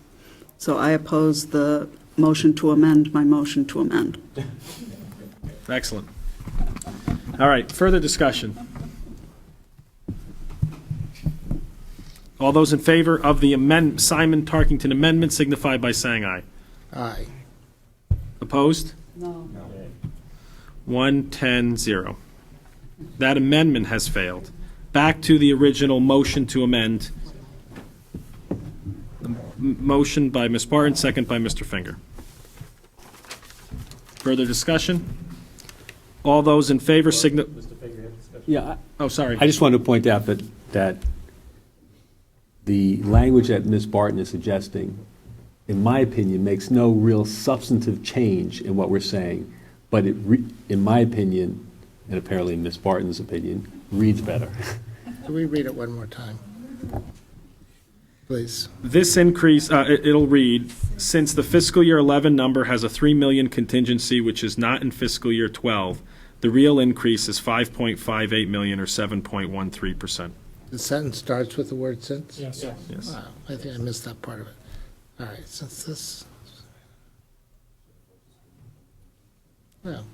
So I oppose the motion to amend my motion to amend. Excellent. All right, further discussion. All those in favor of the Simon Tarkington amendment signify by saying aye. Aye. Opposed? No. 1-10-0. That amendment has failed. Back to the original motion to amend. The motion by Ms. Barton, second by Mr. Finger. Further discussion? All those in favor signify. Yeah, Oh, sorry. I just wanted to point out that the language that Ms. Barton is suggesting, in my opinion, makes no real substantive change in what we're saying, but it, in my opinion, and apparently in Ms. Barton's opinion, reads better. Can we read it one more time? Please. This increase, it'll read, since the fiscal year 11 number has a 3 million contingency, which is not in fiscal year 12, the real increase is 5.58 million or 7.13%. The sentence starts with the word since? Yes. Yes. Wow, I think I missed that part of it. All right, since this, well,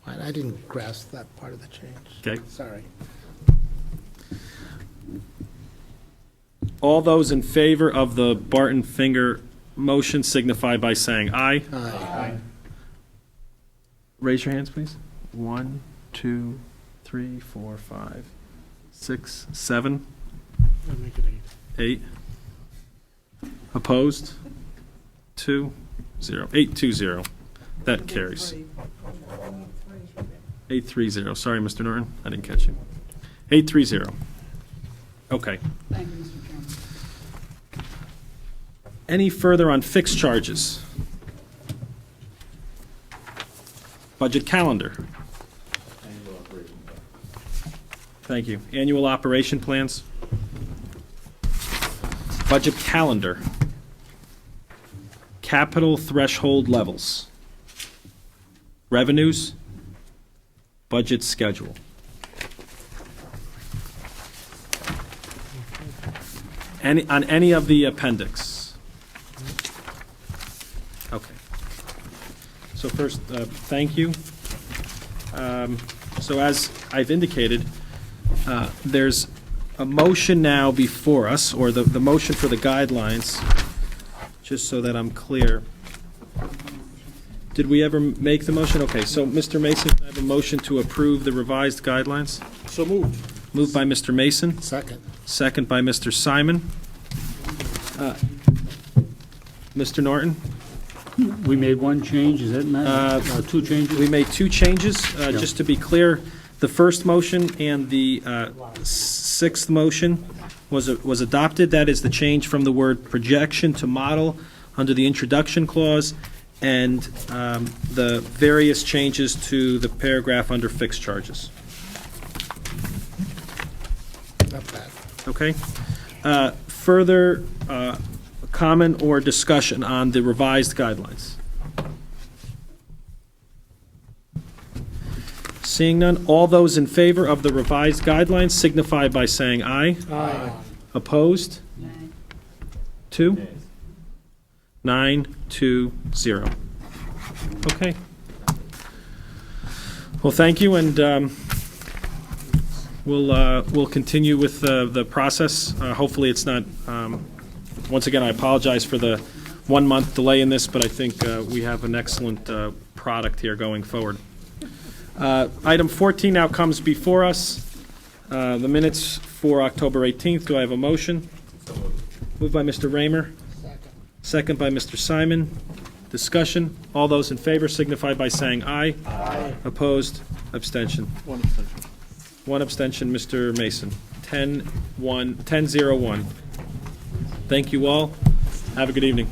I didn't grasp that part of the change. Okay. Sorry. All those in favor of the Barton Finger motion signify by saying aye. Aye. Raise your hands, please. 1, 2, 3, 4, 5, 6, 7, I'll make it 8. 8. Opposed? 2, 0. 8-2-0. That carries. 8-3-0. Sorry, Mr. Norton, I didn't catch you. 8-3-0. Okay. Thank you, Mr. Chairman. Any further on fixed charges? Budget calendar. Thank you. Annual operation plans. Budget calendar. Capital threshold levels. Revenues. Budget schedule. On any of the appendix? Okay. So first, thank you. So as I've indicated, there's a motion now before us, or the motion for the guidelines, just so that I'm clear. Did we ever make the motion? Okay, so Mr. Mason, can I have a motion to approve the revised guidelines? So moved. Moved by Mr. Mason, Second. second by Mr. Simon. Mr. Norton? We made one change, is that matter? Two changes? We made two changes, just to be clear. The first motion and the sixth motion was adopted. That is the change from the word projection to model under the introduction clause, and the various changes to the paragraph under fixed charges. Not bad. Okay? Further comment or discussion on the revised guidelines? Seeing none, all those in favor of the revised guidelines signify by saying aye. Aye. Opposed? 2? 9-2-0. Okay. Well, thank you, and we'll continue with the process. Hopefully, it's not. Once again, I apologize for the 1-month delay in this, but I think we have an excellent product here going forward. Item 14 now comes before us. The minutes for October 18th. Do I have a motion? Moved by Mr. Raymer. Second by Mr. Simon. Discussion. All those in favor signify by saying aye. Aye. Opposed? Abstention. One abstention. One abstention, Mr. Mason. 10-0-1. Thank you all. Have a good evening.